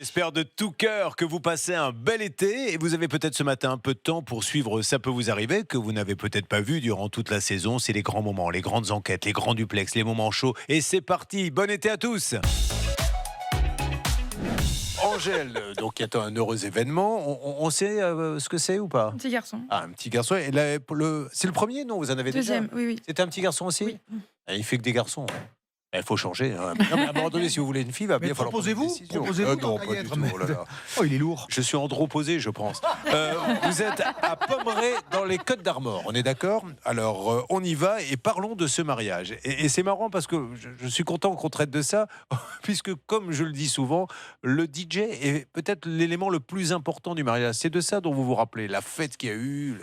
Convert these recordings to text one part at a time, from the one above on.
J'espère de tout cœur que vous passez un bel été et vous avez peut-être ce matin un peu de temps pour suivre Ça peut vous arriver, que vous n'avez peut-être pas vu durant toute la saison. C'est les grands moments, les grandes enquêtes, les grands duplex, les moments chauds. Et c'est parti, bon été à tous. Angèle, donc il y a un heureux événement. On sait ce que c'est ou pas? Un petit garçon. Ah, un petit garçon. Et là, c'est le premier, non? Vous en avez déjà? Deuxième, oui, oui. C'était un petit garçon aussi? Oui. Ah, il fait que des garçons. Il faut changer. Hein. Non, mais à un moment donné, si vous voulez une fille, il va bien falloir prendre une décision. Proposez-vous Non, tant qu'à pas y du être, tout. mais- Oh là là. Oh, il est lourd. Je suis androposé, je pense. Vous êtes à Pommerais, dans les Côtes d'Armor, on est d'accord? Alors, on y va et parlons de ce mariage. Et c'est marrant parce que je suis content qu'on traite de ça, puisque comme je le dis souvent, le DJ est peut-être l'élément le plus important du mariage. C'est de ça dont vous vous rappelez, la fête qu'il y a eu,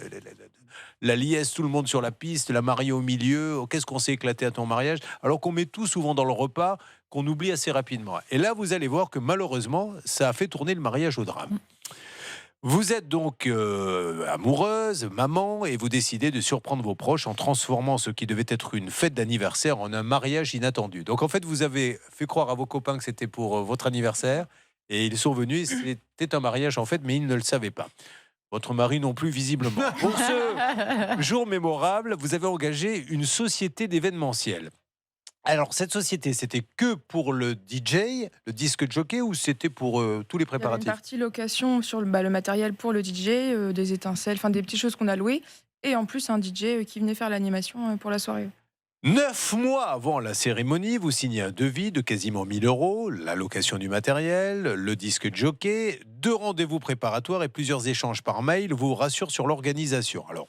la liesse, tout le monde sur la piste, la mariée au milieu. Oh, qu'est-ce qu'on s'est éclaté à ton mariage? Alors qu'on met tout souvent dans le repas, qu'on oublie assez rapidement. Et là, vous allez voir que malheureusement, ça a fait tourner le mariage au drame. Vous êtes donc amoureuse, maman, et vous décidez de surprendre vos proches en transformant ce qui devait être une fête d'anniversaire en un mariage inattendu. Donc en fait, vous avez fait croire à vos copains que c'était pour votre anniversaire, et ils sont venus, et c'était un mariage en fait, mais ils ne le savaient pas. Votre mari non plus, visiblement. Pour ce jour mémorable, vous avez engagé une société d'événementiel. Alors, cette société, c'était que pour le DJ, le disque jockey, ou c'était pour tous les Il y avait une préparatifs? partie location sur le matériel pour le DJ, des étincelles, enfin des petites choses qu'on a louées. Et en plus, un DJ qui venait faire l'animation pour la soirée. 9 mois avant la cérémonie, vous signez un devis de quasiment 1 000 €, la location du matériel, le disque jockey, 2 rendez-vous préparatoires et plusieurs échanges par mail vous rassurent sur l'organisation. Alors,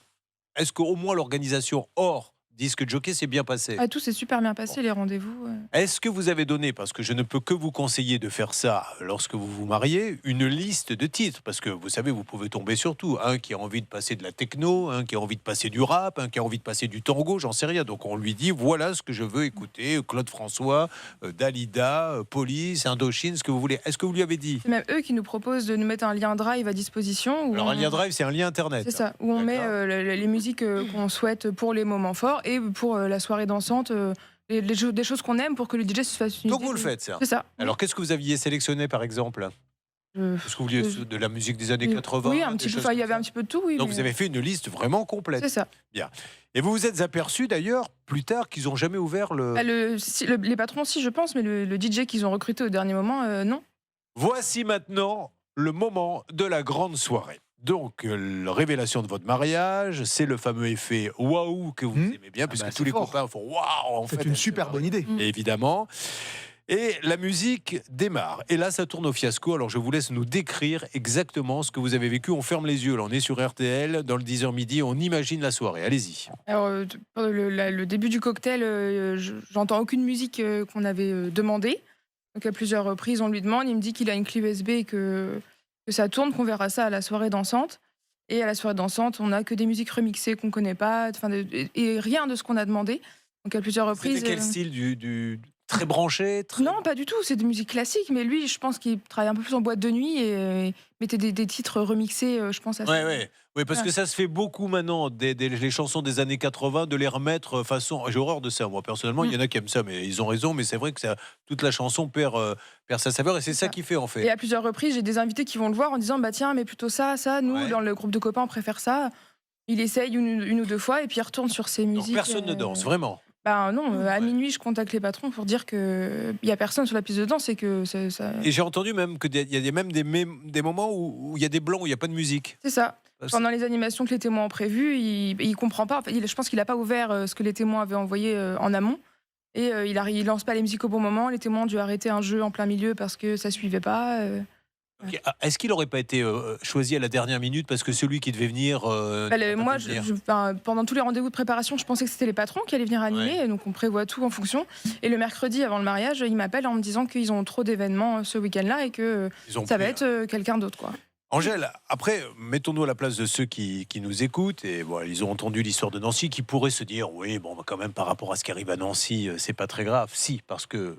est-ce qu'au moins l'organisation hors disque jockey s'est bien passée? Ah, tout s'est super bien passé, les rendez-vous. Est-ce que vous avez donné, parce que je ne peux que vous conseiller de faire ça lorsque vous vous mariez, une liste de titres? Parce que vous savez, vous pouvez tomber sur tout. Un qui a envie de passer de la techno, un qui a envie de passer du rap, un qui a envie de passer du tango, j'en sais rien. Donc on lui dit, voilà ce que je veux écouter, Claude François, Dalida, Police, Indochine, ce que vous voulez. Est-ce que vous lui avez dit? C'est même eux qui nous proposent de nous mettre un lien Drive à disposition. Alors un lien Drive, c'est un lien Internet. C'est ça, où on met D'accord. les musiques qu'on souhaite pour les moments forts et pour la soirée dansante, des choses qu'on aime pour que le DJ se fasse une Donc idée vous le de- faites, ça. C'est ça. Alors qu'est-ce que vous aviez sélectionné, par exemple? Est-ce que vous vouliez de la musique des années 80? Oui, un des petit peu. choses Enfin, il y comme avait ça? un petit peu de tout, oui. Donc mais- vous avez fait une liste vraiment complète. C'est ça. Et vous vous êtes aperçu d'ailleurs plus tard qu'ils n'ont jamais ouvert le... Ah, les patrons, si, je pense, mais le DJ qu'ils ont recruté au dernier moment, non. Voici maintenant le moment de la grande soirée. Donc, la révélation de votre mariage, c'est le fameux effet waouh que vous aimez bien, puisque bah, tous c'est les fort. copains font waouh. En C'est fait, une elle super se bonne idée. Mm. évidemment. Et la musique démarre. Et là, ça tourne au fiasco. Alors, je vous laisse nous décrire exactement ce que vous avez vécu. On ferme les yeux. Là, on est sur RTL, dans le 10h midi. On imagine la soirée. Allez-y. Alors, pendant le début du cocktail, j'entends aucune musique qu'on avait demandé. Donc, à plusieurs reprises, on lui demande. Il me dit qu'il a une clé USB et que ça tourne, qu'on verra ça à la soirée dansante. Et à la soirée dansante, on n'a que des musiques remixées qu'on connaît pas, et rien de ce qu'on a demandé. Donc, à plusieurs reprises. C'était quel style du très branché très... Non, pas du tout. C'est de musique classique. Mais lui, je pense qu'il travaille un peu plus en boîte de nuit et mettait des titres remixés, je pense. Oui, parce Ouais. que ça se fait beaucoup maintenant, les chansons des années 80, de les remettre façon... J'ai horreur de ça, moi, personnellement. Il y en a qui aiment ça, mais ils ont raison. Mais c'est vrai que toute la chanson perd sa saveur. Et c'est ça ça. qui fait, en Et fait. à plusieurs reprises, j'ai des invités qui vont le voir en disant bah tiens, mais plutôt ça. Nous, Ouais. dans le groupe de copains, on préfère ça. Il essaye une ou deux fois et puis il retourne sur ses Donc musiques. personne ne danse, vraiment. Bah non, à Ouais. minuit, je contacte les patrons pour dire qu'il y a personne sur la piste de danse et que ça. Et j'ai entendu même qu'il y a même des moments où il y a des blancs, où il n'y a pas de musique. C'est ça. Parce- Pendant les animations que les témoins ont prévues, il comprend pas. En fait, je pense qu'il n'a pas ouvert ce que les témoins avaient envoyé en amont. Et il lance pas les musiques au bon moment. Les témoins ont dû arrêter un jeu en plein milieu parce que ça suivait pas. Ok. Est-ce qu'il n'aurait pas été choisi à la dernière minute parce que celui qui devait venir... n'a pas Moi, pu venir pendant tous les rendez-vous de préparation, je pensais que c'était les patrons qui allaient venir animer. Donc, on prévoit tout en fonction. Et le mercredi, avant le mariage, ils m'appellent en me disant qu'ils ont trop d'événements ce week-end-là et que Ils ont ça pris, va être quelqu'un d'autre, quoi. Angèle, après, mettons-nous à la place de ceux qui nous écoutent. Et bon, ils ont entendu l'histoire de Nancy, qui pourraient se dire, oui, bon, quand même, par rapport à ce qui arrive à Nancy, c'est pas très grave. Si, parce que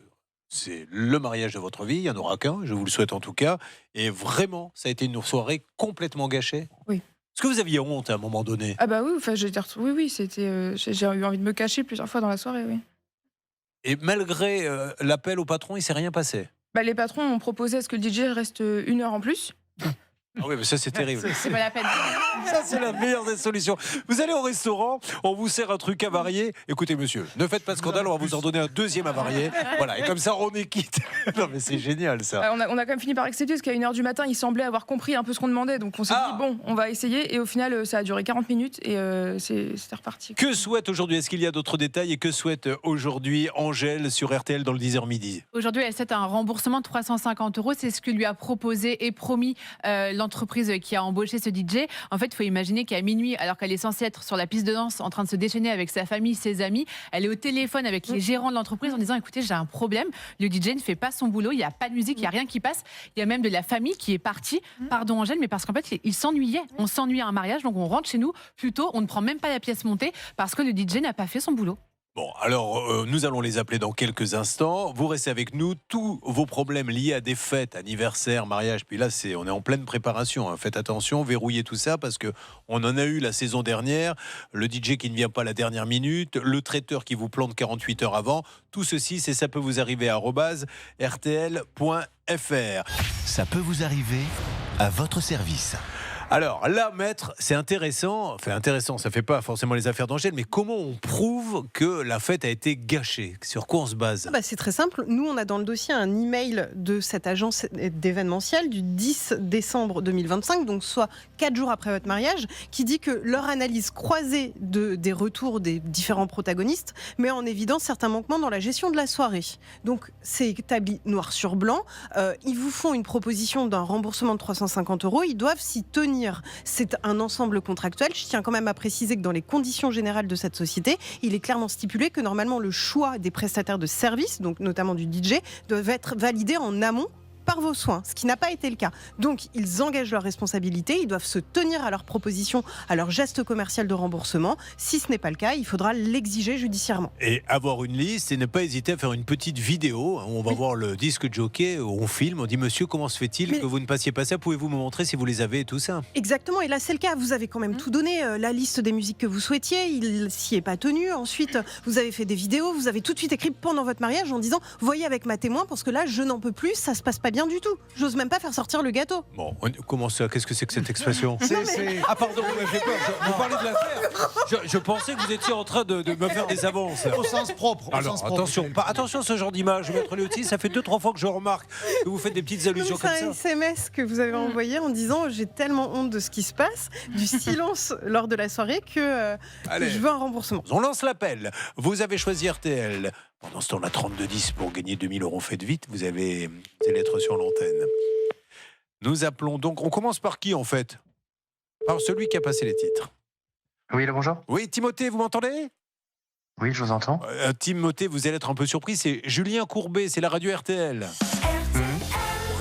c'est le mariage de votre vie, il n'y en aura qu'un, je vous le souhaite en tout cas. Et vraiment, ça a été une soirée complètement gâchée. Oui. Est-ce que vous aviez honte à un moment donné? Ah bah oui, enfin, oui, c'était. J'ai eu envie de me cacher plusieurs fois dans la soirée, oui. Et malgré l'appel au patron, il ne s'est rien passé. Bah, les patrons ont proposé à ce que le DJ reste 1 heure en plus. Ah oui, mais ça c'est terrible. C'est pas la peine. Ça, c'est la meilleure des solutions. Vous allez au restaurant, on vous sert un truc avarié. Écoutez, monsieur, ne faites pas de scandale, on va vous en donner un deuxième avarié. Voilà, et comme ça, on est quitte. Non, mais c'est génial, ça. On a quand même fini par accepter parce qu'à 1 heure du matin, il semblait avoir compris un peu ce qu'on demandait. Donc on s'est dit, bon, on va essayer. Et au final, ça a duré 40 minutes et c'était reparti. Que souhaite aujourd'hui, est-ce qu'il y a d'autres détails et que souhaite aujourd'hui Angèle sur RTL dans le 10h midi? Aujourd'hui, elle souhaite un remboursement de 350 €. C'est ce que lui a proposé et promis l'entreprise qui a embauché ce DJ. En fait, il faut imaginer qu'à minuit, alors qu'elle est censée être sur la piste de danse en train de se déchaîner avec sa famille, ses amis, elle est au téléphone avec les gérants de l'entreprise en disant, écoutez, j'ai un problème, le DJ ne fait pas son boulot, il n'y a pas de musique, il n'y a rien qui passe. Il y a même de la famille qui est partie, pardon Angèle, mais parce qu'en fait, il s'ennuyait. On s'ennuie à un mariage, donc on rentre chez nous plus tôt, on ne prend même pas la pièce montée parce que le DJ n'a pas fait son boulot. Bon, alors nous allons les appeler dans quelques instants. Vous restez avec nous. Tous vos problèmes liés à des fêtes, anniversaires, mariages. Puis là, on est en pleine préparation. Hein. Faites attention, verrouillez tout ça parce que on en a eu la saison dernière. Le DJ qui ne vient pas à la dernière minute, le traiteur qui vous plante 48 heures avant. Tout ceci, ça peut vous arriver à @rtl.fr. Ça peut vous arriver à votre service. Alors là, maître, c'est intéressant. Enfin, intéressant, ça fait pas forcément les affaires d'Angèle, mais comment on prouve que la fête a été gâchée? Sur quoi on se base? C'est très simple. Nous, on a dans le dossier un email de cette agence d'événementiel du 10 décembre 2025, donc soit 4 jours après votre mariage, qui dit que leur analyse croisée des retours des différents protagonistes met en évidence certains manquements dans la gestion de la soirée. Donc, c'est établi noir sur blanc. Ils vous font une proposition d'un remboursement de 350 €. Ils doivent s'y tenir. C'est un ensemble contractuel. Je tiens quand même à préciser que dans les conditions générales de cette société, il est clairement stipulé que normalement le choix des prestataires de services, donc notamment du DJ, doit être validé en amont par vos soins, ce qui n'a pas été le cas. Donc, ils engagent leurs responsabilités, ils doivent se tenir à leur proposition, à leur geste commercial de remboursement. Si ce n'est pas le cas, il faudra l'exiger judiciairement. Et avoir une liste et ne pas hésiter à faire une petite vidéo où on va voir le disque jockey, où on filme, on dit monsieur, comment se fait-il que vous ne passiez pas ça? Pouvez-vous me montrer si vous les avez et tout ça? Exactement, et là c'est le cas, vous avez quand même tout donné, la liste des musiques que vous souhaitiez, il s'y est pas tenu. Ensuite, vous avez fait des vidéos, vous avez tout de suite écrit pendant votre mariage en disant, voyez avec ma témoin parce que là je n'en peux plus, ça se passe pas bien du tout. J'ose même pas faire sortir le gâteau. Bon, comment ça? Qu'est-ce que c'est que cette expression? Ah pardon, vous m'avez fait peur. Vous parlez de l'affaire. Je pensais que vous étiez en train de me faire des avances. Au sens propre. Alors attention ce genre d'image, maître Léoty, ça fait 2-3 fois que je remarque que vous faites des petites allusions comme C'est un ça. SMS que vous avez envoyé en disant, j'ai tellement honte de ce qui se passe, du silence lors de la soirée que je veux un remboursement. On lance l'appel. Vous avez choisi RTL. Pendant ce temps, on a 3210 pour gagner 2000 €. Faites vite, vous allez être sur l'antenne. Nous appelons donc, on commence par qui en fait? Par celui qui a passé les titres. Oui, bonjour. Oui, Timothée, vous m'entendez? Oui, je vous entends. Timothée, vous allez être un peu surpris, c'est Julien Courbet, c'est la radio RTL.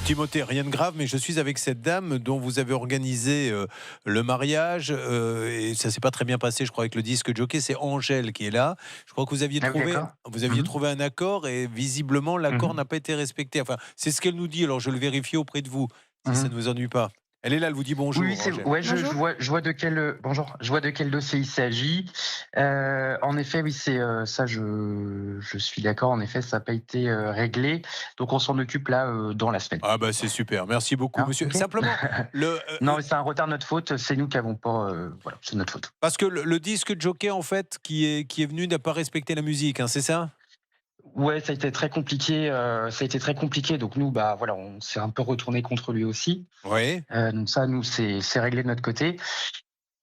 Timothée, rien de grave, mais je suis avec cette dame dont vous avez organisé le mariage et ça s'est pas très bien passé, je crois, avec le disque jockey. C'est Angèle qui est là. Je crois que vous aviez trouvé un accord et visiblement l'accord n'a pas été respecté. Enfin, c'est ce qu'elle nous dit. Alors je le vérifie auprès de vous si ça ne vous ennuie pas. Elle est là, elle vous dit bonjour. Oui, je vois de quel dossier il s'agit. En effet, oui, c'est ça. Je suis d'accord. En effet, ça n'a pas été réglé. Donc, on s'en occupe là dans la semaine. Ah bah c'est super. Merci beaucoup, monsieur. Okay. Simplement, non, mais c'est un retard de notre faute. C'est nous qui n'avons pas. Voilà, c'est notre faute. Parce que le disque jockey, en fait, qui est venu, n'a pas respecté la musique. Hein, c'est ça? Ouais, ça a été très compliqué. Donc nous, voilà, on s'est un peu retourné contre lui aussi. Oui. Donc ça, nous, c'est réglé de notre côté.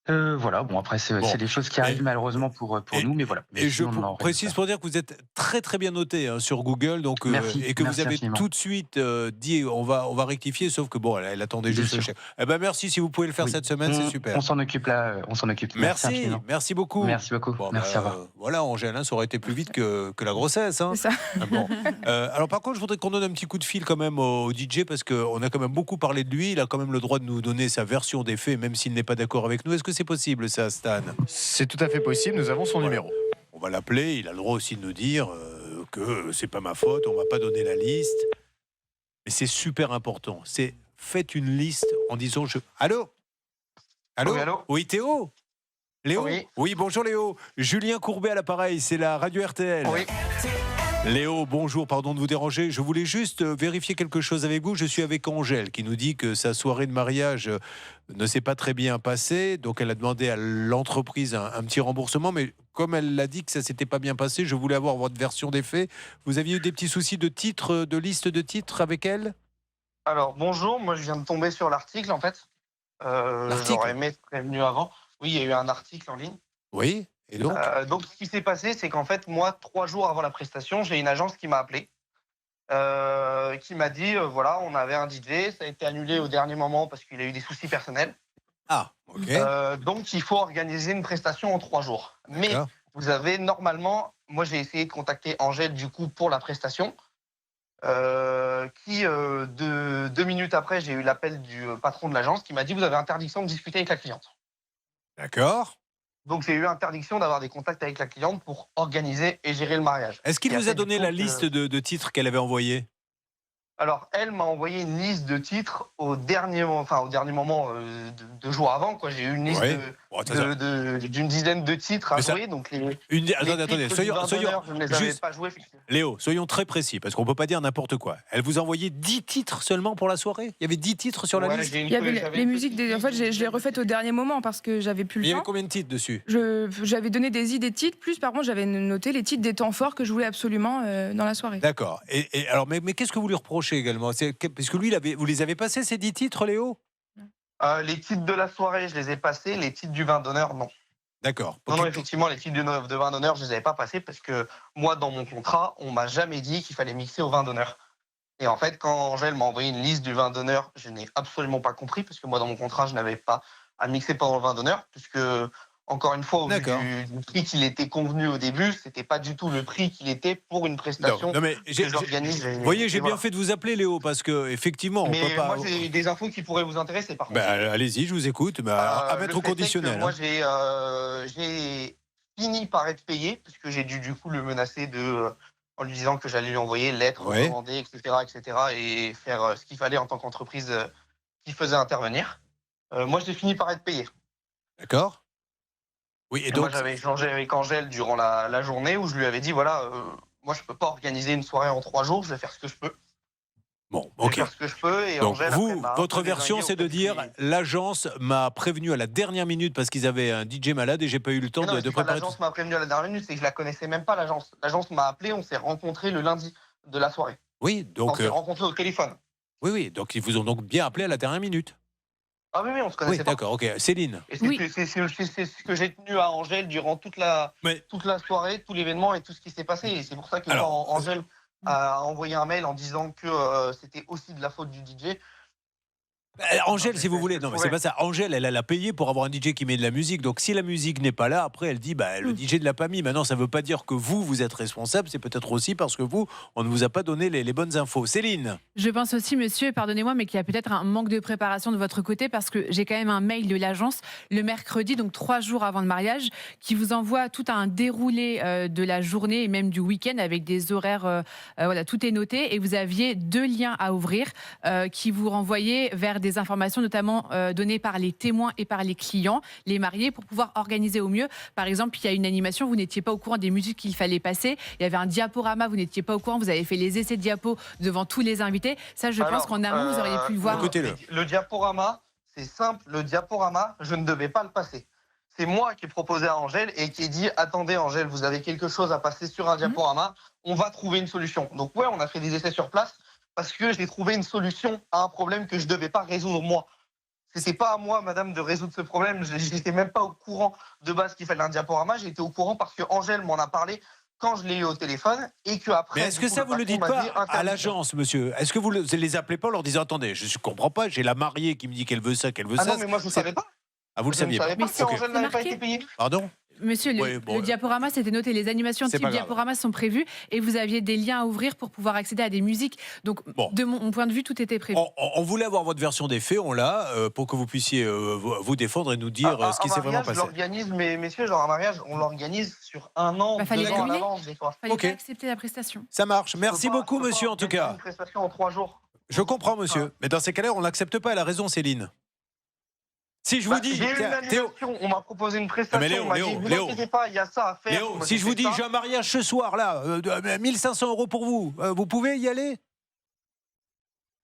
Voilà, bon après c'est des choses qui arrivent malheureusement pour nous, mais voilà. Et je précise pour dire que vous êtes très très bien noté sur Google, donc et que vous avez infiniment. tout de suite dit on va rectifier, sauf que bon, elle attendait juste le chèque. Eh ben merci, si vous pouvez le faire cette semaine, c'est super. On s'en occupe là, on s'en occupe. Merci beaucoup. Merci beaucoup. Bon, merci, au revoir. Voilà, Angèle, ça aurait été plus vite que la grossesse. Hein. C'est ça. Bon. Alors par contre, je voudrais qu'on donne un petit coup de fil quand même au DJ parce qu'on a quand même beaucoup parlé de lui. Il a quand même le droit de nous donner sa version des faits, même s'il n'est pas d'accord avec nous. Est-ce que c'est possible ça, Stan? C'est tout à fait possible, nous avons son numéro. On va l'appeler, il a le droit aussi de nous dire que c'est pas ma faute, on va pas donner la liste. Mais c'est super important. Faites une liste en disant Allô? Oui, allô? Oui, Théo? Léo? Oui. Oui, bonjour Léo. Julien Courbet à l'appareil, c'est la radio RTL. Oui. Léo, bonjour, pardon de vous déranger. Je voulais juste vérifier quelque chose avec vous. Je suis avec Angèle qui nous dit que sa soirée de mariage ne s'est pas très bien passée. Donc elle a demandé à l'entreprise un petit remboursement. Mais comme elle l'a dit que ça s'était pas bien passé, je voulais avoir votre version des faits. Vous aviez eu des petits soucis de titres, de liste de titres avec elle? Alors bonjour, moi je viens de tomber sur l'article en fait. L'article? J'aurais aimé être prévenu avant. Oui, il y a eu un article en ligne. Oui, et donc Ce qui s'est passé, c'est qu'en fait, moi, 3 jours avant la prestation, j'ai une agence qui m'a appelé, qui m'a dit voilà, on avait un DJ, ça a été annulé au dernier moment parce qu'il a eu des soucis personnels. Ah, ok. Donc il faut organiser une prestation en 3 jours. Mais D'accord. vous avez normalement, moi j'ai essayé de contacter Angèle du coup pour la prestation. 2 minutes après, j'ai eu l'appel du patron de l'agence qui m'a dit vous avez interdiction de discuter avec la cliente. D'accord. Donc j'ai eu interdiction d'avoir des contacts avec la cliente pour organiser et gérer le mariage. Est-ce qu'il Et vous a après, donné du coup, la liste de titres qu'elle avait envoyés? Alors elle m'a envoyé une liste de titres au dernier moment, 2 jours avant. J'ai eu une liste Ouais. Bon, attends, d'une dizaine de titres à Mais ça- jouer. Donc les Attendez, titres du vin soyons, d'honneur, je ne les avais juste- pas joués. effectivement. Léo, soyons très précis, parce qu'on ne peut pas dire n'importe quoi. Elle vous a envoyé 10 titres seulement pour la soirée? Il y avait 10 titres sur la Ouais, liste? j'ai une- Il y avait j'avais les une musiques, petite en fait, liste je l'ai refaite au dernier moment parce que j'avais plus Il y le avait temps. combien de titres dessus? J'avais donné des idées de titres, plus par contre, j'avais noté les titres des temps forts que je voulais absolument dans la soirée. D'accord. Et alors, mais qu'est-ce que vous lui reprochez également? Parce que lui, vous les avez passés, ces 10 titres, Léo? Les titres de la soirée, je les ai passés. Les titres du vin d'honneur, non. D'accord. Non, non, effectivement, les titres de vin d'honneur, je ne les avais pas passés parce que moi, dans mon contrat, on m'a jamais dit qu'il fallait mixer au vin d'honneur. Et en fait, quand Angèle m'a envoyé une liste du vin d'honneur, je n'ai absolument pas compris parce que moi, dans mon contrat, je n'avais pas à mixer pendant le vin d'honneur puisque, encore une fois, au vu D'accord. du prix qu'il était convenu au début, c'était pas du tout le prix qu'il était pour une prestation Non, mais que j'organise. vous voyez, j'ai bien fait de vous appeler, Léo, parce que effectivement, on Mais peut pas. moi, j'ai des infos qui pourraient vous intéresser, par contre. Allez-y, je vous écoute. À mettre Le au fait est que conditionnel. Moi, hein. j'ai fini par être payé, puisque j'ai dû du coup le menacer en lui disant que j'allais lui envoyer lettres Ouais. recommandées, etc., et faire ce qu'il fallait en tant qu'entreprise qui faisait intervenir. Moi, j'ai fini par être payé. D'accord. Oui, et Et donc. moi, j'avais échangé avec Angèle durant la journée où je lui avais dit voilà, moi, je peux pas organiser une soirée en 3 jours, je vais faire ce que je peux. Bon, Je vais ok. faire ce que je peux. Et Donc Angèle, après, vous, m'a un votre peu version, dézingué c'est de auprès dire des- l'agence m'a prévenu à la dernière minute parce qu'ils avaient un DJ malade et j'ai pas eu le temps Mais non, de c'est pas préparer. l'agence m'a prévenu à la dernière minute, c'est que je la connaissais même pas, l'agence. L'agence m'a appelé, on s'est rencontrés le lundi de la soirée. Oui, On donc s'est rencontrés au téléphone. oui, donc ils vous ont donc bien appelé à la dernière minute. Ah oui, on se Oui, connaissait pas. d'accord, ok. Céline. Et c'est Oui. c'est ce que j'ai tenu à Angèle durant toute la soirée, tout l'événement et tout ce qui s'est passé. Et c'est pour ça que Alors, quand Angèle a envoyé un mail en disant que c'était aussi de la faute du DJ. Angèle, si vous voulez, non, mais c'est Ouais. pas ça. Angèle, elle a payé pour avoir un DJ qui met de la musique. Donc, si la musique n'est pas là, après, elle dit, le DJ ne l'a pas mis. Maintenant, ça ne veut pas dire que vous êtes responsable. C'est peut-être aussi parce que on ne vous a pas donné les bonnes infos. Céline. Je pense aussi, monsieur, pardonnez-moi, mais qu'il y a peut-être un manque de préparation de votre côté parce que j'ai quand même un mail de l'agence le mercredi, donc 3 jours avant le mariage, qui vous envoie tout un déroulé de la journée et même du week-end avec des horaires. Voilà, tout est noté et vous aviez 2 liens à ouvrir qui vous renvoyaient vers des informations notamment données par les témoins et par les clients, les mariés, pour pouvoir organiser au mieux. Par exemple, il y a une animation, vous n'étiez pas au courant des musiques qu'il fallait passer. Il y avait un diaporama, vous n'étiez pas au courant. Vous avez fait les essais de diapo devant tous les invités. Ça, je pense qu'en amont, vous auriez pu le voir. Écoutez-le. Le diaporama, c'est simple. Le diaporama, je ne devais pas le passer. C'est moi qui ai proposé à Angèle et qui ai dit attendez Angèle, vous avez quelque chose à passer sur un diaporama, on va trouver une solution. Donc ouais, on a fait des essais sur place parce que j'ai trouvé une solution à un problème que je ne devais pas résoudre moi. C'était pas à moi, madame, de résoudre ce problème. Je n'étais même pas au courant de base qu'il fallait un diaporama. J'étais au courant parce que Angèle m'en a parlé quand je l'ai eu au téléphone et que après. Mais est-ce que ça, vous ne le dites pas à l'agence, monsieur? Est-ce que vous ne les appelez pas en leur disant attendez, je ne comprends pas, j'ai la mariée qui me dit qu'elle veut ça, qu'elle veut Ah ça. non, mais moi je ne savais pas. Ah, vous le Je ne saviez pas? savais pas Mais que Angèle n'avait pas marqué. été payée. Pardon? Monsieur, Oui, bon, le diaporama, c'était noté, les animations c'est type pas grave. diaporama sont prévues et vous aviez des liens à ouvrir pour pouvoir accéder à des musiques. Donc, Bon. de mon point de vue, tout était prévu. On voulait avoir votre version des faits, on l'a, pour que vous puissiez vous défendre et nous dire ce qui s'est vraiment passé. L'organise, mais messieurs, genre un mariage, on l'organise sur 1 an, 2 fallait ans à annuler. l'avance des fois. Fallait ok. pas accepter la prestation. Ça marche. Merci Je peux pas- beaucoup, je peux monsieur, pas en tout organiser cas. Une prestation en 3 jours. Je comprends, monsieur. Mais dans ces cas-là, on n'accepte pas. Elle a raison, Céline. Si je vous dis, j'ai eu une tiens, Théo, annulation, on m'a proposé une prestation, mais Léo, on m'a dit, vous inquiétez pas, il y a ça à faire. Léo, on m'a si je vous fait dis ça. j'ai un mariage ce soir là, 1500 € pour vous, vous pouvez y aller?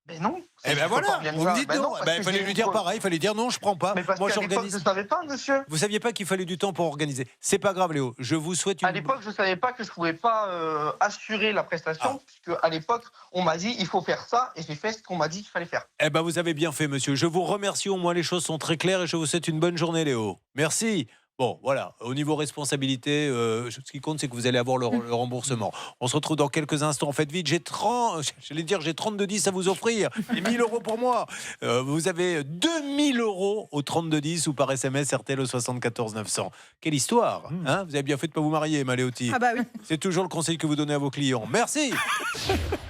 Mais non. Eh ben voilà, vous me dites non. Il fallait lui dire pareil, il fallait dire non, je prends pas. Mais parce Moi qu'à l'époque, je j'organise. ne savais pas, monsieur. Vous saviez pas qu'il fallait du temps pour organiser. C'est pas grave, Léo. Je vous souhaite une. À l'époque, je ne savais pas que je ne pouvais pas assurer la prestation, puisque à l'époque, on m'a dit il faut faire ça, et j'ai fait ce qu'on m'a dit qu'il fallait faire. Eh ben vous avez bien fait, monsieur. Je vous remercie. Au moins les choses sont très claires et je vous souhaite une bonne journée, Léo. Merci. Bon, voilà, au niveau responsabilité, ce qui compte, c'est que vous allez avoir le remboursement. On se retrouve dans quelques instants. Faites vite, j'ai 32,10 à vous offrir et 1 000 € pour moi. Vous avez 2 000 € au 32,10 ou par SMS RTL au 74 900. Quelle histoire, hein? Vous avez bien fait de ne pas vous marier, Maléoti. Ah bah oui. C'est toujours le conseil que vous donnez à vos clients. Merci.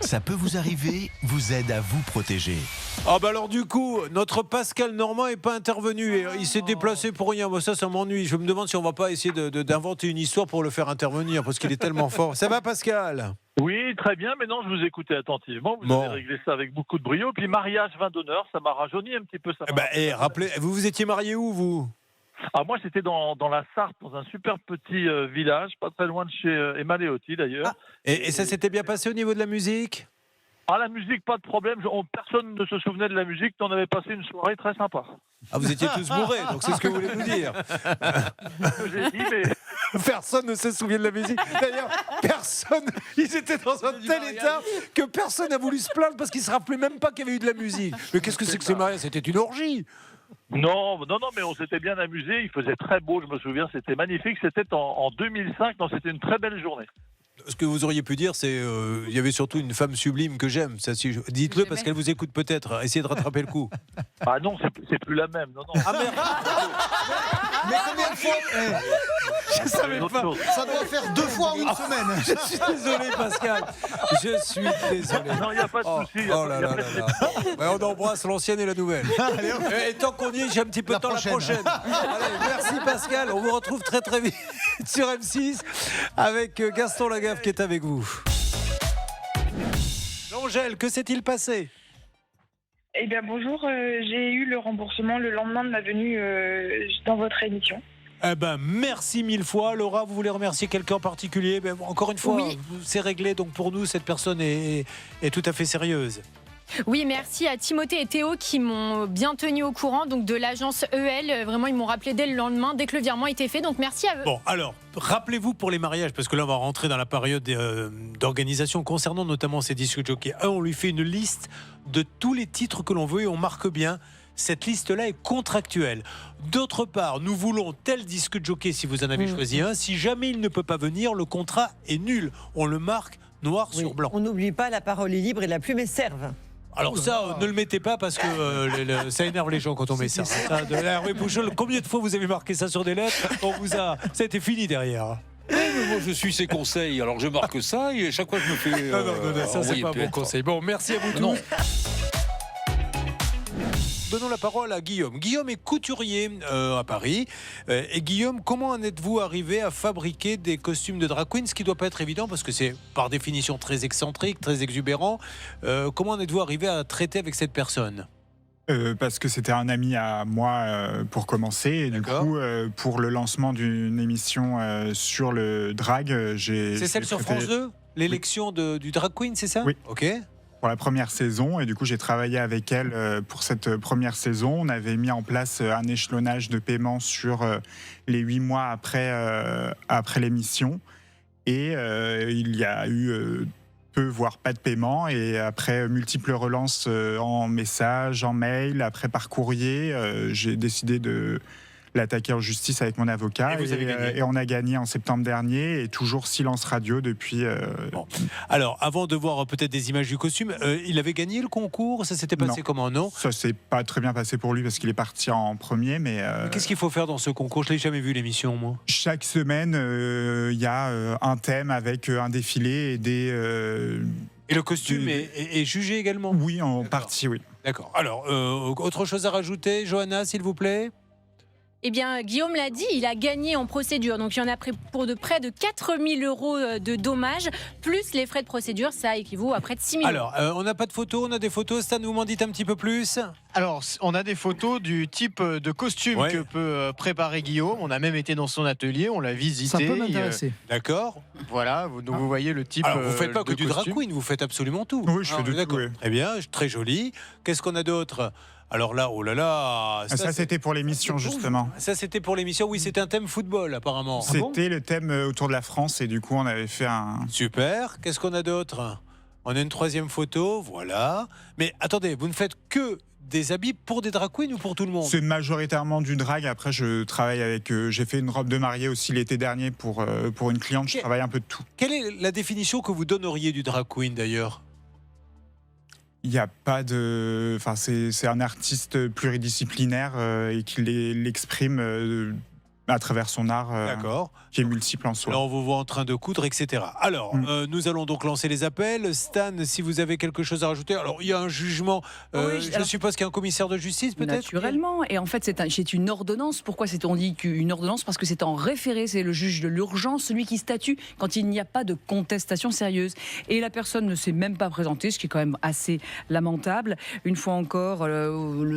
Ça peut vous arriver, vous aide à vous protéger. Ah bah alors du coup, notre Pascal Normand n'est pas intervenu et il s'est déplacé pour rien. Moi ça m'ennuie. Je me demande si on va pas essayer d'inventer une histoire pour le faire intervenir parce qu'il est tellement fort. Ça va Pascal? Oui, très bien. Mais non, je vous écoutais attentivement. Vous avez réglé ça avec beaucoup de brio. Puis mariage, vin d'honneur, ça m'a rajeuni un petit peu. Ça Rappelez, vous étiez marié où, vous? Ah, moi, c'était dans la Sarthe, dans un super petit village, pas très loin de chez Emma Léoty, d'ailleurs. Ah, et ça s'était bien passé au niveau de la musique? Ah, la musique, pas de problème. Personne ne se souvenait de la musique. On avait passé une soirée très sympa. Ah, vous étiez tous bourrés, donc c'est ce que vous voulez nous dire. J'ai dit, mais... Personne ne se souvient de la musique. D'ailleurs, personne. Ils étaient dans un tel état que personne n'a voulu se plaindre parce qu'ils ne se rappelaient même pas qu'il y avait eu de la musique. Mais qu'est-ce que c'est que ces mariages? C'était une orgie. Non, mais on s'était bien amusé. Il faisait très beau, je me souviens. C'était magnifique. C'était en 2005. Donc, c'était une très belle journée. Ce que vous auriez pu dire, c'est il y avait surtout une femme sublime que j'aime. Dites-le parce qu'elle vous écoute peut-être. Essayez de rattraper le coup. Ah non, c'est plus la même. Non. Ah merde. Mais combien de fois Je savais pas. Ça doit faire 2 fois en une semaine. Je suis désolé, Pascal. Je suis désolé. Non, il n'y a pas de souci. Oh là là là là. Ouais, on embrasse l'ancienne et la nouvelle. Et tant qu'on y est, j'ai un petit peu de temps la prochaine. Allez, merci Pascal. On vous retrouve très très vite sur M6 avec Gaston Lagaffe qui est avec vous. Angèle, que s'est-il passé? Eh bien bonjour, j'ai eu le remboursement le lendemain de ma venue dans votre émission. Eh ben, merci 1000 fois. Laura, vous voulez remercier quelqu'un en particulier? Encore une fois, Oui. c'est réglé. Donc pour nous, cette personne est tout à fait sérieuse. Oui, merci à Timothée et Théo qui m'ont bien tenu au courant donc de l'agence EL. Vraiment, ils m'ont rappelé dès le lendemain, dès que le virement était fait. Donc merci à eux. Bon, alors, rappelez-vous pour les mariages, parce que là, on va rentrer dans la période d'organisation concernant notamment ces disques jockeys. On lui fait une liste de tous les titres que l'on veut et on marque bien. Cette liste-là est contractuelle. D'autre part, nous voulons tel disque jockey si vous en avez choisi un. Si jamais il ne peut pas venir, le contrat est nul. On le marque noir sur blanc. On n'oublie pas, la parole est libre et la plume est serve. Alors ça, ne le mettez pas parce que ça énerve les gens quand on met ça. Hervé Pouchol, combien de fois vous avez marqué ça sur des lettres? Ça a été fini derrière. Mais moi je suis ses conseils, alors je marque ça et chaque fois je me fais. Non, ça c'est pas un bon conseil. Bon, merci à vous tous. Donnons la parole à Guillaume. Guillaume est couturier à Paris. Et Guillaume, comment en êtes-vous arrivé à fabriquer des costumes de drag queen, ce qui ne doit pas être évident parce que c'est par définition très excentrique, très exubérant. Comment en êtes-vous arrivé à traiter avec cette personne? Parce que c'était un ami à moi pour commencer. Et du coup, pour le lancement d'une émission sur le drag, C'est celle sur France 2? L'élection du drag queen, c'est ça? Oui. Ok. Pour la première saison, et du coup j'ai travaillé avec elle pour cette première saison. On avait mis en place un échelonnage de paiement sur les 8 mois après l'émission, et il y a eu peu voire pas de paiement, et après multiples relances en message, en mail, après par courrier, j'ai décidé de l'attaquer en justice avec mon avocat, et on a gagné en septembre dernier, et toujours silence radio depuis. Bon. Alors, avant de voir peut-être des images du costume, il avait gagné le concours? Ça s'était passé comment? Non, ça s'est pas très bien passé pour lui parce qu'il est parti en premier, mais qu'est-ce qu'il faut faire dans ce concours? Je l'ai jamais vu l'émission, moi. Chaque semaine, il y a un thème avec un défilé et des. Et le costume est jugé également? Oui, en partie, oui. D'accord. Alors, autre chose à rajouter, Johanna, s'il vous plaît? Eh bien, Guillaume l'a dit, il a gagné en procédure. Donc, il y en a pour de près de 4 000 € de dommages, plus les frais de procédure. Ça équivaut à près de 6 000 €. Alors, on n'a pas de photos, on a des photos. Stan, vous m'en dites un petit peu plus? Alors, on a des photos du type de costume que peut préparer Guillaume. On a même été dans son atelier, on l'a visité. Ça peut m'intéresser. D'accord. Voilà, donc vous voyez le type. Alors, vous faites pas que de du drag costume. queen, vous faites absolument tout. Oui, je fais de tout. D'accord. Oui. Eh bien, très joli. Qu'est-ce qu'on a d'autre? Alors là, oh là là. Ça, c'était pour l'émission, justement. Ça, c'était pour l'émission. Oui, c'était un thème football, apparemment. C'était le thème autour de la France et du coup, on avait fait un. Super. Qu'est-ce qu'on a d'autre? On a une troisième photo, voilà. Mais attendez, vous ne faites que des habits pour des drag queens ou pour tout le monde? C'est majoritairement du drag. Après, je travaille avec. J'ai fait une robe de mariée aussi l'été dernier pour une cliente. Je travaille un peu de tout. Quelle est la définition que vous donneriez du drag queen d'ailleurs? Il n'y a pas de. Enfin, c'est un artiste pluridisciplinaire et qui l'exprime à travers son art. D'accord. Qui est multiple en soi. Là, on vous voit en train de coudre, etc. Alors, nous allons donc lancer les appels. Stan, si vous avez quelque chose à rajouter. Alors, il y a un jugement. Je suppose qu'il y a un commissaire de justice, peut-être? Naturellement. Et en fait, c'est une ordonnance. Pourquoi on dit qu'une ordonnance? Parce que c'est en référé. C'est le juge de l'urgence, celui qui statue quand il n'y a pas de contestation sérieuse. Et la personne ne s'est même pas présentée, ce qui est quand même assez lamentable. Une fois encore,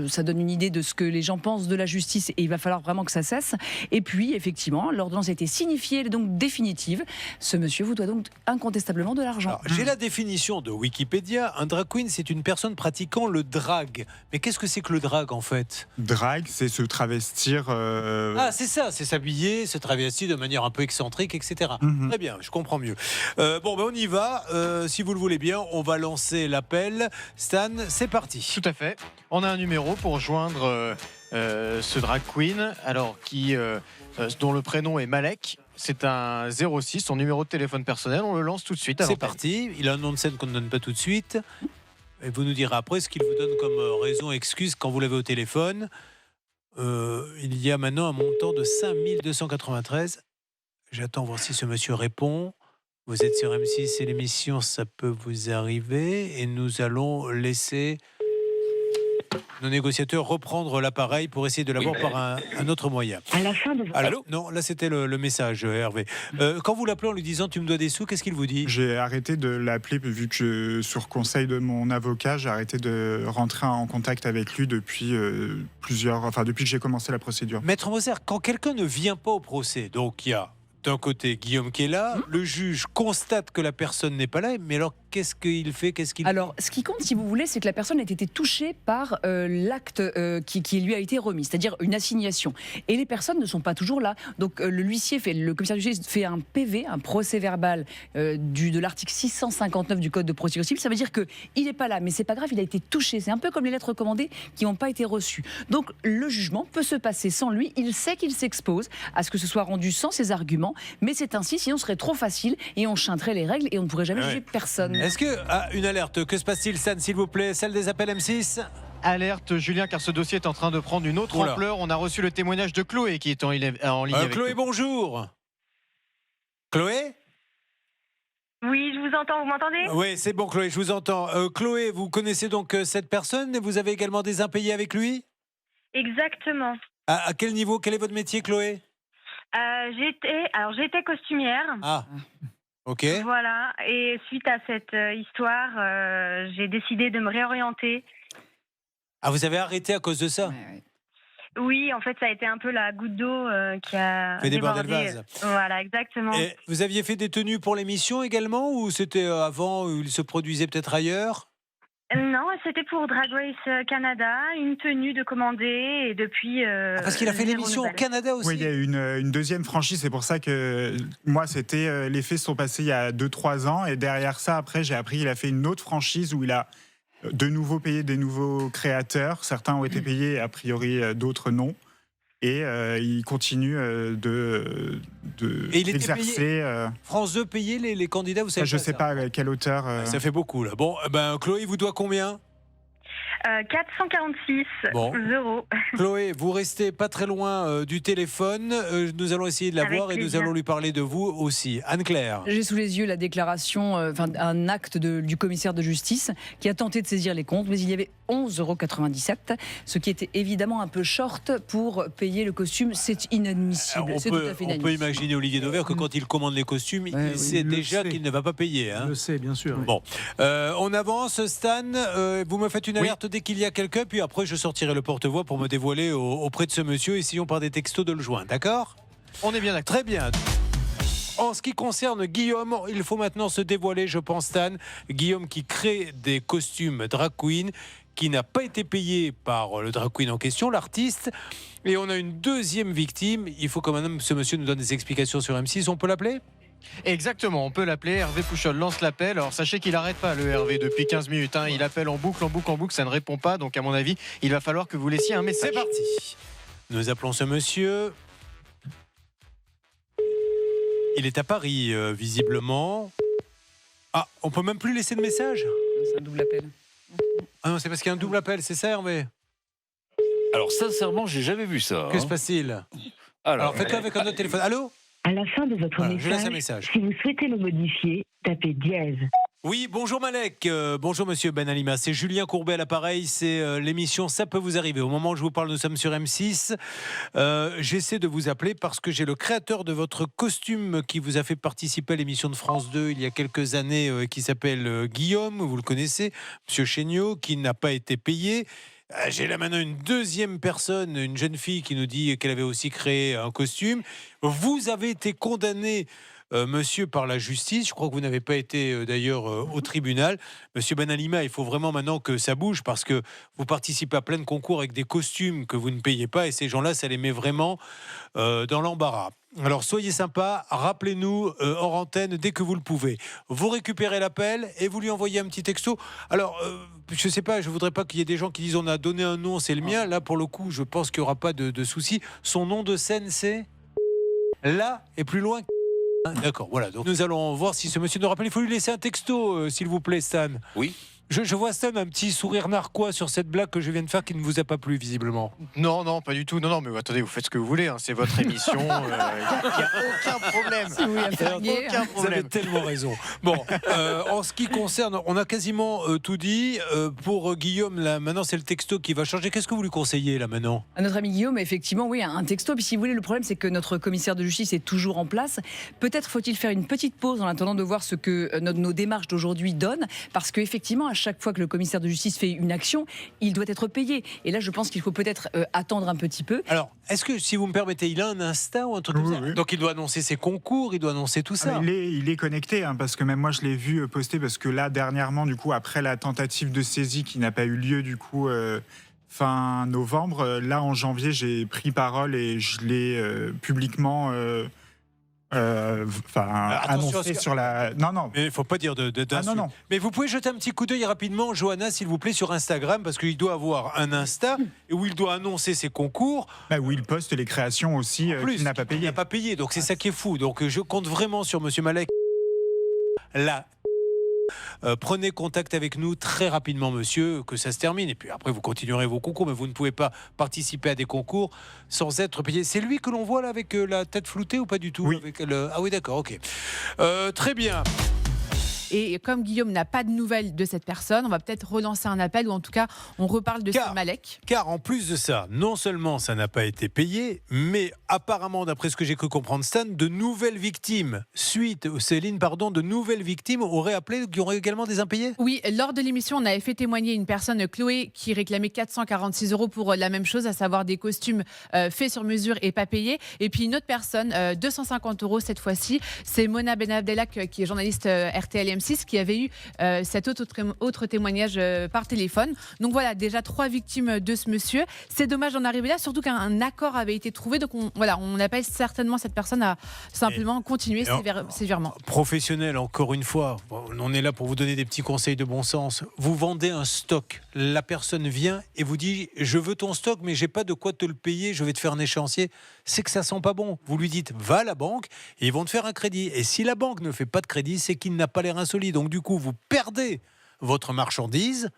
ça donne une idée de ce que les gens pensent de la justice et il va falloir vraiment que ça cesse. Et puis, effectivement, l'ordonnance a été signifiée, elle est donc définitive. Ce monsieur vous doit donc incontestablement de l'argent. J'ai la définition de Wikipédia. Un drag queen, c'est une personne pratiquant le drag. Mais qu'est-ce que c'est que le drag, en fait? Drag, c'est se travestir. Ah, c'est ça, c'est s'habiller, se travestir de manière un peu excentrique, etc. Très bien, je comprends mieux. On y va. Si vous le voulez bien, on va lancer l'appel. Stan, c'est parti. Tout à fait. On a un numéro pour joindre ce drag queen, alors dont le prénom est Malek. C'est un 06, son numéro de téléphone personnel. On le lance tout de suite. C'est parti. Il a un nom de scène qu'on ne donne pas tout de suite. Et vous nous direz après ce qu'il vous donne comme raison, excuse quand vous l'avez au téléphone. Il y a maintenant un montant de 5 293. J'attends voir si ce monsieur répond. Vous êtes sur M6 et l'émission, ça peut vous arriver. Et nous allons laisser nos négociateurs reprendre l'appareil pour essayer de l'avoir par un autre moyen. À la fin de... Allô? Non, là c'était le message, Hervé. Quand vous l'appelez en lui disant tu me dois des sous, qu'est-ce qu'il vous dit? J'ai arrêté de l'appeler vu que sur conseil de mon avocat, j'ai arrêté de rentrer en contact avec lui depuis depuis que j'ai commencé la procédure. Maître Moser, quand quelqu'un ne vient pas au procès, donc il y a d'un côté Guillaume qui est là, le juge constate que la personne n'est pas là, mais alors qu'est-ce qu'il fait? Alors, ce qui compte, si vous voulez, c'est que la personne a été touchée par l'acte qui lui a été remis, c'est-à-dire une assignation. Et les personnes ne sont pas toujours là. Donc, le commissaire de justice fait un PV, un procès-verbal de l'article 659 du Code de procédure civile. Ça veut dire qu'il n'est pas là, mais c'est pas grave, il a été touché. C'est un peu comme les lettres recommandées qui n'ont pas été reçues. Donc, le jugement peut se passer sans lui. Il sait qu'il s'expose à ce que ce soit rendu sans ses arguments, mais c'est ainsi, sinon ce serait trop facile et on chanterait les règles et on ne pourrait jamais juger personne. Est-ce que, une alerte, que se passe-t-il, Stan, s'il vous plaît? Celle des appels M6? Alerte, Julien, car ce dossier est en train de prendre une autre ampleur. On a reçu le témoignage de Chloé qui est en ligne avec Chloé, nous. bonjour. Chloé? Oui, je vous entends, vous m'entendez? Oui, c'est bon, Chloé, je vous entends. Chloé, vous connaissez donc cette personne et vous avez également des impayés avec lui? Exactement. À quel niveau? Quel est votre métier, Chloé? J'étais costumière. Ah, ok. Voilà, et suite à cette histoire, j'ai décidé de me réorienter. Ah, vous avez arrêté à cause de ça? Oui, en fait, ça a été un peu la goutte d'eau qui a fait déborder le débordé. vase. Voilà, exactement. Et vous aviez fait des tenues pour l'émission également, ou c'était avant, où il se produisait peut-être ailleurs? Non, c'était pour Drag Race Canada, une tenue de commandée, et depuis... parce qu'il a fait l'émission au Canada aussi. Oui, il y a une deuxième franchise, c'est pour ça que moi, les faits sont passés il y a 2-3 ans, et derrière ça, après, j'ai appris qu'il a fait une autre franchise où il a de nouveau payé des nouveaux créateurs. Certains ont été payés, a priori d'autres non. Et il continue d'exercer. France 2 payait les candidats, vous savez? Je ne sais pas à quelle hauteur. Ça fait beaucoup là. Bon, Chloé vous doit combien? 446 Bon. euros. Chloé, vous restez pas très loin du téléphone. Nous allons essayer de la Avec voir et nous plaisir. allons lui parler de vous aussi. Anne-Claire. J'ai sous les yeux la déclaration, un acte du commissaire de justice qui a tenté de saisir les comptes, mais il y avait 11,97 €, ce qui était évidemment un peu short pour payer le costume. C'est inadmissible. C'est tout à fait On peut inadmissible. imaginer Olivier Dauvert que quand il commande les costumes, il sait déjà qu'il ne va pas payer. Hein. Je le sais, bien sûr. Bon, on avance. Stan, vous me faites une alerte dès qu'il y a quelqu'un, puis après je sortirai le porte-voix pour me dévoiler auprès de ce monsieur. Essayons par des textos de le joindre, d'accord ? On est bien d'accord. Très bien. En ce qui concerne Guillaume, il faut maintenant se dévoiler, je pense, Stan. Guillaume qui crée des costumes drag queen, qui n'a pas été payé par le drag queen en question, l'artiste. Et on a une deuxième victime. Il faut que maintenant ce monsieur nous donne des explications sur M6. On peut l'appeler ? Exactement, on peut l'appeler. Hervé Pouchol lance l'appel. Alors sachez qu'il n'arrête pas le Hervé depuis 15 minutes. Il appelle en boucle, ça ne répond pas. Donc à mon avis, il va falloir que vous laissiez un message. C'est parti. Nous appelons ce monsieur. Il est à Paris, visiblement. Ah, on peut même plus laisser de message ? C'est un double appel. Ah non, c'est parce qu'il y a un double appel, c'est ça, Hervé ? Alors sincèrement, j'ai jamais vu ça. Que se passe-t-il ? Alors faites-le avec un autre téléphone. Allô ? À la fin de votre Voilà, je laisse un message, message. si vous souhaitez le modifier, tapez dièse. Oui, bonjour Malek, bonjour monsieur Ben Alima, c'est Julien Courbet à l'appareil, c'est l'émission Ça peut vous arriver. Au moment où je vous parle, nous sommes sur M6. J'essaie de vous appeler parce que j'ai le créateur de votre costume qui vous a fait participer à l'émission de France 2 il y a quelques années, qui s'appelle Guillaume, vous le connaissez, monsieur Chéniaud, qui n'a pas été payé. J'ai là maintenant une deuxième personne, une jeune fille qui nous dit qu'elle avait aussi créé un costume. Vous avez été condamné, monsieur, par la justice. Je crois que vous n'avez pas été d'ailleurs au tribunal. Monsieur Benalima, il faut vraiment maintenant que ça bouge parce que vous participez à plein de concours avec des costumes que vous ne payez pas et ces gens-là, ça les met vraiment dans l'embarras. Alors soyez sympa, rappelez-nous hors antenne dès que vous le pouvez. Vous récupérez l'appel et vous lui envoyez un petit texto. Alors, je sais pas, je voudrais pas qu'il y ait des gens qui disent on a donné un nom, c'est le mien. Là, pour le coup, je pense qu'il n'y aura pas de souci. Son nom de scène, c'est là et plus loin. D'accord, voilà. Donc nous allons voir si ce monsieur nous rappelle. Il faut lui laisser un texto, s'il vous plaît, Stan. Oui. Je vois Stan un petit sourire narquois sur cette blague que je viens de faire qui ne vous a pas plu visiblement. Non, pas du tout. Non, mais attendez, vous faites ce que vous voulez. C'est votre émission. Il n'y a aucun problème. Aucun Vous avez tellement raison. Bon, en ce qui concerne, on a quasiment tout dit. Pour Guillaume, là, maintenant, c'est le texto qui va changer. Qu'est-ce que vous lui conseillez, là, maintenant ? À notre ami Guillaume, effectivement, oui, un texto. Puis si vous voulez, le problème, c'est que notre commissaire de justice est toujours en place. Peut-être faut-il faire une petite pause en attendant de voir ce que nos démarches d'aujourd'hui donnent. Parce qu'effectivement, à chaque fois que le commissaire de justice fait une action, il doit être payé. Et là, je pense qu'il faut peut-être attendre un petit peu. Alors, est-ce que, si vous me permettez, il a un Insta ou un truc comme ça ? Donc, il doit annoncer ses concours, il doit annoncer tout ça. Il est connecté, parce que même moi, je l'ai vu poster, parce que là, dernièrement, du coup, après la tentative de saisie qui n'a pas eu lieu, du coup, fin novembre, là, en janvier, j'ai pris parole et je l'ai publiquement... annoncé sur la... Non. Mais il ne faut pas dire d'insulte. non. Mais vous pouvez jeter un petit coup d'œil rapidement, Johanna, s'il vous plaît, sur Instagram, parce qu'il doit avoir un Insta où il doit annoncer ses concours. Où il poste les créations aussi qu'il n'a pas payé. Il n'a pas payé, donc c'est ça qui est fou. Donc je compte vraiment sur monsieur Malek. Là. Prenez contact avec nous très rapidement, monsieur, que ça se termine. Et puis après, vous continuerez vos concours, mais vous ne pouvez pas participer à des concours sans être payé. C'est lui que l'on voit là avec la tête floutée ou pas du tout ? Oui. Ah oui, d'accord, ok. Très bien. Et comme Guillaume n'a pas de nouvelles de cette personne, on va peut-être relancer un appel, ou en tout cas, on reparle de ce Malek. Car en plus de ça, non seulement ça n'a pas été payé, mais apparemment, d'après ce que j'ai cru comprendre, Stan, de nouvelles victimes, de nouvelles victimes auraient appelé, qui auraient également des impayés ? Oui, lors de l'émission, on avait fait témoigner une personne, Chloé, qui réclamait 446 € pour la même chose, à savoir des costumes faits sur mesure et pas payés. Et puis une autre personne, 250 € cette fois-ci, c'est Mona Benabdelak, qui est journaliste RTL M6, qui avait eu cet autre témoignage par téléphone. Donc voilà, déjà 3 victimes de ce monsieur. C'est dommage d'en arriver là, surtout qu'un accord avait été trouvé. Donc on appelle certainement cette personne à simplement continuer ses virements. Professionnel, encore une fois, on est là pour vous donner des petits conseils de bon sens. Vous vendez un stock. La personne vient et vous dit « Je veux ton stock, mais j'ai pas de quoi te le payer, je vais te faire un échéancier ». C'est que ça sent pas bon. Vous lui dites « Va à la banque et ils vont te faire un crédit ». Et si la banque ne fait pas de crédit, c'est qu'il n'a pas les reins solides. Donc du coup, vous perdez votre marchandise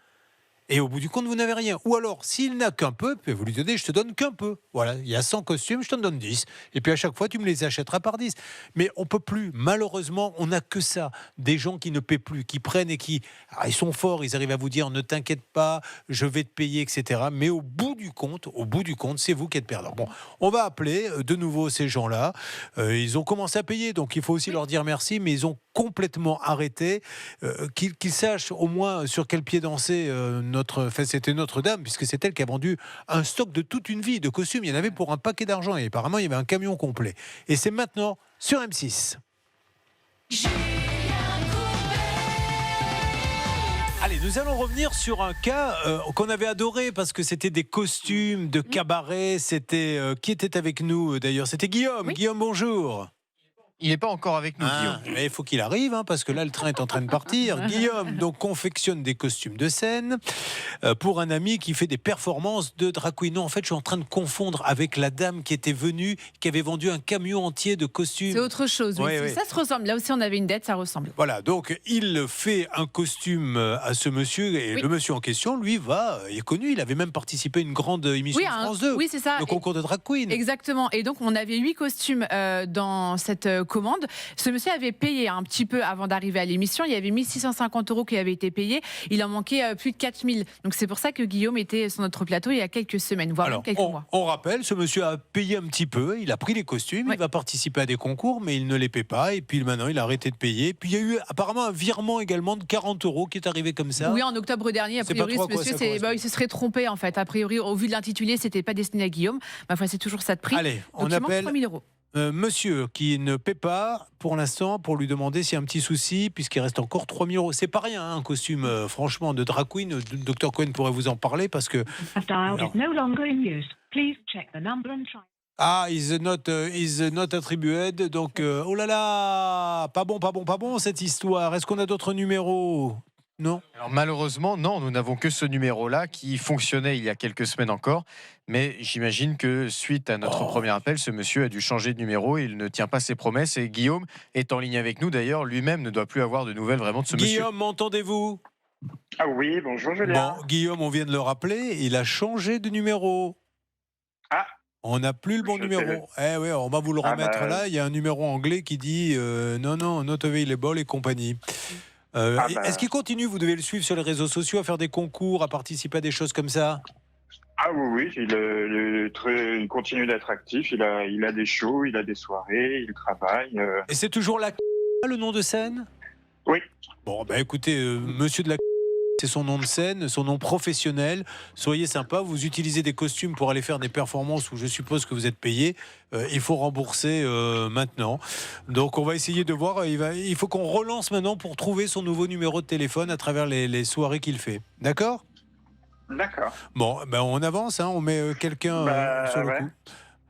Et au bout du compte, vous n'avez rien. Ou alors, s'il n'a qu'un peu, vous lui donnez, je te donne qu'un peu. Voilà, il y a 100 costumes, je t'en donne 10. Et puis à chaque fois, tu me les achèteras par 10. Mais on peut plus. Malheureusement, on n'a que ça. Des gens qui ne paient plus, qui prennent et qui... ils sont forts, ils arrivent à vous dire, ne t'inquiète pas, je vais te payer, etc. Mais au bout du compte, c'est vous qui êtes perdant. Bon, on va appeler de nouveau ces gens-là. Ils ont commencé à payer, donc il faut aussi leur dire merci, mais ils ont complètement arrêté. Qu'ils sachent au moins sur quel pied danser c'était Notre-Dame, puisque c'est elle qui a vendu un stock de toute une vie de costumes. Il y en avait pour un paquet d'argent et apparemment il y avait un camion complet. Et c'est maintenant sur M6. Allez, nous allons revenir sur un cas qu'on avait adoré parce que c'était des costumes de cabaret. C'était qui était avec nous d'ailleurs? C'était Guillaume. Oui. Guillaume, bonjour. Il n'est pas encore avec nous, Guillaume. Mais il faut qu'il arrive, parce que là, le train est en train de partir. Guillaume donc confectionne des costumes de scène pour un ami qui fait des performances de drag queen. Non, en fait, je suis en train de confondre avec la dame qui était venue, qui avait vendu un camion entier de costumes. C'est autre chose, oui. Oui. Ça se ressemble. Là aussi, on avait une dette, ça ressemble. Voilà, donc il fait un costume à ce monsieur, et le monsieur en question, lui, il est connu, il avait même participé à une grande émission de France 2. Oui, c'est ça. Le concours de drag queen. Exactement. Et donc, on avait 8 costumes dans cette commande. Ce monsieur avait payé un petit peu avant d'arriver à l'émission. Il y avait 1650 € qui avaient été payés. Il en manquait plus de 4000. Donc c'est pour ça que Guillaume était sur notre plateau il y a quelques semaines, voire même quelques mois. On rappelle, ce monsieur a payé un petit peu. Il a pris les costumes. Il va participer à des concours, mais il ne les paie pas. Et puis maintenant, il a arrêté de payer. Puis il y a eu apparemment un virement également de 40 € qui est arrivé comme ça. Oui, en octobre dernier. A priori, ce monsieur, il se serait trompé en fait. A priori, au vu de l'intitulé, c'était pas destiné à Guillaume. Enfin, c'est toujours ça de prix. Allez, donc, on appelle 3 000 €. Monsieur qui ne paie pas pour l'instant pour lui demander s'il y a un petit souci puisqu'il reste encore 3 000 €. C'est pas rien, un costume franchement de drag queen. Dr Cohen pourrait vous en parler parce que... is not attributed. Donc, oh là là, pas bon cette histoire. Est-ce qu'on a d'autres numéros? Non. Alors malheureusement, non, nous n'avons que ce numéro-là qui fonctionnait il y a quelques semaines encore. Mais j'imagine que suite à notre premier appel, ce monsieur a dû changer de numéro. Il ne tient pas ses promesses. Et Guillaume est en ligne avec nous. D'ailleurs, lui-même ne doit plus avoir de nouvelles vraiment de ce monsieur. Guillaume, m'entendez-vous? Ah oui, bonjour Julien. Bon, Guillaume, on vient de le rappeler. Il a changé de numéro. Ah. On n'a plus le bon numéro. Eh oui, on va vous le remettre là. Il y a un numéro anglais qui dit non, not available et compagnie. Est-ce qu'il continue? Vous devez le suivre sur les réseaux sociaux, à faire des concours, à participer à des choses comme ça? Ah oui, il continue d'être actif. Il a des shows, il a des soirées, il travaille. Et c'est toujours le nom de scène? Oui. Bon, écoutez, monsieur de la... C'est son nom de scène, son nom professionnel. Soyez sympa, vous utilisez des costumes pour aller faire des performances où je suppose que vous êtes payé. Il faut rembourser maintenant. Donc on va essayer de voir. Il faut qu'on relance maintenant pour trouver son nouveau numéro de téléphone à travers les soirées qu'il fait. D'accord? D'accord. Bon, on avance, on met quelqu'un sur le coup.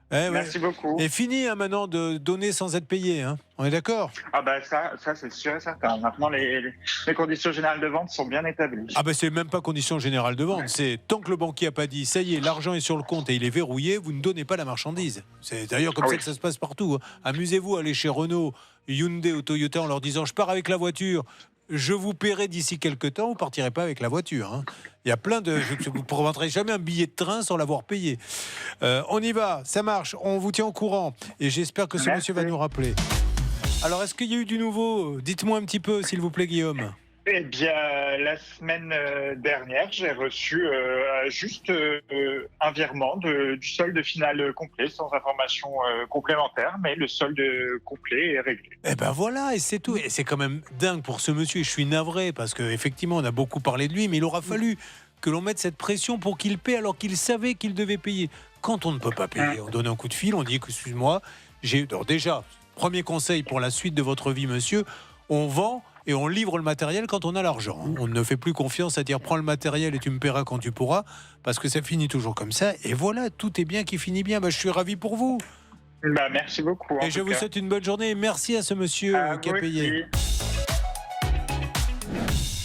Merci beaucoup. Et fini maintenant de donner sans être payé. On est d'accord? Ah ça c'est sûr et certain. Maintenant les conditions générales de vente sont bien établies. C'est même pas condition générale de vente. C'est tant que le banquier a pas dit ça y est, l'argent est sur le compte et il est verrouillé, vous ne donnez pas la marchandise. C'est d'ailleurs comme ça que ça se passe partout. Amusez-vous à aller chez Renault, Hyundai ou Toyota en leur disant je pars avec la voiture. Je vous paierai d'ici quelques temps, vous ne partirez pas avec la voiture. Il y a plein de... Vous ne prendrez jamais un billet de train sans l'avoir payé. On y va, ça marche, on vous tient au courant. Et j'espère que ce monsieur va nous rappeler. Alors, est-ce qu'il y a eu du nouveau? Dites-moi un petit peu, s'il vous plaît, Guillaume. Eh bien, la semaine dernière, j'ai reçu juste un virement du solde final complet, sans information complémentaire, mais le solde complet est réglé. Eh ben voilà, et c'est tout. Et c'est quand même dingue pour ce monsieur, et je suis navré, parce qu'effectivement, on a beaucoup parlé de lui, mais il aura fallu que l'on mette cette pression pour qu'il paie, alors qu'il savait qu'il devait payer. Quand on ne peut pas payer, on donne un coup de fil, on dit que, excuse-moi, alors déjà, premier conseil pour la suite de votre vie, monsieur, on vend et on livre le matériel quand on a l'argent. On ne fait plus confiance à dire prends le matériel et tu me paieras quand tu pourras, parce que ça finit toujours comme ça. Et voilà, tout est bien qui finit bien. Je suis ravi pour vous. Merci beaucoup. Et je vous souhaite une bonne journée. Merci à ce monsieur qui a payé.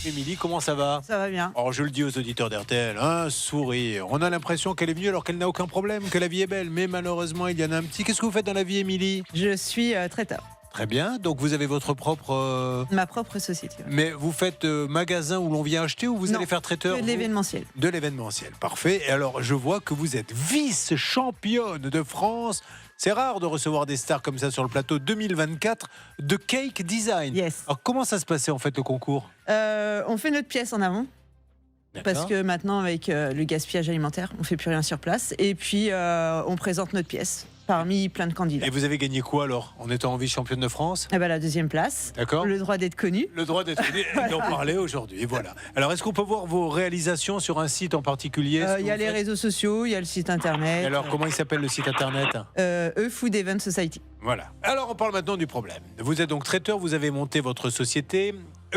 Émilie, comment ça va? Ça va bien. Alors, je le dis aux auditeurs d'RTL, un sourire. On a l'impression qu'elle est venue alors qu'elle n'a aucun problème, que la vie est belle. Mais malheureusement, il y en a un petit. Qu'est-ce que vous faites dans la vie, Émilie? Je suis traiteur. Très bien. Donc vous avez votre propre. Ma propre société. Ouais. Mais vous faites magasin où l'on vient acheter ou vous allez faire traiteur? De l'événementiel. De l'événementiel, parfait. Et alors je vois que vous êtes vice-championne de France. C'est rare de recevoir des stars comme ça sur le plateau 2024 de Cake Design. Yes. Alors comment ça se passait en fait le concours? On fait notre pièce en avant. D'accord. Parce que maintenant, avec le gaspillage alimentaire, on ne fait plus rien sur place. Et puis, on présente notre pièce parmi plein de candidats. Et vous avez gagné quoi alors en étant vice-championne de France? Eh ben, la 2e place. D'accord. Le droit d'être connu. Le droit d'être connu et d'en parler aujourd'hui. Voilà. Alors, est-ce qu'on peut voir vos réalisations sur un site en particulier? Il y a les réseaux sociaux, il y a le site internet. Et alors, comment il s'appelle le site internet? Food Event Society. Voilà. Alors, on parle maintenant du problème. Vous êtes donc traiteur, vous avez monté votre société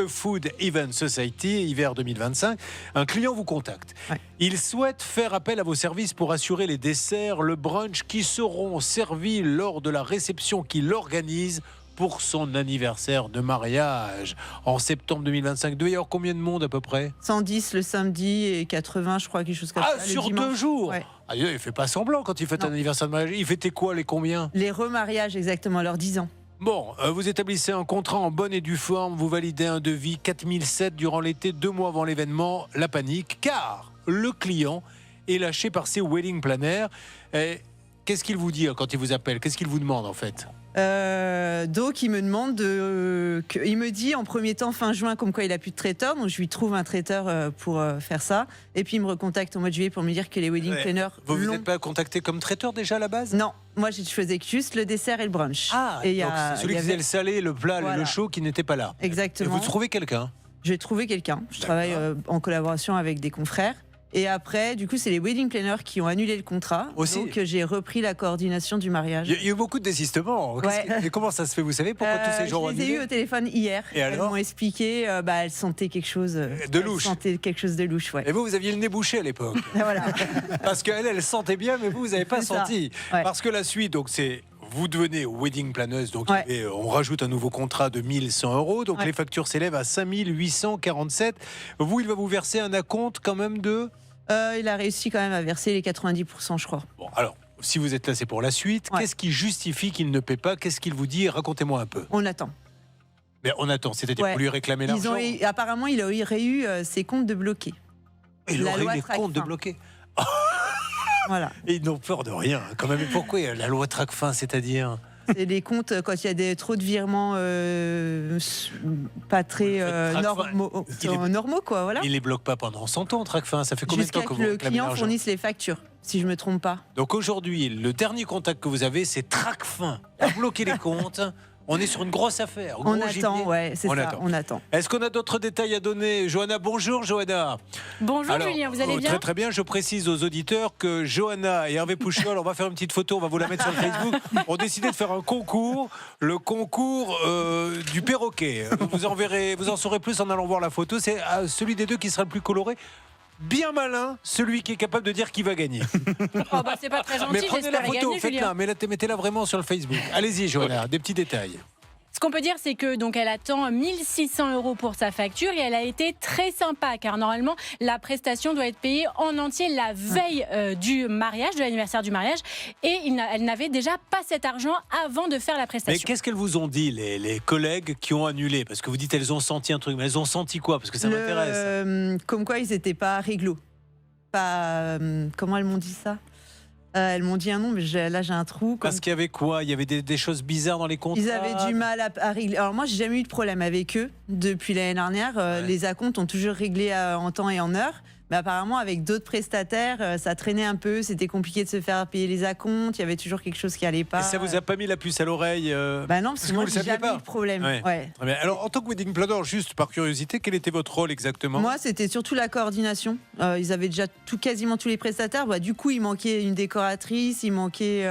Food Event Society, hiver 2025. Un client vous contacte. Ouais. Il souhaite faire appel à vos services pour assurer les desserts, le brunch qui seront servis lors de la réception qu'il organise pour son anniversaire de mariage en septembre 2025. Il doit y avoir combien de monde à peu près? 110 le samedi et 80, je crois, quelque chose comme ça. Ah, sur 2 jours. Ouais. Ah, il fait pas semblant quand il fête un anniversaire de mariage. Il fêtait quoi, les combien? Les remariages, exactement, leurs 10 ans. Bon, vous établissez un contrat en bonne et due forme, vous validez un devis 4007 durant l'été, 2 mois avant l'événement, la panique, car le client est lâché par ses wedding planners. Qu'est-ce qu'il vous dit quand il vous appelle? Qu'est-ce qu'il vous demande en fait? Donc il me demande il me dit en premier temps fin juin comme quoi il a plus de traiteur, donc je lui trouve un traiteur pour faire ça, et puis il me recontacte au mois de juillet pour me dire que les wedding planners. Vous n'êtes pas contacté comme traiteur déjà à la base? Non, moi je faisais juste le dessert et le brunch. Ah, et donc c'est celui qui faisait le salé, le plat, Voilà. le chaud qui n'était pas là. Exactement. Et vous trouvez quelqu'un? J'ai trouvé quelqu'un. Je travaille en collaboration avec des confrères. Et après, du coup, c'est les wedding planners qui ont annulé le contrat. Aussi. Donc, j'ai repris la coordination du mariage. Il y a eu beaucoup de désistements. Ouais. Et comment ça se fait? Vous savez pourquoi tous ces gens ont Je les ai annulé? eu au téléphone hier. Et elles alors m'ont expliqué, elles sentaient quelque chose de louche. Elles sentaient quelque chose de louche, ouais. Et vous aviez le nez bouché à l'époque. Voilà. Parce qu'elle, elle sentait bien, mais vous n'avez pas C'est ça. senti. Ouais. Parce que la suite, donc c'est... Vous devenez wedding planeuse, donc Ouais. on rajoute un nouveau contrat de 1100 €. Donc Ouais. les factures s'élèvent à 5847. Vous, il va vous verser un acompte quand même de... Il a réussi quand même à verser les 90%, je crois. Bon, alors, si vous êtes là, c'est pour la suite. Ouais. Qu'est-ce qui justifie qu'il ne paie pas? Qu'est-ce qu'il vous dit? Racontez-moi un peu. On attend. Mais on attend, c'est-à-dire Ouais. pour lui réclamer l'argent. Apparemment, il aurait eu ses comptes de bloqués. Il La aurait eu loi les Tracfin. comptes de bloqués. Voilà. Et ils n'ont peur de rien, quand même. Et pourquoi il y a la loi Tracfin, c'est-à-dire? C'est les comptes quand il y a trop de virements pas très normaux, quoi. Voilà. Il les bloque pas pendant 100 ans, Tracfin. Ça fait combien de temps Jusqu'à que que vous le réclamez client l'argent? fournisse les factures, si je me trompe pas. Donc aujourd'hui, le dernier contact que vous avez, c'est Tracfin. À bloquer les comptes. On est sur une grosse affaire. On attend, ouais, c'est ça, attend. on attend. Est-ce qu'on a d'autres détails à donner? Johanna, bonjour Johanna. Bonjour Alors, Julien, vous allez bien? Très très bien, je précise aux auditeurs que Johanna et Hervé Pouchol, on va faire une petite photo, on va vous la mettre sur le Facebook, ont décidé de faire un concours, le concours du perroquet. Vous en saurez plus en allant voir la photo, c'est celui des deux qui sera le plus coloré. Bien malin, celui qui est capable de dire qui va gagner. Oh bah c'est pas très gentil, Mais prenez la j'espère photo, gagner, faites-la, Julien. mettez-la vraiment sur le Facebook. Allez-y Johanna, des petits détails. Ce qu'on peut dire, c'est que donc elle attend 1600 € pour sa facture et elle a été très sympa car normalement la prestation doit être payée en entier la veille du mariage, de l'anniversaire du mariage, et elle n'avait déjà pas cet argent avant de faire la Mais prestation. qu'est-ce qu'elles vous ont dit, les collègues qui ont annulé? Parce que vous dites elles ont senti un truc, mais elles ont senti quoi? Parce que ça m'intéresse. Comme quoi ils n'étaient pas réglo. Pas. Comment elles m'ont dit ça? Elles m'ont dit un nom, mais là j'ai un trou. Parce qu'il y avait quoi? Il y avait des choses bizarres dans les contrats? Ils avaient du mal à régler. Alors moi, j'ai jamais eu de problème avec eux depuis l'année dernière. Les acomptes ont toujours réglé en temps et en heure. Mais apparemment, avec d'autres prestataires, ça traînait un peu. C'était compliqué de se faire payer les acomptes. Il y avait toujours quelque chose qui allait pas. Et ça vous a pas mis la puce à l'oreille? Bah non, parce que moi, vous le j'ai saviez jamais pas. eu de problème. Ouais. Ouais. Très bien. Alors, en tant que wedding planner, juste par curiosité, quel était votre rôle exactement? Moi, c'était surtout la coordination. Ils avaient déjà quasiment tous les prestataires. Bah, du coup, il manquait une décoratrice, il manquait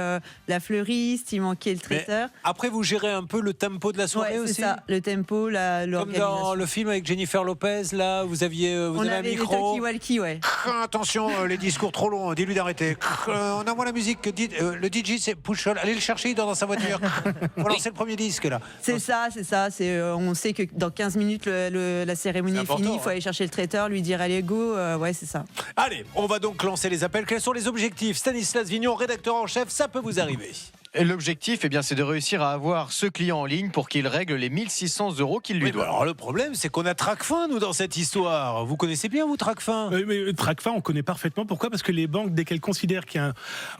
la fleuriste, il manquait le traiteur. Mais après, vous gérez un peu le tempo de la soirée Ouais, c'est aussi? ça, le tempo, Comme l'organisation. dans le film avec Jennifer Lopez, là, vous avez un On avait les micro. talkie-walkie, ouais. Attention, les discours trop longs, dis-lui d'arrêter. On envoie la musique, le DJ c'est Pouchol, allez le chercher, il dort dans sa voiture. Faut lancer le premier disque là. C'est ça. On sait que dans 15 minutes, la cérémonie est finie. Il faut hein. aller chercher le traiteur, lui dire allez, go. Ouais, c'est ça. Allez, on va donc lancer les appels. Quels sont les objectifs? Stanislas Vignon, rédacteur en chef, ça peut vous arriver. Et l'objectif, eh bien, c'est de réussir à avoir ce client en ligne pour qu'il règle les 1 600 € qu'il lui Oui, doit. alors le problème, c'est qu'on a Tracfin, nous, dans cette histoire. Vous connaissez bien, vous, Tracfin? Mais Tracfin, on connaît parfaitement. Pourquoi ? Parce que les banques, dès qu'elles considèrent qu'il y a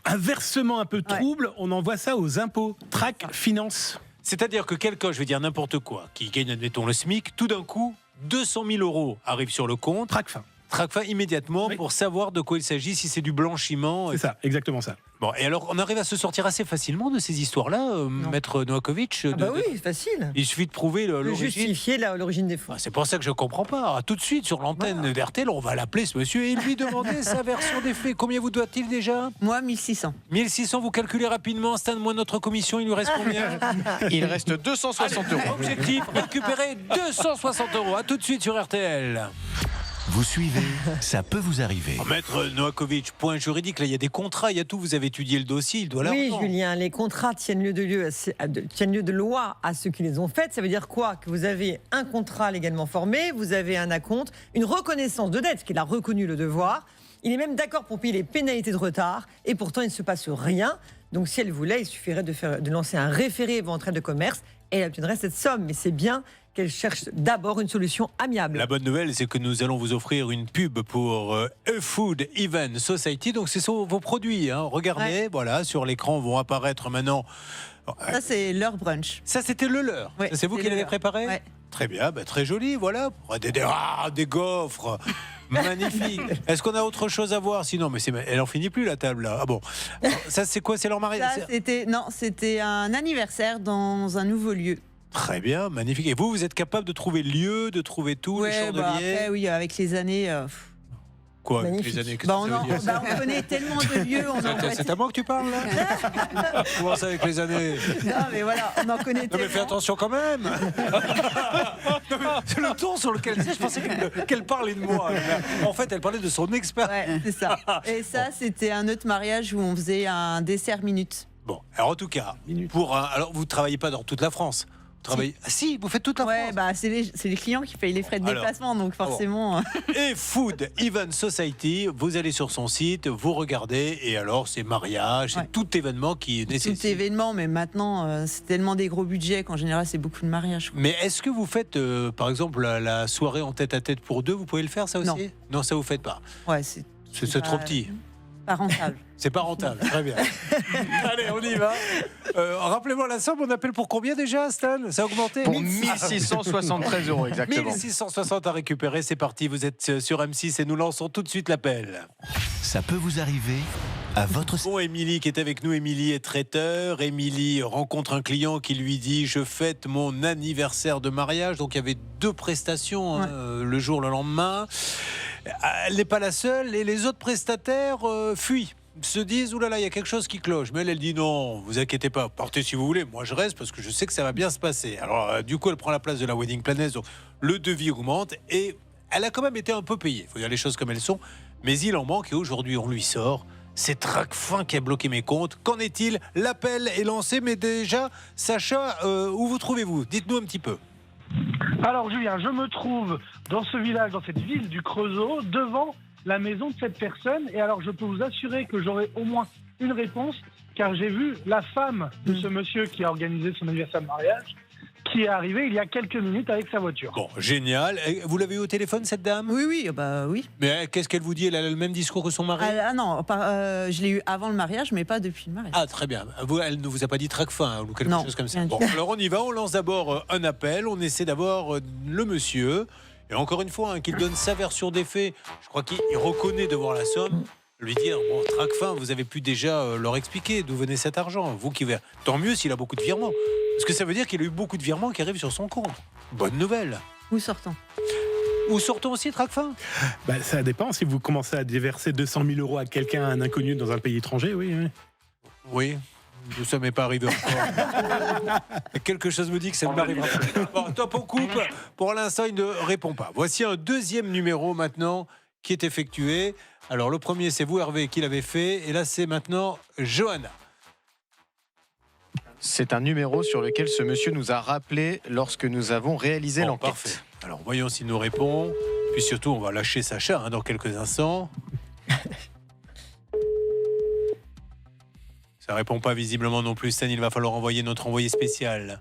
un versement un peu trouble, on envoie ça aux impôts. Trac Finance. C'est-à-dire que quelqu'un, je vais dire n'importe quoi, qui gagne, admettons, le SMIC, tout d'un coup, 200 000 € arrivent sur le compte. Tracfin. Tracfin immédiatement pour savoir de quoi il s'agit, si c'est du blanchiment. C'est ça, exactement ça. Bon, et alors, on arrive à se sortir assez facilement de ces histoires-là, Maître Novakovic. Oui, facile. Il suffit de prouver l'origine. Justifier l'origine des fonds. C'est pour ça que je ne comprends pas. Tout de suite, sur l'antenne d'RTL, on va l'appeler ce monsieur et lui demander sa version des faits. Combien vous doit-il déjà? Moi, 1600. 1600, vous calculez rapidement. Stan, moi, notre commission, il nous reste combien? Il reste 260 €. Objectif, récupérer 260 €. À tout de suite sur RTL. Vous suivez, ça peut vous arriver. Maître Novakovic, point juridique, là il y a des contrats, il y a tout, vous avez étudié le dossier, il doit l'argent. Oui, Julien, les contrats tiennent lieu de loi à ceux qui les ont faits. Ça veut dire quoi? Que vous avez un contrat légalement formé, vous avez un acompte, une reconnaissance de dette, qu'il a reconnu le devoir. Il est même d'accord pour payer les pénalités de retard, et pourtant il ne se passe rien. Donc si elle voulait, il suffirait de lancer un référé devant entraide de commerce, et elle obtiendrait cette somme. Mais c'est bien qu'elle cherche d'abord une solution amiable. La bonne nouvelle, c'est que nous allons vous offrir une pub pour E-Food Even Society. Donc, ce sont vos produits. Hein. Regardez, voilà, sur l'écran vont apparaître maintenant. Ça, c'est leur brunch. Ça, c'était le leur. Oui, c'est vous qui l'avez préparé? Ouais. Très bien, très joli, voilà. Des gaufres. Magnifique. Est-ce qu'on a autre chose à voir? Sinon, mais elle en finit plus la table là. Ah bon. Alors, ça, c'est quoi? C'est leur mariage? C'était un anniversaire dans un nouveau lieu. Très bien, magnifique. Et vous êtes capable de trouver le lieu, de trouver tout, les chandeliers? Après, oui, avec les années. Quoi, avec les années? On connaît tellement de lieux. C'est à moi que tu parles là? Comment ça avec les années? Non, mais voilà, on en connaît tellement. Mais fais attention quand même. C'est le ton sur lequel je pensais qu'elle parlait de moi. En fait, elle parlait de son expérience. Ouais, c'est ça. Et ça, c'était un autre mariage où on faisait un dessert minute. Bon, alors en tout cas, alors vous travaillez pas dans toute la France. Si, vous faites toute la France. C'est les clients qui payent les frais de déplacement, donc forcément. Et Food Even Society, vous allez sur son site, vous regardez, et alors c'est mariage, c'est tout événement qui nécessite. Tout événement, mais maintenant, c'est tellement des gros budgets qu'en général, c'est beaucoup de mariages. Mais est-ce que vous faites, par exemple, la soirée en tête-à-tête pour deux, vous pouvez le faire ça aussi? Non, ça vous faites pas. Ouais, c'est trop petit. Pas rentable. C'est pas rentable, très bien. Allez, on y va. Rappelez-moi la somme, on appelle pour combien déjà, Stan? Ça a augmenté? Pour 1673 € exactement. 1660 à récupérer, c'est parti. Vous êtes sur M6 et nous lançons tout de suite l'appel. Ça peut vous arriver à votre... Bon, Émilie qui est avec nous. Émilie est traiteur. Émilie rencontre un client qui lui dit « Je fête mon anniversaire de mariage ». Donc il y avait 2 prestations, le jour, le lendemain. Elle n'est pas la seule et les autres prestataires fuient. Se disent « Ouh là là, il y a quelque chose qui cloche ». Mais elle dit « Non, vous inquiétez pas, partez si vous voulez, moi je reste parce que je sais que ça va bien se passer ». Alors du coup, elle prend la place de la wedding planner, donc le devis augmente et elle a quand même été un peu payée. Il faut dire les choses comme elles sont, mais il en manque et aujourd'hui on lui sort. C'est Tracfin qui a bloqué mes comptes. Qu'en est-il? L'appel est lancé, mais déjà, Sacha, où vous trouvez-vous? Dites-nous un petit peu. Alors Julien, je me trouve dans ce village, dans cette ville du Creusot, devant la maison de cette personne. Et alors je peux vous assurer que j'aurai au moins une réponse, car j'ai vu la femme de ce monsieur qui a organisé son anniversaire de mariage, qui est arrivée il y a quelques minutes avec sa voiture. Bon, génial. Vous l'avez eu au téléphone, cette dame? Oui, oui. Mais qu'est-ce qu'elle vous dit? Elle a le même discours que son mari? Non, je l'ai eu avant le mariage, mais pas depuis le mariage. Ah, très bien. Elle ne vous a pas dit Tracfin ou quelque chose comme ça? Bon, alors on y va, on lance d'abord un appel, on essaie d'abord le monsieur. Et encore une fois, qu'il donne sa version des faits. Je crois qu'il reconnaît devoir la somme. Lui dire, bon, Tracfin, vous avez pu déjà leur expliquer d'où venait cet argent. Vous qui... Tant mieux s'il a beaucoup de virements. Parce que ça veut dire qu'il a eu beaucoup de virements qui arrivent sur son compte. Bonne nouvelle. Où sort-on? Où sort-on aussi, Tracfin? Ça dépend. Si vous commencez à déverser 200 000 € à quelqu'un, un inconnu dans un pays étranger, oui. Oui. Ça m'est pas arrivé encore. Quelque chose me dit que ça ne m'arrivera pas. Bon, top, on coupe. Pour l'instant, il ne répond pas. Voici un deuxième numéro maintenant qui est effectué. Alors, le premier, c'est vous, Hervé, qui l'avez fait. Et là, c'est maintenant Johanna. C'est un numéro sur lequel ce monsieur nous a rappelé lorsque nous avons réalisé l'enquête. Parfait. Alors, voyons s'il nous répond. Puis surtout, on va lâcher Sacha dans quelques instants. Ça répond pas visiblement non plus. Stan, il va falloir envoyer notre envoyé spécial.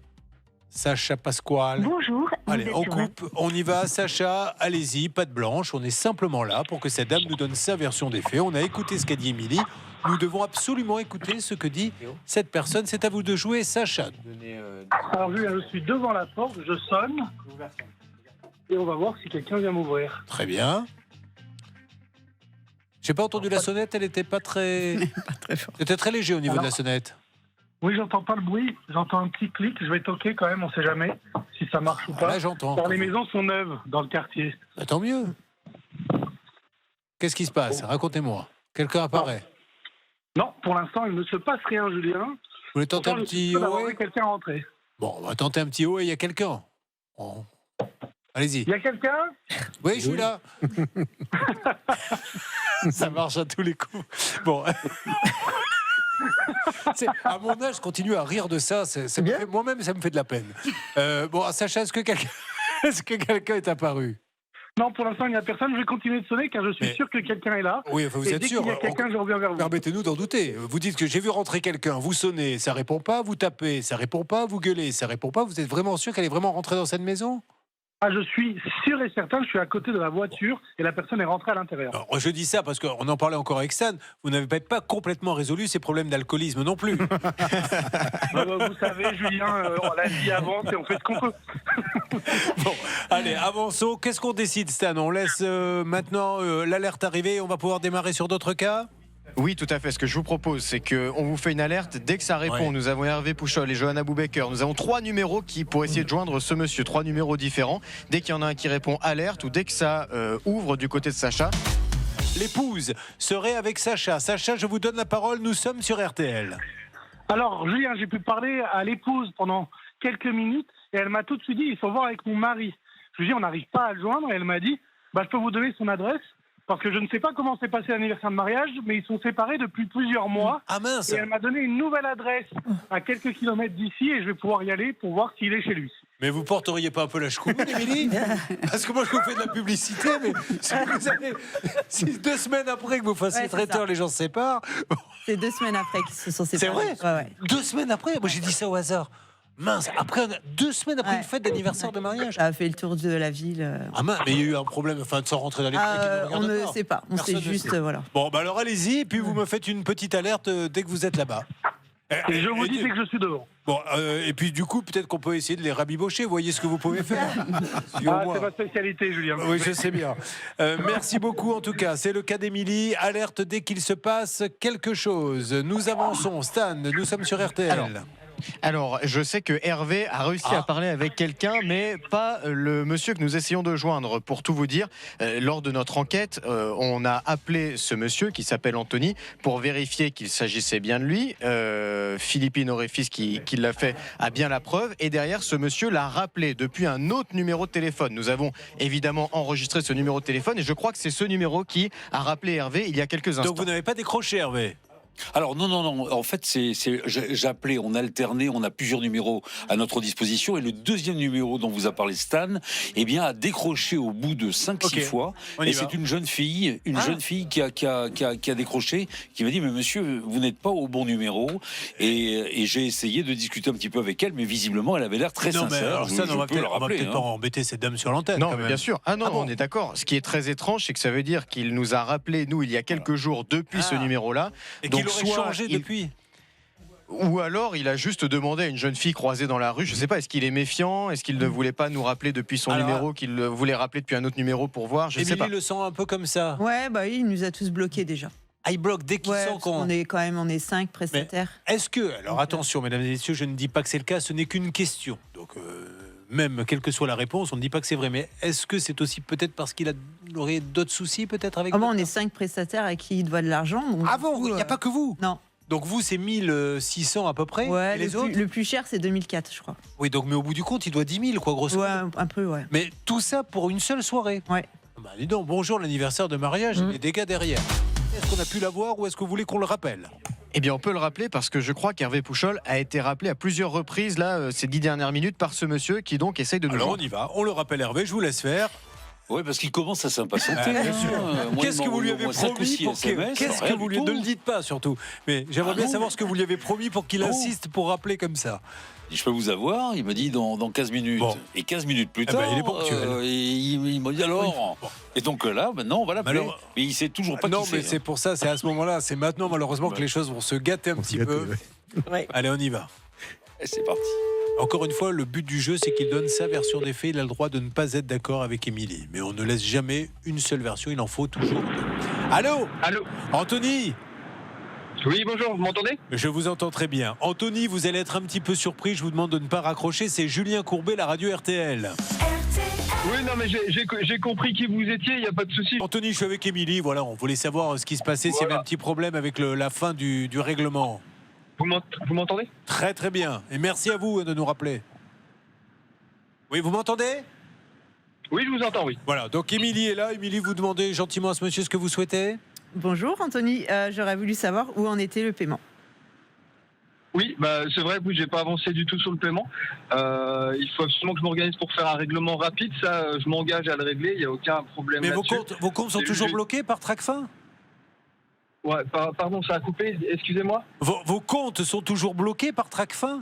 Sacha Pasquale. Bonjour. Allez, on coupe, on y va. Sacha, allez-y, patte blanche. On est simplement là pour que cette dame nous donne sa version des faits. On a écouté ce qu'a dit Émilie. Nous devons absolument écouter ce que dit cette personne. C'est à vous de jouer, Sacha. Alors Julien, je suis devant la porte, je sonne. Et on va voir si quelqu'un vient m'ouvrir. Très bien. J'ai pas entendu la sonnette, elle était pas très... C'était très léger au niveau de la sonnette. Oui, j'entends pas le bruit, j'entends un petit clic, je vais toquer quand même, on sait jamais si ça marche ou pas. Là, j'entends. Car les maisons sont neuves dans le quartier. Bah, tant mieux. Qu'est-ce qui se passe? Racontez-moi. Quelqu'un apparaît? Non, pour l'instant, il ne se passe rien, Julien. Vous voulez tenter un petit haut? Quelqu'un rentrer. Bon, on va tenter un petit haut et il y a quelqu'un. Bon. Allez-y. Il y a quelqu'un? Oui, je suis là. Ça marche à tous les coups. Bon. À mon âge, je continue à rire de ça. Moi-même, ça me fait de la peine. Bon, Sacha, est-ce que quelqu'un est apparu? Non, pour l'instant, il n'y a personne. Je vais continuer de sonner car je suis sûr que quelqu'un est là. Oui, enfin, vous êtes sûr. Dès qu'il y a quelqu'un, je reviens vers vous. Permettez-nous d'en douter. Vous dites que j'ai vu rentrer quelqu'un. Vous sonnez, ça répond pas. Vous tapez, ça répond pas. Vous gueulez, ça répond pas. Vous êtes vraiment sûr qu'elle est vraiment rentrée dans cette maison? Ah, je suis sûr et certain, je suis à côté de la voiture et la personne est rentrée à l'intérieur. Alors, je dis ça parce qu'on en parlait encore avec Stan. Vous n'avez peut-être pas complètement résolu ces problèmes d'alcoolisme non plus. Vous savez, Julien, la vie avance et on fait ce qu'on peut. Bon, allez, avançons. Qu'est-ce qu'on décide, Stan? On laisse maintenant l'alerte arriver et on va pouvoir démarrer sur d'autres cas? Oui, tout à fait. Ce que je vous propose, c'est qu'on vous fait une alerte. Dès que ça répond, nous avons Hervé Pouchol et Johanna Boubaker. Nous avons 3 numéros pour essayer de joindre ce monsieur. 3 numéros différents. Dès qu'il y en a un qui répond alerte ou dès que ça ouvre du côté de Sacha. L'épouse serait avec Sacha. Sacha, je vous donne la parole. Nous sommes sur RTL. Alors, Julien, j'ai pu parler à l'épouse pendant quelques minutes et elle m'a tout de suite dit, il faut voir avec mon mari. Je lui ai dit, on n'arrive pas à le joindre et elle m'a dit, je peux vous donner son adresse. Parce que je ne sais pas comment s'est passé l'anniversaire de mariage, mais ils sont séparés depuis plusieurs mois. Ah mince! Et elle m'a donné une nouvelle adresse à quelques kilomètres d'ici et je vais pouvoir y aller pour voir s'il est chez lui. Mais vous porteriez pas un peu la choucroute, Émilie? Parce que moi, je vous fais de la publicité, mais si 2 semaines après que vous fassiez traiteur, les gens se séparent... C'est 2 semaines après qu'ils se sont séparés. C'est vrai? 2 semaines après? Moi, j'ai dit ça au hasard. Mince, après 2 semaines après une fête d'anniversaire de mariage. Ça a fait le tour de la ville. Ah mince, mais il y a eu un problème, sans rentrer dans les détails. On ne sait pas, on sait juste, voilà. Bon, alors allez-y, et puis vous me faites une petite alerte dès que vous êtes là-bas. Et je vous dis dès que je suis devant. Bon, et puis du coup, peut-être qu'on peut essayer de les rabibocher, voyez ce que vous pouvez faire. C'est ma spécialité, Julien. Oui, je sais bien. Merci beaucoup en tout cas, c'est le cas d'Émilie. Alerte dès qu'il se passe quelque chose. Nous avançons, Stan, nous sommes sur RTL. Alors, je sais que Hervé a réussi à parler avec quelqu'un, mais pas le monsieur que nous essayons de joindre. Pour tout vous dire, lors de notre enquête, on a appelé ce monsieur qui s'appelle Anthony pour vérifier qu'il s'agissait bien de lui. Philippine Auréfils qui l'a fait a bien la preuve. Et derrière, ce monsieur l'a rappelé depuis un autre numéro de téléphone. Nous avons évidemment enregistré ce numéro de téléphone et je crois que c'est ce numéro qui a rappelé Hervé il y a quelques instants. Donc vous n'avez pas décroché, Hervé? Alors non. En fait, j'appelais, on alternait, on a plusieurs numéros à notre disposition et le deuxième numéro dont vous a parlé Stan, a décroché au bout de 5-6 fois. Et c'est une jeune fille, qui a décroché, qui m'a dit mais monsieur, vous n'êtes pas au bon numéro. Et j'ai essayé de discuter un petit peu avec elle, mais visiblement elle avait l'air très sincère. Alors ça, on va peut-être pas embêter cette dame sur l'antenne. Non, bien sûr. On est d'accord. Ce qui est très étrange, c'est que ça veut dire qu'il nous a rappelé nous il y a quelques jours depuis ce numéro-là. Il aurait changé depuis. Ou alors il a juste demandé à une jeune fille croisée dans la rue, je sais pas, est-ce qu'il est méfiant, est-ce qu'il ne voulait pas nous rappeler depuis son numéro, qu'il voulait rappeler depuis un autre numéro pour voir, je sais pas. Émilie le sent un peu comme ça. Ouais, il nous a tous bloqués déjà. Ah, il bloque dès qu'il sent qu'on... On est 5 prestataires. Mais est-ce que, alors attention mesdames et messieurs, je ne dis pas que c'est le cas, ce n'est qu'une question. Donc même quelle que soit la réponse, on ne dit pas que c'est vrai, mais est-ce que c'est aussi peut-être parce qu'il aurait d'autres soucis peut-être avec on est 5 prestataires à qui il doit de l'argent. Il n'y a pas que vous? Non. Donc vous, c'est 1600 à peu près? Ouais, et les autres le plus cher, c'est 2004, je crois. Oui, donc mais au bout du compte, il doit 10 000, quoi, grosso modo. Ouais, un peu, ouais. Mais tout ça pour une seule soirée? Ouais. Dis donc, bonjour l'anniversaire de mariage, les dégâts derrière. Est-ce qu'on a pu l'avoir ou est-ce que vous voulez qu'on le rappelle? Eh bien, on peut le rappeler parce que je crois qu'Hervé Pouchol a été rappelé à plusieurs reprises, là, ces 10 dernières minutes, par ce monsieur qui donc essaye de nous Alors joindre. on y va, on le rappelle Hervé, je vous laisse faire. Oui, parce qu'il commence à s'impatienter. Ah, bien sûr. Moi, Qu'est-ce il que vous lui m'envoie avez 5 ou promis 6 pour qu'il... SMS, Qu'est-ce que rien vous du lui... tout. Ne le dites pas, surtout. Mais j'aimerais bien savoir ce que vous lui avez promis pour qu'il insiste pour rappeler comme ça. Je peux vous avoir, il me dit dans 15 minutes. Bon. Et 15 minutes plus Eh tard, ben, il est ponctuel. il m'a dit alors. Bon. Et donc là, maintenant, on va l'appeler. Alors, mais il sait toujours pas non, qui mais c'est. c'est pour ça, c'est à ce moment-là, c'est maintenant malheureusement que les choses vont se gâter un petit peu. Ouais. Allez, on y va. Et c'est parti. Encore une fois, le but du jeu, c'est qu'il donne sa version des faits. Il a le droit de ne pas être d'accord avec Émilie. Mais on ne laisse jamais une seule version, il en faut toujours deux. Allô ? Allô ? Anthony ? Oui, bonjour, vous m'entendez ? Je vous entends très bien. Anthony, vous allez être un petit peu surpris. Je vous demande de ne pas raccrocher. C'est Julien Courbet, la radio RTL. Oui, non, mais j'ai compris qui vous étiez, il n'y a pas de souci. Anthony, je suis avec Émilie. Voilà, on voulait savoir ce qui se passait, s'il y avait un petit problème avec la fin du règlement. Vous m'entendez ? Très très bien. Et merci à vous de nous rappeler. Oui, vous m'entendez ? Oui, je vous entends, oui. Voilà, donc Émilie est là. Émilie, vous demandez gentiment à ce monsieur ce que vous souhaitez ? Bonjour Anthony, j'aurais voulu savoir où en était le paiement. Oui, bah, c'est vrai, oui, j'ai pas avancé du tout sur le paiement. Il faut absolument que je m'organise pour faire un règlement rapide. Ça, je m'engage à le régler, il n'y a aucun problème Mais là-dessus. vos comptes sont toujours bloqués par Tracfin ? Ouais, pardon, ça a coupé, excusez-moi. Vos comptes sont toujours bloqués par Tracfin ?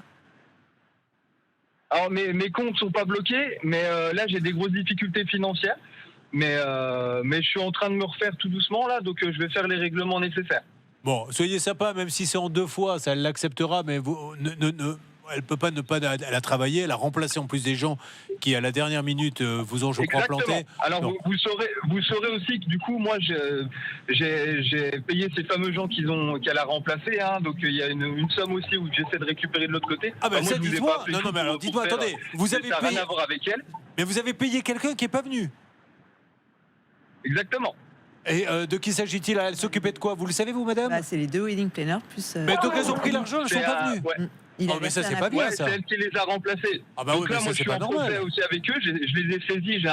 Alors, mes comptes sont pas bloqués, mais là, j'ai des grosses difficultés financières. Mais je suis en train de me refaire tout doucement, là, donc je vais faire les règlements nécessaires. Bon, soyez sympa, même si c'est en 2 fois, ça elle l'acceptera, mais elle peut pas ne pas. Elle a travaillé, elle a remplacé en plus des gens qui, à la dernière minute, vous ont, je crois, planté. Alors, vous saurez aussi que du coup, moi, j'ai payé ces fameux gens qu'elle a remplacés. Hein, donc, il y a une somme aussi où j'essaie de récupérer de l'autre côté. Ah, ben moi, ça, je vous ai dites-moi. pas appelé Non, mais alors, pour dites-moi, faire- attendez. Vous avez ça n'a payé. rien à voir avec elle. Mais vous avez payé quelqu'un qui n'est pas venu. Exactement. Et de qui s'agit-il? Elle s'occupait de quoi? Vous le savez, vous, madame? C'est les 2 wedding planners plus. Mais donc, elles ont pris l'argent, elles ne sont pas venues. Oh, mais ça, c'est pas bien, ça. C'est elle qui les a remplacés. Ah bah donc oui, là, mais moi, ça, je c'est suis pas en procès normal. aussi avec eux. Je les ai saisis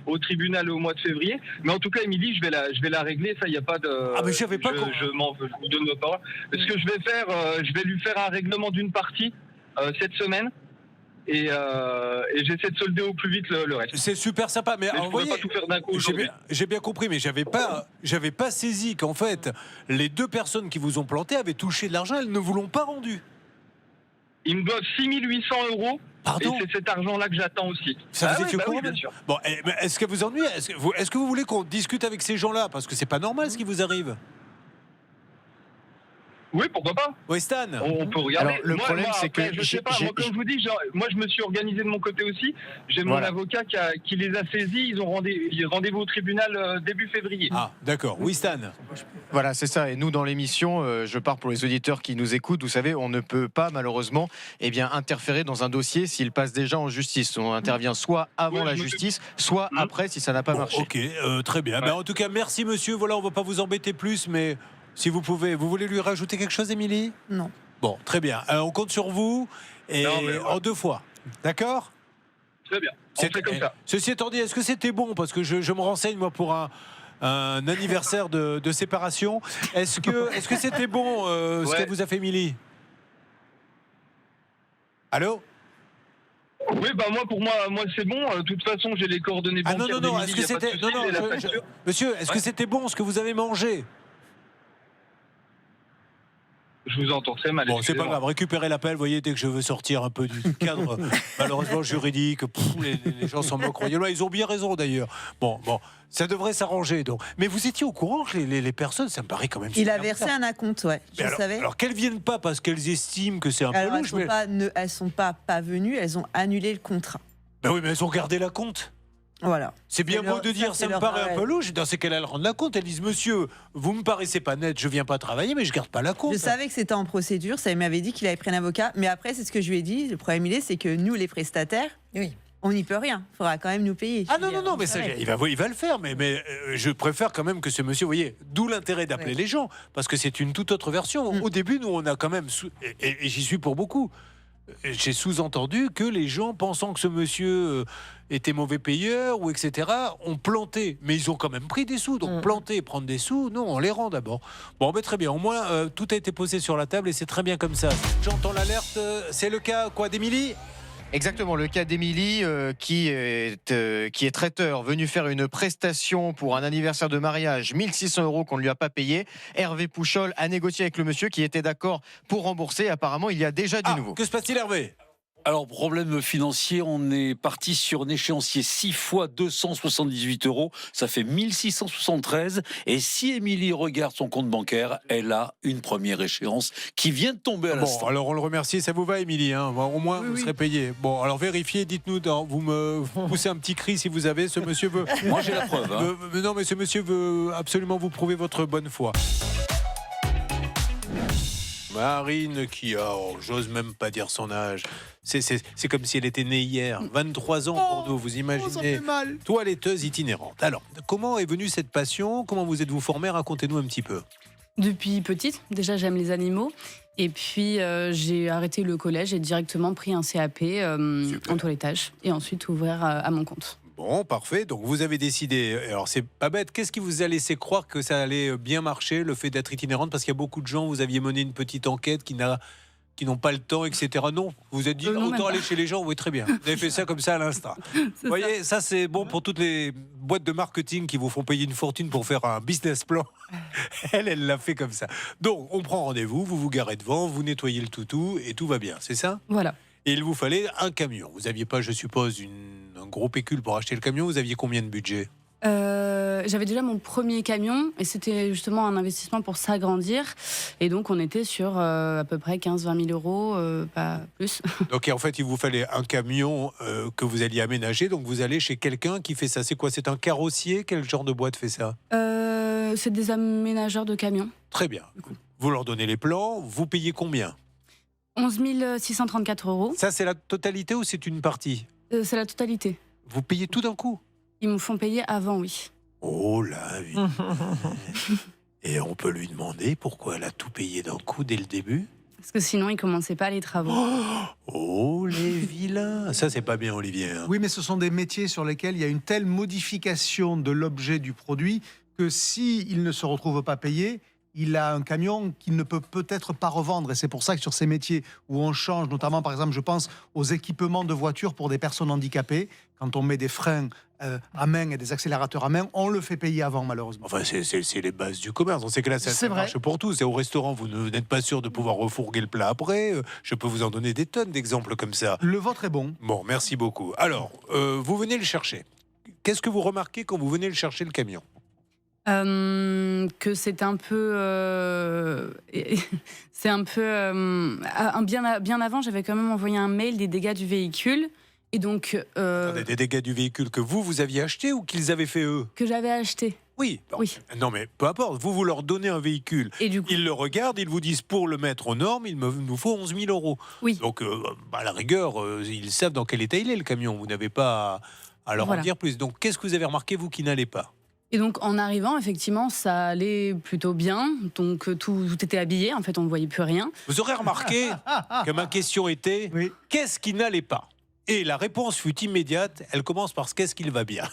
au tribunal au mois de février. Mais en tout cas, Émilie, je vais la régler. Ça, il n'y a pas de. Ah, mais je savais pas je vous donne ma parole. Ce que je vais faire, je vais lui faire un règlement d'une partie cette semaine. Et j'essaie de solder au plus vite le reste. C'est super sympa, mais je ne pourrais pas tout faire d'un coup aujourd'hui. J'ai bien compris, mais j'avais pas saisi qu'en fait les 2 personnes qui vous ont planté avaient touché de l'argent, elles ne vous l'ont pas rendu. Ils me doivent 6 800 €. Pardon ? Et c'est cet argent-là que j'attends aussi. Ça vous étiez au oui, courant, bien sûr. Bon, mais est-ce que vous ennuyez? Est-ce que vous voulez qu'on discute avec ces gens-là? Parce que c'est pas normal ce qui vous arrive. Oui, pourquoi pas? Oui, Stan. On peut regarder. Alors, le problème, c'est que je sais pas. Moi, comme je vous dis, moi, je me suis organisé de mon côté aussi. J'ai mon Voilà. avocat qui les a saisis. Ils ont rendez-vous au tribunal début février. Ah, d'accord. Oui, Stan. Voilà, c'est ça. Et nous, dans l'émission, je pars pour les auditeurs qui nous écoutent. Vous savez, on ne peut pas, malheureusement, interférer dans un dossier s'il passe déjà en justice. On intervient soit avant la justice, soit après si ça n'a pas marché. Ok, très bien. Ben, en tout cas, merci, monsieur. Voilà, on ne va pas vous embêter plus, mais si vous pouvez, vous voulez lui rajouter quelque chose, Émilie? Non. Bon, très bien. On compte sur vous et en 2 fois. D'accord? Très bien. On fait comme ça. Ceci étant dit, est-ce que c'était bon? Parce que je me renseigne, moi, pour un anniversaire de séparation. Est-ce que c'était bon ce qu'elle vous a fait, Émilie? Allô? Oui, bah pour moi c'est bon. De toute façon, j'ai les coordonnées Ah bancaires. non, d'Émilie, est-ce que y a pas de c'était... souci, Non, j'ai la facture. monsieur, est-ce que c'était bon ce que vous avez mangé? Je vous entends très mal. Bon, c'est pas excusez-moi. grave, récupérez l'appel, voyez, dès que je veux sortir un peu du cadre malheureusement juridique, les gens s'en moquent. Ils ont bien raison d'ailleurs. Bon, ça devrait s'arranger donc. Mais vous étiez au courant que les personnes, ça me paraît quand même Il super a versé bizarre. un acompte, ouais. Je Mais savais. alors qu'elles viennent pas parce qu'elles estiment que c'est un Alors, peu louche. elles sont pas venues, elles ont annulé le contrat. Ben oui, mais elles ont gardé la compte. Voilà. C'est bien beau de dire ça me paraît un peu louche. Dans ces cas-là, elles rendent la compte. Elles disent monsieur, vous me paraissez pas net, je viens pas travailler, mais je garde pas la compte. Je savais que c'était en procédure, ça il m'avait dit qu'il avait pris un avocat, mais après c'est ce que je lui ai dit, le problème il est, c'est que nous les prestataires, on n'y peut rien, il faudra quand même nous payer. Ah non, mais ça, il va le faire, mais je préfère quand même que ce monsieur, vous voyez, d'où l'intérêt d'appeler les gens, parce que c'est une toute autre version. Au début, nous, on a quand même, et j'y suis pour beaucoup, j'ai sous-entendu que les gens, pensant que ce monsieur était mauvais payeur ou etc., ont planté. Mais ils ont quand même pris des sous. Donc planter et prendre des sous, non, on les rend d'abord. Bon, mais très bien. Au moins, tout a été posé sur la table et c'est très bien comme ça. J'entends l'alerte. C'est le cas, quoi, d'Émilie? Exactement, le cas d'Émilie qui est traiteur, venu faire une prestation pour un anniversaire de mariage, 1600 € qu'on ne lui a pas payé. Hervé Pouchol a négocié avec le monsieur qui était d'accord pour rembourser. Apparemment, il y a déjà du nouveau. Que se passe-t-il, Hervé ? Alors, problème financier, on est parti sur un échéancier 6 fois 278 €, ça fait 1673. Et si Émilie regarde son compte bancaire, elle a une première échéance qui vient de tomber à l'instant. Bon, alors on le remercie, ça vous va, Émilie, hein ? Au moins, vous serez payé. Bon, alors vérifiez, dites-nous, vous me poussez un petit cri si vous avez, ce monsieur veut... Moi, j'ai la preuve. Hein. Non, mais ce monsieur veut absolument vous prouver votre bonne foi. Marine qui a, j'ose même pas dire son âge. C'est comme si elle était née hier. 23 ans pour nous, vous imaginez. Ça fait mal. Toiletteuse itinérante. Alors, comment est venue cette passion ? Comment vous êtes-vous formée ? Racontez-nous un petit peu. Depuis petite, déjà j'aime les animaux. Et puis j'ai arrêté le collège et directement pris un CAP en toilettage. Et ensuite ouvrir à mon compte. Bon, parfait. Donc vous avez décidé. Alors c'est pas bête. Qu'est-ce qui vous a laissé croire que ça allait bien marcher, le fait d'être itinérante ? Parce qu'il y a beaucoup de gens, vous aviez mené une petite enquête qui n'ont pas le temps, etc. Non, vous vous êtes dit autant aller chez les gens. Oui, très bien. Vous avez fait ça comme ça à l'instant. Vous voyez, ça c'est bon pour toutes les boîtes de marketing qui vous font payer une fortune pour faire un business plan. Elle l'a fait comme ça. Donc on prend rendez-vous, vous vous garez devant, vous nettoyez le toutou et tout va bien. C'est ça ? Voilà. Et il vous fallait un camion. Vous n'aviez pas, je suppose, un gros pécule pour acheter le camion. Vous aviez combien de budget ? J'avais déjà mon premier camion et c'était justement un investissement pour s'agrandir. Et donc on était sur à peu près 15-20 000 €, pas plus. Donc en fait, il vous fallait un camion que vous alliez aménager. Donc vous allez chez quelqu'un qui fait ça. C'est quoi ? C'est un carrossier ? Quel genre de boîte fait ça ? C'est des aménageurs de camions. Très bien. Vous leur donnez les plans. Vous payez combien ? 11 634 €. Ça, c'est la totalité ou c'est une partie ? C'est la totalité. Vous payez tout d'un coup ? Ils me font payer avant, oui. Oh la vie. Et on peut lui demander pourquoi elle a tout payé d'un coup dès le début ? Parce que sinon, ils ne commençaient pas les travaux. Oh, les vilains. Ça, c'est pas bien, Olivier. Hein. Oui, mais ce sont des métiers sur lesquels il y a une telle modification de l'objet du produit que s'il ne se retrouve pas payé, il a un camion qu'il ne peut peut-être pas revendre. Et c'est pour ça que sur ces métiers où on change, notamment, par exemple, je pense aux équipements de voiture pour des personnes handicapées, quand on met des freins à main et des accélérateurs à main, on le fait payer avant, malheureusement. Enfin, c'est les bases du commerce. Dans ces cas-là, ça marche pour tout. C'est au restaurant, vous n'êtes pas sûr de pouvoir refourguer le plat après. Je peux vous en donner des tonnes d'exemples comme ça. Le vôtre est bon. Bon, merci beaucoup. Alors, vous venez le chercher. Qu'est-ce que vous remarquez quand vous venez le chercher, le camion ? Que c'est un peu... bien avant, j'avais quand même envoyé un mail des dégâts du véhicule. Et donc... Attendez, des dégâts du véhicule que vous aviez acheté ou qu'ils avaient fait eux ? Que j'avais acheté. Oui. Bon. Oui. Non, mais peu importe. Vous leur donnez un véhicule. Et du coup... Ils le regardent, ils vous disent pour le mettre aux normes, il nous faut 11 000 €. Oui. Donc, à la rigueur, ils savent dans quel état il est, le camion. Vous n'avez pas à leur en dire plus. Donc, qu'est-ce que vous avez remarqué, vous, qui n'allez pas ? Et donc, en arrivant, effectivement, ça allait plutôt bien. Donc, tout était habillé. En fait, on ne voyait plus rien. Vous aurez remarqué que ma question était qu'est-ce qui n'allait pas ? Et la réponse fut immédiate. Elle commence par qu'est-ce qu'il va bien.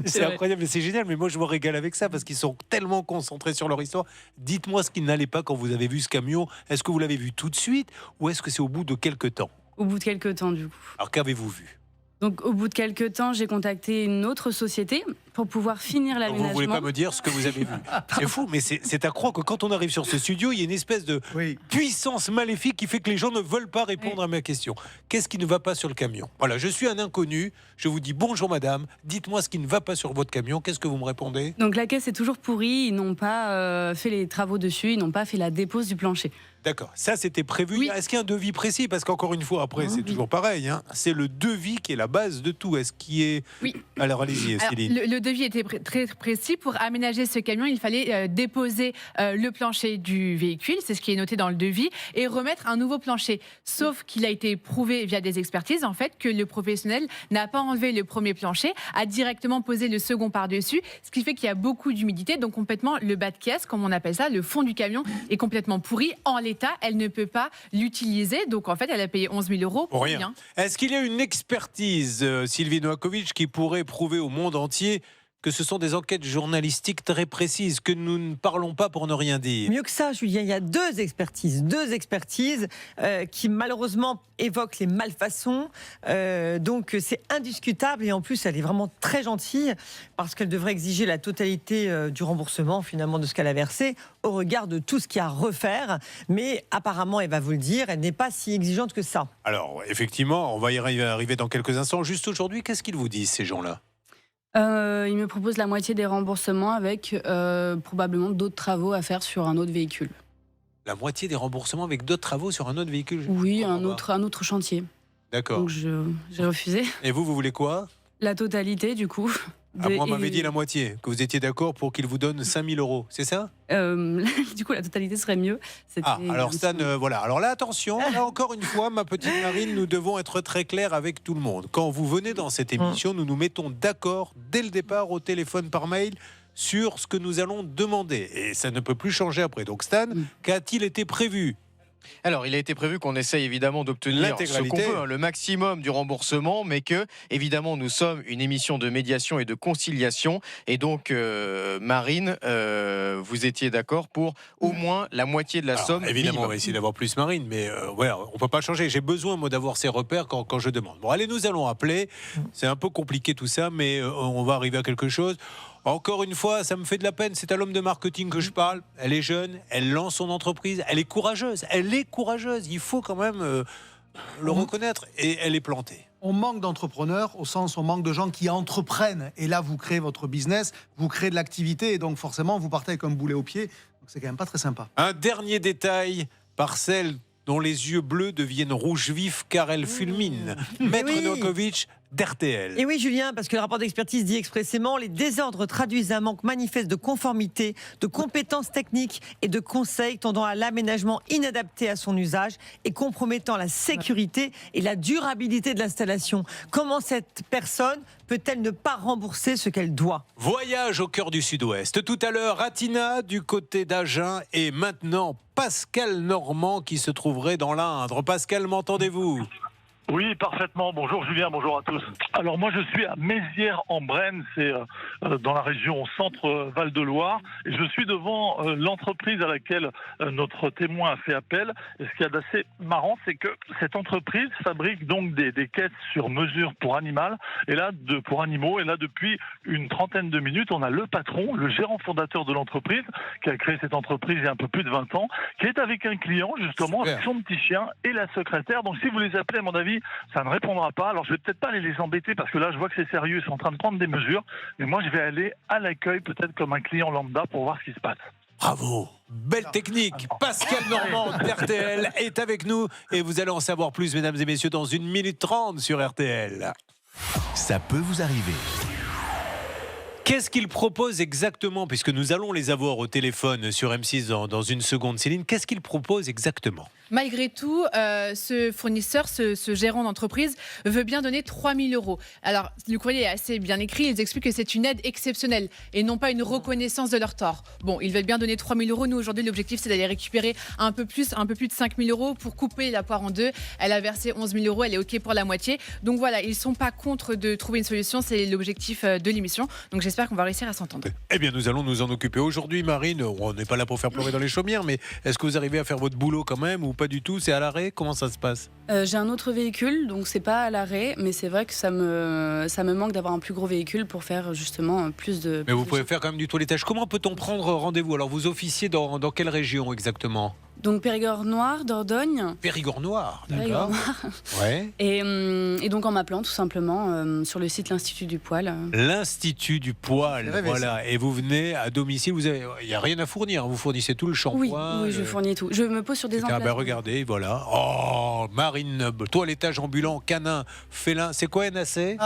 C'est incroyable, c'est génial. Mais moi, je me régale avec ça parce qu'ils sont tellement concentrés sur leur histoire. Dites-moi ce qui n'allait pas quand vous avez vu ce camion. Est-ce que vous l'avez vu tout de suite ou est-ce que c'est au bout de quelques temps ? Au bout de quelques temps, du coup. Alors, qu'avez-vous vu ? Donc, au bout de quelques temps, j'ai contacté une autre société pour pouvoir finir l'aménagement. Vous voulez pas me dire ce que vous avez vu ? C'est fou, mais c'est à croire que quand on arrive sur ce studio, il y a une espèce de puissance maléfique qui fait que les gens ne veulent pas répondre à ma question. Qu'est-ce qui ne va pas sur le camion ? Voilà, je suis un inconnu, je vous dis bonjour madame, dites-moi ce qui ne va pas sur votre camion, qu'est-ce que vous me répondez ? Donc la caisse est toujours pourrie, ils n'ont pas fait les travaux dessus, ils n'ont pas fait la dépose du plancher. D'accord, ça c'était prévu. Oui. Est-ce qu'il y a un devis précis ? Parce qu'encore une fois, après, c'est toujours pareil. Hein. C'est le devis qui est la base de tout. Est-ce qu'il est... Oui. Alors allez-y, Céline. Le devis était très précis. Pour aménager ce camion, il fallait déposer le plancher du véhicule, c'est ce qui est noté dans le devis, et remettre un nouveau plancher. Sauf qu'il a été prouvé via des expertises, en fait, que le professionnel n'a pas enlevé le premier plancher, a directement posé le second par-dessus, ce qui fait qu'il y a beaucoup d'humidité. Donc complètement, le bas de caisse, comme on appelle ça, le fond du camion est complètement pourri. En l'état, elle ne peut pas l'utiliser. Donc en fait, elle a payé 11 000 € pour rien. Est-ce qu'il y a une expertise, Sylvie Noakovic, qui pourrait prouver au monde entier que ce sont des enquêtes journalistiques très précises, que nous ne parlons pas pour ne rien dire. Mieux que ça, Julien, il y a deux expertises qui malheureusement évoquent les malfaçons. Donc c'est indiscutable et en plus elle est vraiment très gentille parce qu'elle devrait exiger la totalité du remboursement finalement de ce qu'elle a versé au regard de tout ce qu'il y a à refaire. Mais apparemment, elle va vous le dire, elle n'est pas si exigeante que ça. Alors effectivement, on va y arriver dans quelques instants. Juste aujourd'hui, qu'est-ce qu'ils vous disent ces gens-là ? Il me propose la moitié des remboursements avec probablement d'autres travaux à faire sur un autre véhicule. La moitié des remboursements avec d'autres travaux sur un autre véhicule ? Oui, un autre chantier. D'accord. Donc j'ai refusé. Et vous voulez quoi ? La totalité du coup. Moi, on m'avait dit la moitié, que vous étiez d'accord pour qu'il vous donne 5 000 €, c'est ça ? Du coup, la totalité serait mieux. Alors Stan, voilà. Alors là, attention, là encore une fois, ma petite Marine, nous devons être très clairs avec tout le monde. Quand vous venez dans cette émission, nous nous mettons d'accord dès le départ au téléphone par mail sur ce que nous allons demander. Et ça ne peut plus changer après. Donc Stan, qu'a-t-il été prévu ? Alors, il a été prévu qu'on essaye évidemment d'obtenir ce qu'on peut, le maximum du remboursement, mais que, évidemment, nous sommes une émission de médiation et de conciliation. Et donc, Marine, vous étiez d'accord pour au moins la moitié de la somme. Évidemment, minimum. on va essayer d'avoir plus Marine, mais voilà, on ne peut pas changer. J'ai besoin, moi, d'avoir ces repères quand je demande. Bon, allez, nous allons appeler. C'est un peu compliqué tout ça, mais on va arriver à quelque chose. Encore une fois, ça me fait de la peine. C'est à l'homme de marketing que je parle. Elle est jeune, elle lance son entreprise, elle est courageuse. Il faut quand même le reconnaître. Et elle est plantée. On manque d'entrepreneurs, au sens on manque de gens qui entreprennent. Et là, vous créez votre business, vous créez de l'activité, et donc forcément, vous partez avec un boulet au pied. Donc c'est quand même pas très sympa. Un dernier détail par celle dont les yeux bleus deviennent rouges vifs car elle fulmine. Maître Novakovic d'RTL. Et oui, Julien, parce que le rapport d'expertise dit expressément les désordres traduisent un manque manifeste de conformité, de compétences techniques et de conseils tendant à l'aménagement inadapté à son usage et compromettant la sécurité et la durabilité de l'installation. Comment cette personne peut-elle ne pas rembourser ce qu'elle doit ? Voyage au cœur du Sud-Ouest. Tout à l'heure, Atina du côté d'Agen et maintenant Pascal Normand qui se trouverait dans l'Indre. Pascal, m'entendez-vous ? Oui, parfaitement. Bonjour Julien, bonjour à tous. Alors moi je suis à Mézières-en-Brenne, c'est dans la région centre Val-de-Loire, et je suis devant l'entreprise à laquelle notre témoin a fait appel. Et ce qu'il y a d'assez marrant, c'est que cette entreprise fabrique donc des caisses sur mesure pour pour animaux. Et là, depuis une trentaine de minutes, on a le patron, le gérant fondateur de l'entreprise, qui a créé cette entreprise il y a un peu plus de 20 ans, qui est avec un client justement, avec son petit chien et la secrétaire. Donc si vous les appelez, à mon avis, ça ne répondra pas. Alors je vais peut-être pas aller les embêter parce que là je vois que c'est sérieux, ils sont en train de prendre des mesures, mais moi je vais aller à l'accueil peut-être comme un client lambda pour voir ce qui se passe. Bravo, belle technique. Pascal Normand d'RTL est avec nous et vous allez en savoir plus, mesdames et messieurs, dans 1 minute 30 sur RTL. Ça peut vous arriver. Qu'est-ce qu'il propose exactement, puisque nous allons les avoir au téléphone sur M6 dans une seconde, Céline, qu'est-ce qu'il propose exactement ? Malgré tout, ce fournisseur, ce gérant d'entreprise veut bien donner 3 000 €. Alors, le courrier est assez bien écrit. Ils expliquent que c'est une aide exceptionnelle et non pas une reconnaissance de leur tort. Bon, ils veulent bien donner 3 000 €. Nous, aujourd'hui, l'objectif, c'est d'aller récupérer un peu plus de 5 000 € pour couper la poire en deux. Elle a versé 11 000 €. Elle est OK pour la moitié. Donc voilà, ils ne sont pas contre de trouver une solution. C'est l'objectif de l'émission. Donc j'espère qu'on va réussir à s'entendre. Eh bien, nous allons nous en occuper aujourd'hui, Marine. On n'est pas là pour faire pleurer dans les chaumières, mais est-ce que vous arrivez à faire votre boulot quand même ou pas du tout? C'est à l'arrêt? Comment ça se passe? J'ai un autre véhicule, donc c'est pas à l'arrêt, mais c'est vrai que ça me manque d'avoir un plus gros véhicule pour faire justement plus de... Mais vous pouvez faire quand même du toilettage. Comment peut-on prendre rendez-vous? Alors, vous officiez dans quelle région exactement? Donc Périgord Noir, Dordogne. Périgord Noir, d'accord. Ouais. Et donc en m'appelant tout simplement sur le site l'Institut du Poil. L'Institut du Poil, voilà. Et vous venez à domicile, il n'y a rien à fournir, vous fournissez tout le shampoing. Oui, je fournis tout. Je me pose sur des emplacements. Regardez, voilà. Oh, Marine, toilettage ambulant, canin, félin, c'est quoi NAC?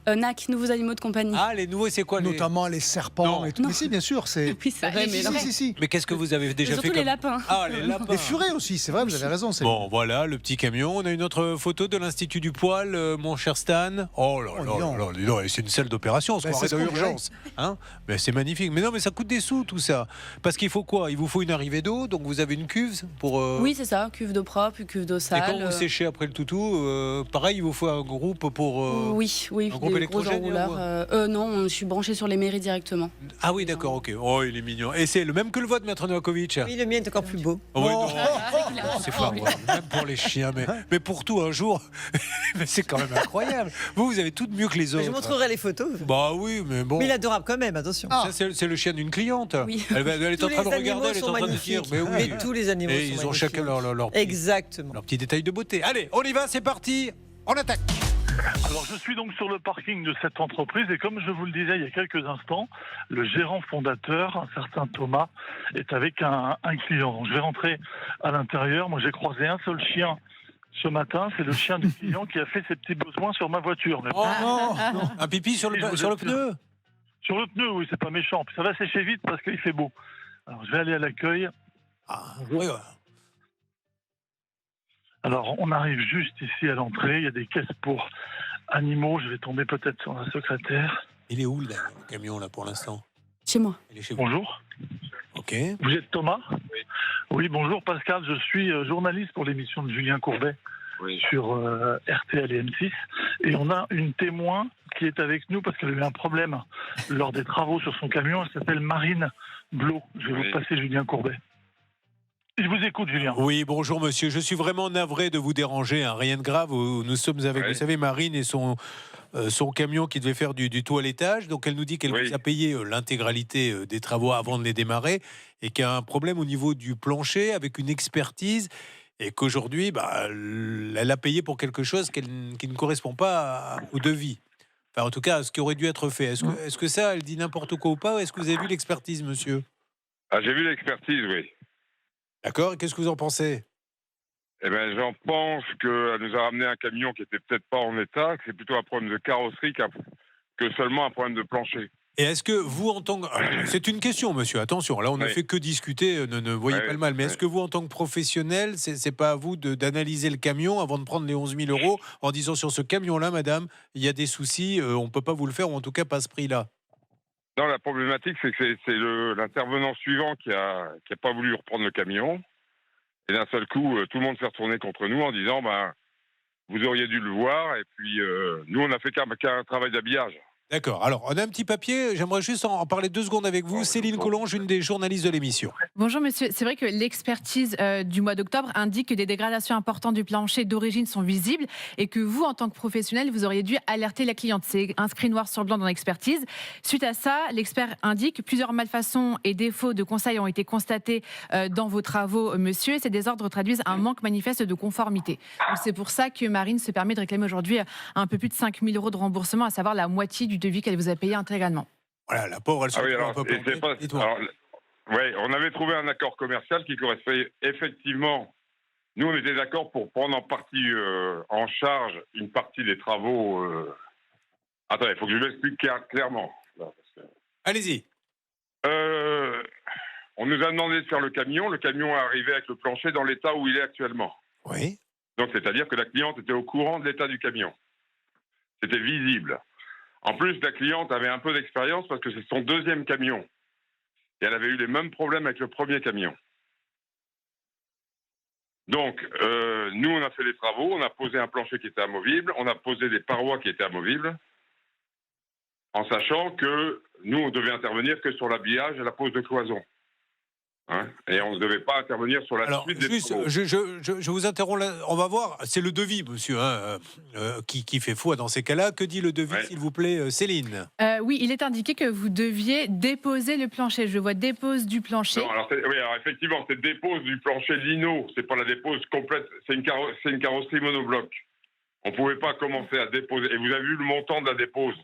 NAC, nouveaux animaux de compagnie. Ah, les nouveaux, c'est quoi? Notamment les serpents et tout. Mais si, bien sûr, c'est... Oui, c'est vrai, mais si. Mais qu'est-ce que vous avez déjà fait? Surtout les lapins. Ah, les lapins. Les furets aussi, c'est vrai, vous avez raison. Bon, voilà, le petit camion. On a une autre photo de l'Institut du Poil, mon cher Stan. Oh là là, c'est une salle d'opération, on se croirait dans l'urgence. Hein? Mais c'est magnifique. Mais non, mais ça coûte des sous, tout ça. Parce qu'il faut quoi? Il vous faut une arrivée d'eau, donc vous avez une cuve pour... Oui, c'est ça, cuve d'eau propre, cuve d'eau sale. Et quand vous séchez après le toutou, pareil, il vous faut un groupe pour... Oui, un groupe pompe des gros électrogène, enrouleurs. Non, je suis branchée sur les mairies directement. Ah oui, d'accord, ok. Oh, il est mignon. Et c'est le même que le vôtre, Maître Novakovic? Oui, le mien est encore plus beau. Oh, oui, non. C'est fort, même pour les chiens, mais pour tout un jour. Mais c'est quand même incroyable. Vous avez tout de mieux que les autres. Je montrerai les photos. Bah oui, mais bon. Mais il est adorable quand même, attention. Ça, c'est le chien d'une cliente. Oui. Elle est en train de regarder, elle est en train de dire. Mais oui. Mais tous les animaux Et sont ils ont chacun leur petit détail de beauté. Allez, on y va, c'est parti. On attaque. Alors je suis donc sur le parking de cette entreprise et comme je vous le disais il y a quelques instants, le gérant fondateur, un certain Thomas, est avec un client. Donc je vais rentrer à l'intérieur. Moi j'ai croisé un seul chien ce matin, c'est le chien du client qui a fait ses petits besoins sur ma voiture. Mais oh non, un pipi sur le pneu? Sur le pneu, oui, c'est pas méchant. Puis ça va sécher vite parce qu'il fait beau. Alors je vais aller à l'accueil. Oui, Alors, on arrive juste ici à l'entrée. Il y a des caisses pour animaux. Je vais tomber peut-être sur la secrétaire. Il est où le camion là pour l'instant? Chez moi. Il est chez vous. Bonjour. Ok. Vous êtes Thomas? Oui. Oui, bonjour Pascal. Je suis journaliste pour l'émission de Julien Courbet sur RTL et M6. Et on a une témoin qui est avec nous parce qu'elle a eu un problème lors des travaux sur son camion. Elle s'appelle Marine Blot. Je vais vous passer Julien Courbet. Je vous écoute, Julien. Oui, bonjour monsieur. Je suis vraiment navré de vous déranger. Rien de grave. Nous sommes avec, vous savez, Marine et son camion qui devait faire du toilettage. Donc elle nous dit qu'elle vous a payé l'intégralité des travaux avant de les démarrer et qu'il y a un problème au niveau du plancher avec une expertise et qu'aujourd'hui, elle a payé pour quelque chose qui ne correspond pas au devis. Enfin, en tout cas, à ce qui aurait dû être fait. Est-ce que ça, elle dit n'importe quoi ou pas? Est-ce que vous avez vu l'expertise, monsieur? J'ai vu l'expertise, oui. D'accord, et qu'est-ce que vous en pensez? Eh bien, j'en pense qu'elle nous a ramené un camion qui n'était peut-être pas en état, que c'est plutôt un problème de carrosserie que seulement un problème de plancher. Et est-ce que vous, en tant que... C'est une question, monsieur, attention, là on ne fait que discuter, ne voyez pas le mal, mais est-ce que vous, en tant que professionnel, c'est pas à vous d'analyser le camion avant de prendre les 11 000 € en disant sur ce camion-là, madame, il y a des soucis, on ne peut pas vous le faire, ou en tout cas pas à ce prix-là? Non, la problématique, c'est que c'est l'intervenant suivant qui a pas voulu reprendre le camion. Et d'un seul coup, tout le monde s'est retourné contre nous en disant vous auriez dû le voir. Et puis, nous, on a fait qu'un travail d'habillage. D'accord. Alors, on a un petit papier. J'aimerais juste en parler 2 secondes avec vous. Céline Collonges, une des journalistes de l'émission. Bonjour, monsieur. C'est vrai que l'expertise du mois d'octobre indique que des dégradations importantes du plancher d'origine sont visibles et que vous, en tant que professionnel, vous auriez dû alerter la cliente. C'est inscrit noir sur blanc dans l'expertise. Suite à ça, l'expert indique que plusieurs malfaçons et défauts de conseil ont été constatés dans vos travaux, monsieur. Ces désordres traduisent un manque manifeste de conformité. Donc, c'est pour ça que Marine se permet de réclamer aujourd'hui un peu plus de 5 000 € de remboursement, à savoir la moitié du devis qu'elle vous a payé intégralement. Voilà, la pauvre, elle se retrouve un peu plantée. On avait trouvé un accord commercial qui correspondait effectivement. Nous, on était d'accord pour prendre en charge une partie des travaux. Attendez, il faut que je l'explique clairement. Allez-y. On nous a demandé de faire le camion. Le camion est arrivé avec le plancher dans l'état où il est actuellement. Oui. Donc, c'est-à-dire que la cliente était au courant de l'état du camion. C'était visible. En plus, la cliente avait un peu d'expérience parce que c'est son 2e camion. Et elle avait eu les mêmes problèmes avec le 1er camion. Donc, nous, on a fait les travaux, on a posé un plancher qui était amovible, on a posé des parois qui étaient amovibles, en sachant que nous, on devait intervenir que sur l'habillage et la pose de cloison. Et on ne devait pas intervenir sur la suite des travaux. Je vous interromps là. On va voir. C'est le devis, monsieur, qui fait foi dans ces cas-là. Que dit le devis, s'il vous plaît, Céline? Oui, il est indiqué que vous deviez déposer le plancher. Je vois dépose du plancher. Non, alors effectivement, c'est dépose du plancher lino. C'est pas la dépose complète. C'est une carrosserie monobloc. On ne pouvait pas commencer à déposer. Et vous avez vu le montant de la dépose.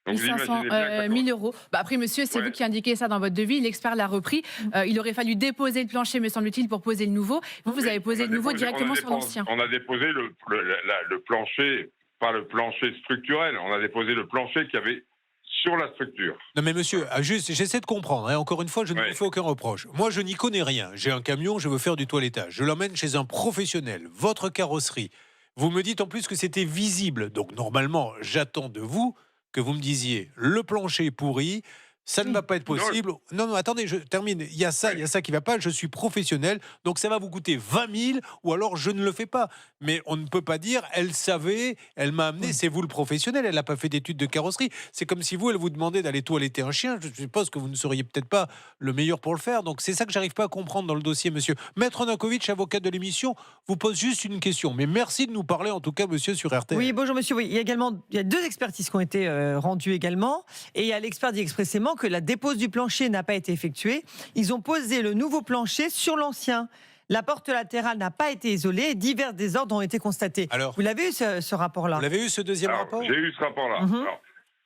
Donc 500 000 €. Après, monsieur, c'est vous qui indiquez ça dans votre devis. L'expert l'a repris. Il aurait fallu déposer le plancher, me semble-t-il, pour poser le nouveau. Vous avez posé le nouveau directement sur l'ancien. On a déposé le plancher, pas le plancher structurel. On a déposé le plancher qu'il y avait sur la structure. Non mais monsieur, juste, j'essaie de comprendre. Encore une fois, je ne vous fais aucun reproche. Moi, je n'y connais rien. J'ai un camion, je veux faire du toilettage. Je l'emmène chez un professionnel. Votre carrosserie. Vous me dites en plus que c'était visible. Donc normalement, j'attends de vous que vous me disiez le plancher est pourri, Ça ne va pas être possible. Non, non, attendez, je termine. Il y a ça qui va pas. Je suis professionnel, donc ça va vous coûter 20 000, ou alors je ne le fais pas. Mais on ne peut pas dire, elle savait, elle m'a amené, c'est vous le professionnel, elle n'a pas fait d'études de carrosserie. C'est comme si vous, elle vous demandait d'aller toiletter un chien. Je suppose que vous ne seriez peut-être pas le meilleur pour le faire. Donc c'est ça que j'arrive pas à comprendre dans le dossier, monsieur. Maître Nankovic, avocat de l'émission, vous pose juste une question. Mais merci de nous parler, en tout cas, monsieur, sur RTL. Oui, bonjour monsieur. Oui, il y a 2 expertises qui ont été rendues également. Et il y a l'expert dit expressément que la dépose du plancher n'a pas été effectuée. Ils ont posé le nouveau plancher sur l'ancien. La porte latérale n'a pas été isolée et divers désordres ont été constatés. Alors, vous l'avez eu ce rapport-là? Vous l'avez eu ce deuxième rapport? J'ai eu ce rapport-là. Alors,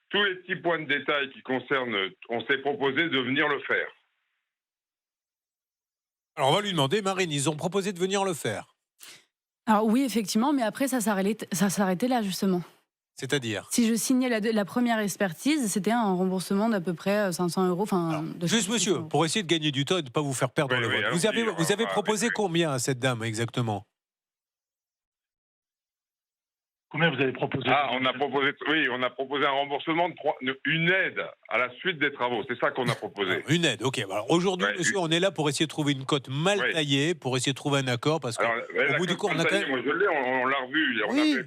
tous les petits points de détail qui concernent, on s'est proposé de venir le faire. Alors on va lui demander, Marine, ils ont proposé de venir le faire. Alors oui, effectivement, mais après, ça s'arrêtait là, justement. C'est-à-dire? Si je signais la première expertise, c'était un remboursement d'à peu près 500 €. Juste, monsieur, pour essayer de gagner du temps et de ne pas vous faire perdre le vote. Vous avez proposé combien à cette dame, exactement? Combien vous avez proposé? On a proposé un remboursement, une aide à la suite des travaux. C'est ça qu'on a proposé. Une aide, ok. Alors aujourd'hui, monsieur, on est là pour essayer de trouver une cote mal taillée, pour essayer de trouver un accord, parce qu'au bout du compte, moi je l'ai, on l'a revu.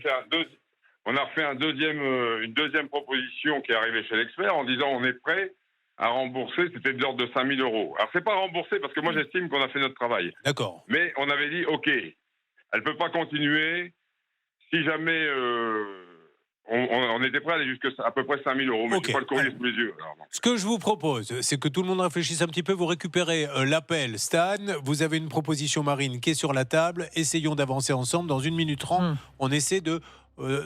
On a fait une deuxième proposition qui est arrivée chez l'expert en disant on est prêt à rembourser, c'était de l'ordre de 5 000 €. Alors c'est pas remboursé parce que moi j'estime qu'on a fait notre travail. D'accord. Mais on avait dit ok, elle peut pas continuer. Si jamais on était prêt à aller jusqu'à à peu près 5 000 €, mais je n'ai pas le courrier sous les yeux. Alors, ce que je vous propose, c'est que tout le monde réfléchisse un petit peu. Vous récupérez l'appel Stan. Vous avez une proposition, Marine, qui est sur la table. Essayons d'avancer ensemble. Dans 1 minute 30, on essaie de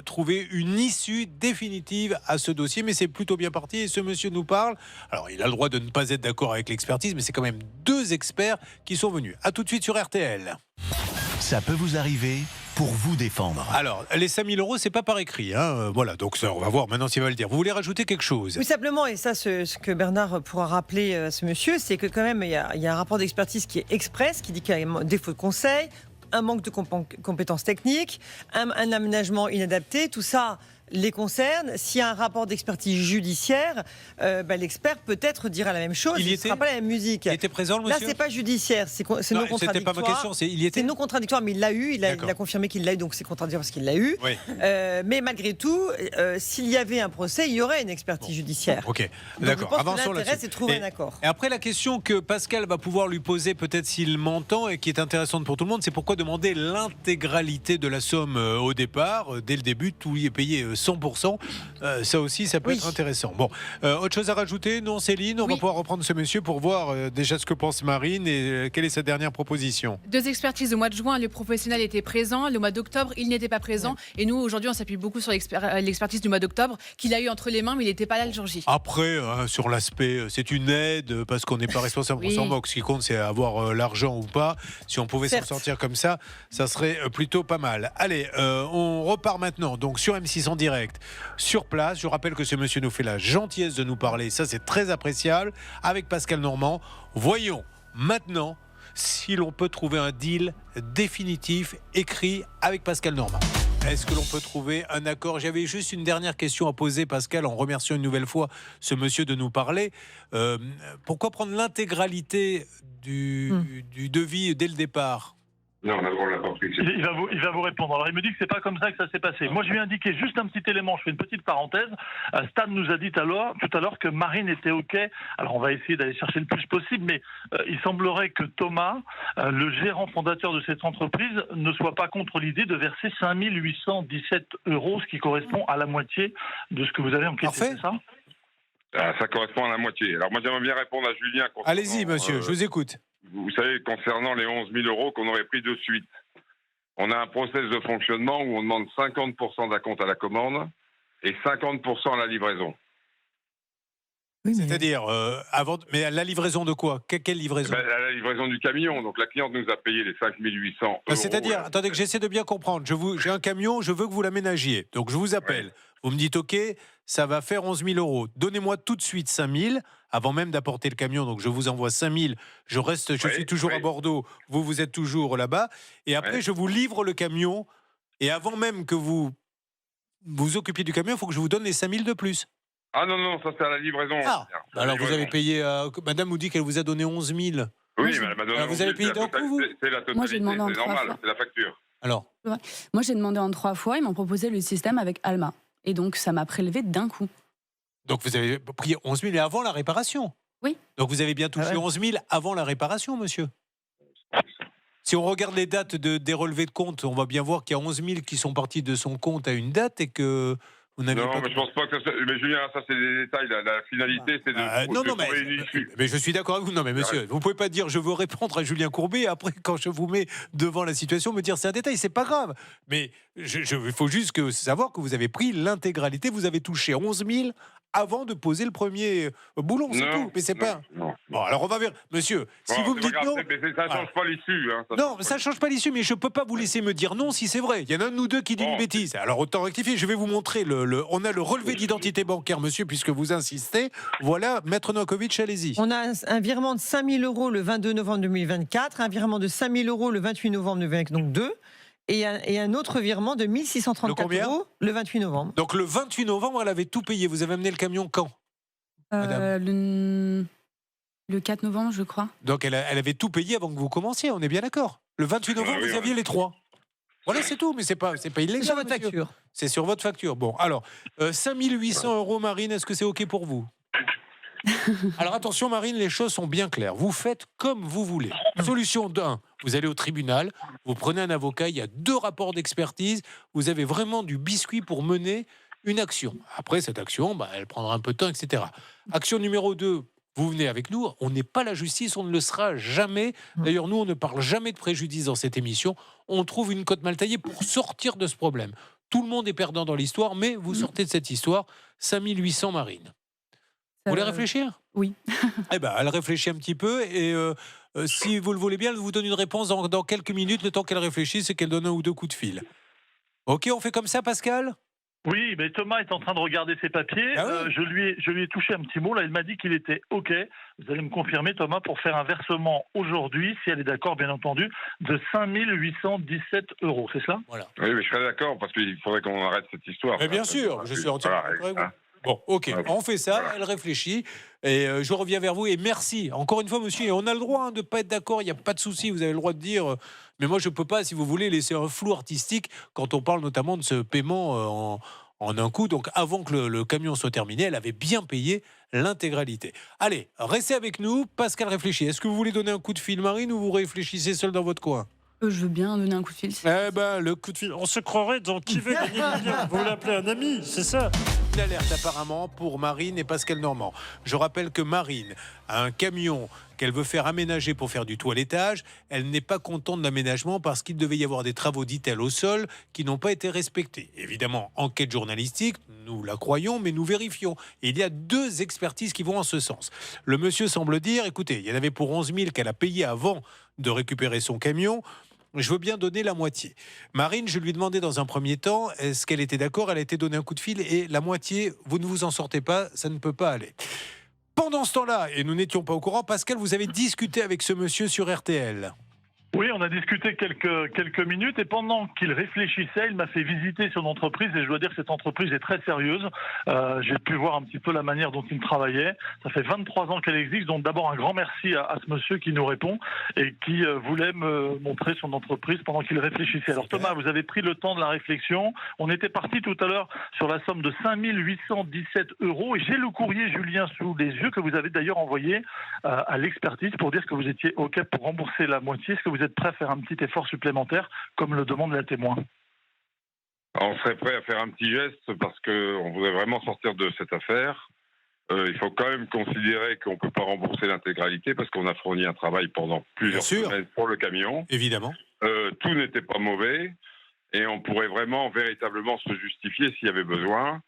trouver une issue définitive à ce dossier. Mais c'est plutôt bien parti. Et ce monsieur nous parle. Alors, il a le droit de ne pas être d'accord avec l'expertise, mais c'est quand même 2 experts qui sont venus. À tout de suite sur RTL. Ça peut vous arriver pour vous défendre. Alors, les 5 000 €, c'est pas par écrit. Voilà, donc ça, on va voir maintenant s'il va le dire. Vous voulez rajouter quelque chose? Oui, simplement, et ça, ce que Bernard pourra rappeler à ce monsieur, c'est que quand même, il y a un rapport d'expertise qui est express, qui dit qu'il y a un défaut de conseil, un manque de compétences techniques, un aménagement inadapté, tout ça les concerne. S'il y a un rapport d'expertise judiciaire, l'expert peut-être dira la même chose. Il ne sera pas la même musique. Il était présent, le monsieur? Là, c'est pas judiciaire, c'est non contradictoire. C'était pas ma question. C'est non contradictoire, mais il l'a eu. Il a confirmé qu'il l'a eu, donc c'est contradictoire parce qu'il l'a eu. Oui. Mais malgré tout, s'il y avait un procès, il y aurait une expertise judiciaire. Ok, d'accord. Avançons là-dessus. L'intérêt, c'est de trouver un accord. Et après, la question que Pascal va pouvoir lui poser, peut-être s'il m'entend, et qui est intéressante pour tout le monde, c'est pourquoi demander l'intégralité de la somme au départ, dès le début, tout y est payé 100%. Ça aussi, ça peut être intéressant. Bon, autre chose à rajouter? Non, Céline, on va pouvoir reprendre ce monsieur pour voir déjà ce que pense Marine et quelle est sa dernière proposition. 2 expertises au mois de juin, le professionnel était présent. Le mois d'octobre, il n'était pas présent. Et nous, aujourd'hui, on s'appuie beaucoup sur l'expertise du mois d'octobre qu'il a eu entre les mains, mais il n'était pas là le jour J. Après, sur l'aspect, c'est une aide parce qu'on n'est pas responsable pour son box. Ce qui compte, c'est avoir l'argent ou pas. Si on pouvait s'en sortir comme ça, ça serait plutôt pas mal. Allez, on repart maintenant. Donc sur M6 en direct, sur place. Je rappelle que ce monsieur nous fait la gentillesse de nous parler. Ça, c'est très appréciable. Avec Pascal Normand, voyons maintenant si l'on peut trouver un deal définitif écrit avec Pascal Normand. Est-ce que l'on peut trouver un accord? J'avais juste une dernière question à poser, Pascal, en remerciant une nouvelle fois ce monsieur de nous parler. Pourquoi prendre l'intégralité du devis dès le départ? Non, on l'a pas pris. Il va vous répondre. Alors, il me dit que c'est pas comme ça que ça s'est passé. Moi, je lui ai indiqué juste un petit élément. Je fais une petite parenthèse. Stan nous a dit tout à l'heure que Marine était OK. Alors, on va essayer d'aller chercher le plus possible, mais il semblerait que Thomas, le gérant fondateur de cette entreprise, ne soit pas contre l'idée de verser 5 817 €, ce qui correspond à la moitié de ce que vous avez enquêté. C'est ça? Ça correspond à la moitié. Alors, moi, j'aimerais bien répondre à Julien. Allez-y, monsieur, je vous écoute. Vous savez, concernant les 11 000 € qu'on aurait pris de suite, on a un process de fonctionnement où on demande 50% d'acompte à la commande et 50% à la livraison. Oui, c'est-à-dire, mais à la livraison de quoi? Quelle livraison? À la livraison du camion. Donc la cliente nous a payé les 5 800 €. C'est-à-dire, attendez que j'essaie de bien comprendre. J'ai un camion, je veux que vous l'aménagiez. Donc je vous appelle. Vous me dites, OK, ça va faire 11 000 €. Donnez-moi tout de suite 5 000, avant même d'apporter le camion. Donc je vous envoie 5 000. Je suis toujours à Bordeaux. Vous êtes toujours là-bas. Et après, je vous livre le camion. Et avant même que vous vous occupiez du camion, il faut que je vous donne les 5 000 de plus. Ah non, ça c'est à la livraison. Ah, alors vous avez payé. Madame vous dit qu'elle vous a donné 11 000. Oui, mais elle m'a donné. Alors vous avez payé d'un coup, vous ? C'est la totalité, Moi, j'ai demandé en c'est 3 normal, fois. c'est la facture. Alors Moi, j'ai demandé en 3 fois. Ils m'ont proposé le système avec Alma. Et donc, ça m'a prélevé d'un coup. Donc vous avez pris 11 000 et avant la réparation ? Oui. Donc vous avez bien touché 11 000 avant la réparation, monsieur ? Si on regarde les dates des relevés de compte, on va bien voir qu'il y a 11 000 qui sont partis de son compte à une date et que vous n'avez pas... Non, mais je pense pas que ça... Mais Julien, ça c'est des détails. La finalité, c'est de trouver une issue. Mais je suis d'accord avec vous. Non, mais monsieur, vous pouvez pas dire je veux répondre à Julien Courbet et après, quand je vous mets devant la situation, me dire c'est un détail, c'est pas grave. Mais il faut juste savoir que vous avez pris l'intégralité, vous avez touché 11 000 avant de poser le premier boulon, c'est tout. Mais c'est pas... Bon, alors on va voir. Monsieur, si vous me dites non... Mais ça change pas l'issue. Hein, non, ça change pas l'issue, mais je peux pas vous laisser me dire non si c'est vrai. Il y en a un de nous deux qui dit une bêtise. Alors autant rectifier, je vais vous montrer. On a le relevé d'identité bancaire, monsieur, puisque vous insistez. Voilà, Maître Novakovic, allez-y. On a un virement de 5 000 € le 22 novembre 2024, un virement de 5 000 € le 28 novembre 2022 et un autre virement de 1 634 € le 28 novembre. Donc le 28 novembre, elle avait tout payé. Vous avez amené le camion quand, le 4 novembre, je crois. Donc elle avait tout payé avant que vous commenciez, on est bien d'accord. Le 28 novembre, vous aviez les 3. Voilà, c'est tout, mais c'est pas illégal. C'est sur votre monsieur. facture. C'est sur votre facture. Bon, alors, 5 800 € Marine, est-ce que c'est OK pour vous ? Alors attention Marine, les choses sont bien claires. Vous faites comme vous voulez. Solution 1, vous allez au tribunal, vous prenez un avocat, il y a 2 rapports d'expertise, vous avez vraiment du biscuit pour mener une action. Après cette action, elle prendra un peu de temps, etc. Action numéro 2, vous venez avec nous, on n'est pas la justice, on ne le sera jamais. D'ailleurs, nous, on ne parle jamais de préjudice dans cette émission. On trouve une cote mal taillée pour sortir de ce problème. Tout le monde est perdant dans l'histoire, mais vous sortez de cette histoire, 5 800 Marine. Vous voulez réfléchir ? Oui. Eh ben, elle réfléchit un petit peu et si vous le voulez bien, elle vous donne une réponse dans quelques minutes, le temps qu'elle réfléchisse et qu'elle donne 1 ou 2 coups de fil. Ok, on fait comme ça, Pascal ? Oui, mais Thomas est en train de regarder ses papiers. Je lui ai touché un petit mot. Là, il m'a dit qu'il était OK. Vous allez me confirmer, Thomas, pour faire un versement aujourd'hui, si elle est d'accord, bien entendu, de 5 817 €. C'est cela ? Voilà. Oui, mais je serais d'accord parce qu'il faudrait qu'on arrête cette histoire. Mais bien sûr, je suis entièrement d'accord avec vous. Bon, ok, on fait ça, elle réfléchit, et je reviens vers vous, et merci. Encore une fois, monsieur, et on a le droit de ne pas être d'accord, il n'y a pas de souci, vous avez le droit de dire, mais moi je ne peux pas, si vous voulez, laisser un flou artistique quand on parle notamment de ce paiement en un coup. Donc avant que le camion soit terminé, elle avait bien payé l'intégralité. Allez, restez avec nous, Pascal réfléchit. Est-ce que vous voulez donner un coup de fil, Marine, ou vous réfléchissez seul dans votre coin ? Je veux bien donner un coup de fil. Eh ben, le coup de fil, on se croirait dans Qui veut gagner le million. Vous l'appelez un ami, c'est ça. Une alerte apparemment pour Marine et Pascal Normand. Je rappelle que Marine a un camion qu'elle veut faire aménager pour faire du toilettage. Elle n'est pas contente de l'aménagement parce qu'il devait y avoir des travaux, dit-elle, au sol qui n'ont pas été respectés. Évidemment, enquête journalistique, nous la croyons, mais nous vérifions. Et il y a 2 expertises qui vont en ce sens. Le monsieur semble dire, écoutez, il y en avait pour 11 000 qu'elle a payé avant de récupérer son camion. Je veux bien donner la moitié. Marine, je lui ai demandé dans un premier temps, est-ce qu'elle était d'accord ? Elle a été donnée un coup de fil et la moitié, vous ne vous en sortez pas, ça ne peut pas aller. Pendant ce temps-là, et nous n'étions pas au courant, Pascal, vous avez discuté avec ce monsieur sur RTL. Oui, on a discuté quelques minutes et pendant qu'il réfléchissait, il m'a fait visiter son entreprise et je dois dire que cette entreprise est très sérieuse. J'ai pu voir un petit peu la manière dont il travaillait. Ça fait 23 ans qu'elle existe, donc d'abord un grand merci à ce monsieur qui nous répond et qui voulait me montrer son entreprise pendant qu'il réfléchissait. Alors Thomas, vous avez pris le temps de la réflexion. On était parti tout à l'heure sur la somme de 5 817 € et j'ai le courrier, Julien, sous les yeux que vous avez d'ailleurs envoyé à l'expertise pour dire que vous étiez OK pour rembourser la moitié. Est-ce que vous êtes prêt à faire un petit effort supplémentaire, comme le demande la témoin ? On serait prêt à faire un petit geste parce qu'on voudrait vraiment sortir de cette affaire. Il faut quand même considérer qu'on ne peut pas rembourser l'intégralité parce qu'on a fourni un travail pendant plusieurs semaines pour le camion. Évidemment. Tout n'était pas mauvais et on pourrait vraiment, véritablement se justifier s'il y avait besoin.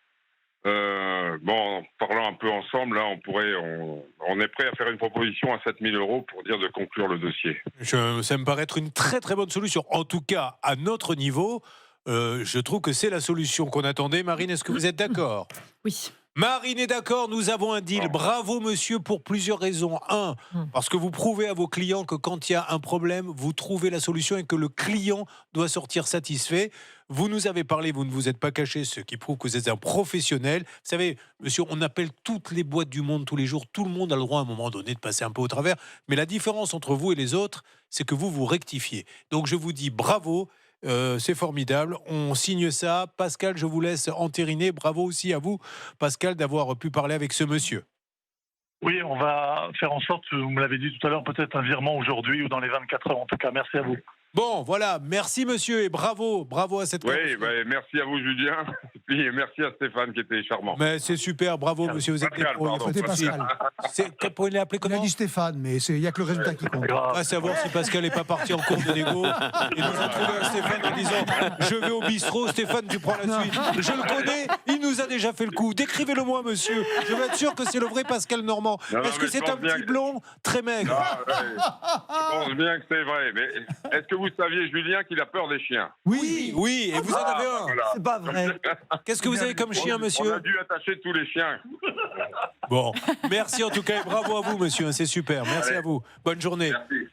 En parlant un peu ensemble, là, on est prêt à faire une proposition à 7 000 € pour dire de conclure le dossier. Ça me paraît être une très très bonne solution. En tout cas, à notre niveau, je trouve que c'est la solution qu'on attendait. Marine, est-ce que vous êtes d'accord ? Oui. Marine est d'accord, nous avons un deal. Bravo monsieur pour plusieurs raisons. Un, parce que vous prouvez à vos clients que quand il y a un problème, vous trouvez la solution et que le client doit sortir satisfait. Vous nous avez parlé, vous ne vous êtes pas caché, ce qui prouve que vous êtes un professionnel. Vous savez, monsieur, on appelle toutes les boîtes du monde tous les jours. Tout le monde a le droit à un moment donné de passer un peu au travers. Mais la différence entre vous et les autres, c'est que vous rectifiez. Donc je vous dis bravo. C'est formidable, on signe ça. Pascal, je vous laisse entériner. Bravo aussi à vous, Pascal, d'avoir pu parler avec ce monsieur. Oui, on va faire en sorte, vous me l'avez dit tout à l'heure, peut-être un virement aujourd'hui ou dans les 24 heures. En tout cas, merci à vous. Bon, voilà, merci monsieur et bravo à cette Oui, merci à vous Julien, et puis merci à Stéphane qui était charmant. Mais c'est super, bravo monsieur, vous êtes des pros. C'était Pascal. Pour l'appeler comment? Il a dit Stéphane, mais il n'y a que le résultat qui compte. À savoir si Pascal n'est pas parti en cours de négo et nous a trouvé un Stéphane en disant je vais au bistrot, Stéphane tu prends la suite. Je le connais, il nous a déjà fait le coup. Décrivez-le moi monsieur, je veux être sûr que c'est le vrai Pascal Normand. Est-ce que c'est un petit blond très maigre? Je pense bien que c'est vrai, mais est-ce que vous saviez Julien qu'il a peur des chiens? Oui, et vous en avez un. Voilà. C'est pas vrai. Qu'est-ce que vous avez comme chien monsieur? On a dû attacher tous les chiens. Bon, merci en tout cas et bravo à vous monsieur, c'est super, merci à vous. Bonne journée.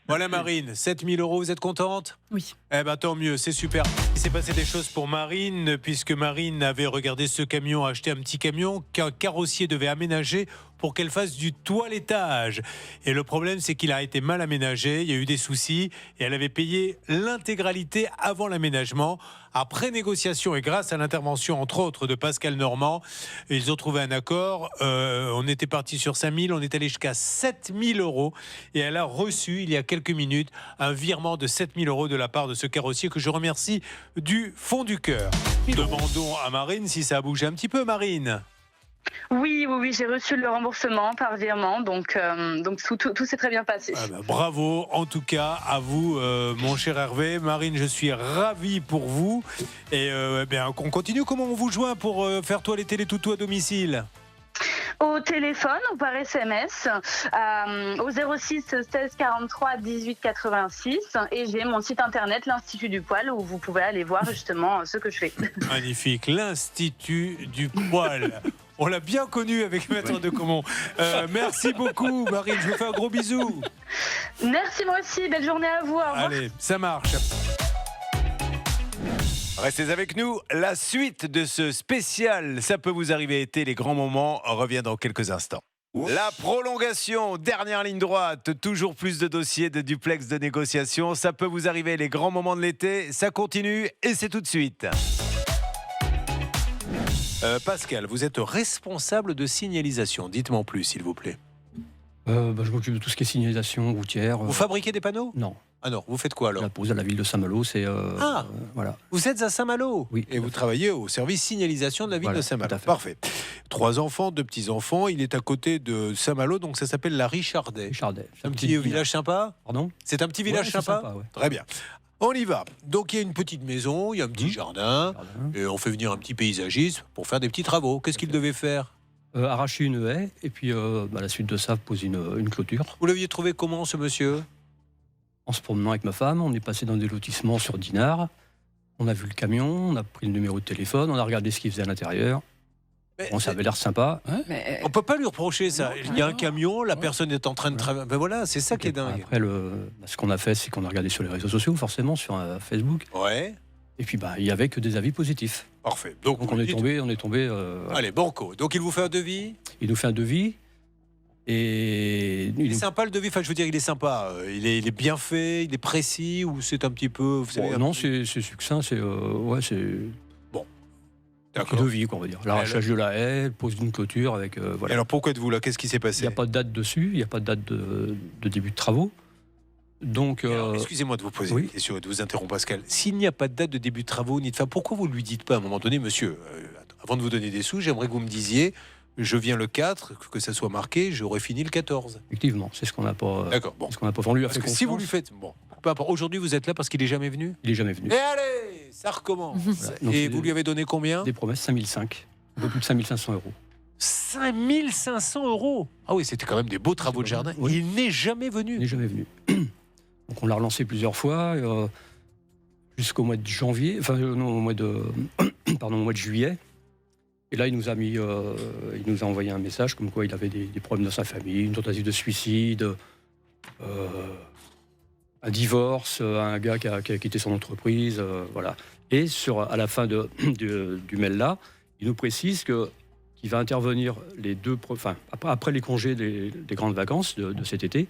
Voilà Marine, 7 000 €, vous êtes contente? Oui. Eh ben tant mieux, c'est super. Il s'est passé des choses pour Marine, puisque Marine avait regardé ce camion, acheté un petit camion qu'un carrossier devait aménager pour qu'elle fasse du toilettage. Et le problème, c'est qu'il a été mal aménagé, il y a eu des soucis, et elle avait payé l'intégralité avant l'aménagement. Après négociation et grâce à l'intervention, entre autres, de Pascal Normand, ils ont trouvé un accord. On était parti sur 5 000, on est allé jusqu'à 7 000 €. Et elle a reçu, il y a quelques minutes, un virement de 7 000 € de la part de ce carrossier que je remercie du fond du cœur. Demandons à Marine si ça a bougé un petit peu, Marine. Oui, j'ai reçu le remboursement par virement, donc tout s'est très bien passé. Bravo en tout cas à vous, mon cher Hervé. Marine, je suis ravi pour vous. Et on continue. Comment on vous joint pour faire toiletter les toutous à domicile? Au téléphone ou par SMS, au 06 16 43 18 86, et j'ai mon site internet, l'Institut du Poil, où vous pouvez aller voir justement ce que je fais. Magnifique, l'Institut du Poil. On l'a bien connu avec Maître de Comont. Merci beaucoup, Marine. Je vous fais un gros bisou. Merci, moi aussi. Belle journée à vous. Au revoir. Allez, ça marche. Restez avec nous. La suite de ce spécial Ça peut vous arriver été, les grands moments, revient dans quelques instants. La prolongation, dernière ligne droite, toujours plus de dossiers de duplex de négociation. Ça peut vous arriver, les grands moments de l'été. Ça continue et c'est tout de suite. Pascal, vous êtes responsable de signalisation. Dites-moi en plus, s'il vous plaît. Je m'occupe de tout ce qui est signalisation routière. Vous fabriquez des panneaux? Non. Ah non, vous faites quoi alors? La pose à la ville de Saint-Malo, c'est... voilà. Vous êtes à Saint-Malo? Oui. Et vous travaillez au service signalisation de la ville de Saint-Malo. Parfait. 3 enfants, 2 petits-enfants. Il est à côté de Saint-Malo, donc ça s'appelle la Richardet. C'est un petit village sympa? Pardon? C'est un petit village sympa? Ouais. Très bien. On y va. Donc il y a une petite maison, il y a un petit jardin, et on fait venir un petit paysagiste pour faire des petits travaux. Qu'est-ce qu'il devait faire? Arracher une haie, et puis à la suite de ça, poser une clôture. Vous l'aviez trouvé comment, ce monsieur? En se promenant avec ma femme, on est passé dans des lotissements sur Dinard. On a vu le camion, on a pris le numéro de téléphone, on a regardé ce qu'il faisait à l'intérieur. Bon, ça avait l'air sympa. On peut pas lui reprocher ça. Il y a un camion, la personne est en train de travailler. Ben voilà, c'est ça qui est dingue. Après, ce qu'on a fait, c'est qu'on a regardé sur les réseaux sociaux, forcément, sur Facebook. Ouais. Et puis, il y avait que des avis positifs. Parfait. Donc on est tombé. Allez, banco. Donc il vous fait un devis? Il nous fait un devis. Et il est sympa le devis. Enfin, je veux dire, il est sympa. Il est bien fait, il est précis, ou c'est un petit peu. Vous savez, non, c'est succinct. C'est bon. D'accord. Devis, quoi, on va dire. L'arrachage de la haie, pose d'une clôture avec. Voilà. Et alors pourquoi êtes-vous là? Qu'est-ce qui s'est passé? Il n'y a pas de date dessus. Il n'y a pas de date de début de travaux. Donc, excusez-moi de vous poser une question et de vous interrompre, Pascal. S'il n'y a pas de date de début de travaux ni de fin, pourquoi vous ne lui dites pas à un moment donné, monsieur, avant de vous donner des sous, j'aimerais que vous me disiez, je viens le 4, que ça soit marqué, j'aurais fini le 14. Effectivement, c'est ce qu'on n'a pas. D'accord. Bon. Ce qu'on n'a pas vendu. Parce que si vous lui faites, peu importe. Aujourd'hui, vous êtes là parce qu'il est jamais venu. Il est jamais venu. Et allez, ça recommence. Voilà. Et vous lui avez donné combien? Des promesses 5 500, un peu plus de 5 500 €. 5 500 €. Ah oui, c'était quand même des beaux travaux de jardin. Oui. Il n'est jamais venu. Il n'est jamais venu. Donc on l'a relancé plusieurs fois jusqu'au mois de janvier, au mois de juillet. Et là, il nous a envoyé un message comme quoi il avait des problèmes dans sa famille, une tentative de suicide, un divorce, un gars qui a quitté son entreprise, voilà. Et à la fin du mail là, il nous précise qu'il va intervenir après les congés des grandes vacances de cet été.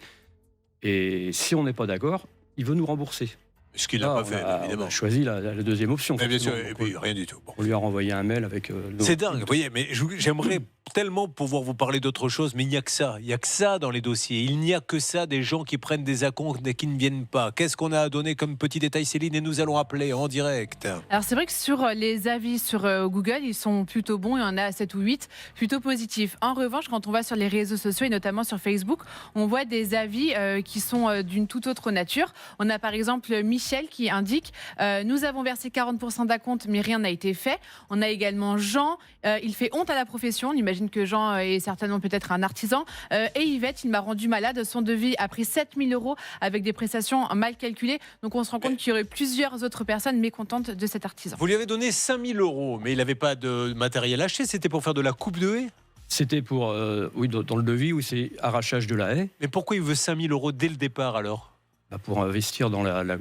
Et si on n'est pas d'accord, il veut nous rembourser. Ce qu'il n'a pas fait, évidemment. On a choisi la deuxième option. Mais bien sûr, et puis rien du tout. On lui a renvoyé un mail avec... C'est dingue, vous voyez, mais j'aimerais tellement pouvoir vous parler d'autre chose, mais il n'y a que ça. Il n'y a que ça dans les dossiers. Il n'y a que ça, des gens qui prennent des acomptes et qui ne viennent pas. Qu'est-ce qu'on a à donner comme petit détail, Céline? Et nous allons appeler en direct. Alors c'est vrai que sur les avis sur Google, ils sont plutôt bons, il y en a 7 ou 8, plutôt positifs. En revanche, quand on va sur les réseaux sociaux et notamment sur Facebook, on voit des avis qui sont d'une toute autre nature. On a par exemple Michel qui indique nous avons versé 40% d'acompte mais rien n'a été fait. On a également Jean, il fait honte à la profession, on imagine que Jean est certainement peut-être un artisan. Et Yvette, il m'a rendu malade, son devis a pris 7 000 € avec des prestations mal calculées. Donc on se rend compte qu'il y aurait plusieurs autres personnes mécontentes de cet artisan. Vous lui avez donné 5 000 €, mais il n'avait pas de matériel acheté, c'était pour faire de la coupe de haie? C'était pour, oui, dans le devis où c'est arrachage de la haie. Mais pourquoi il veut 5 000 € dès le départ alors? Pour investir dans la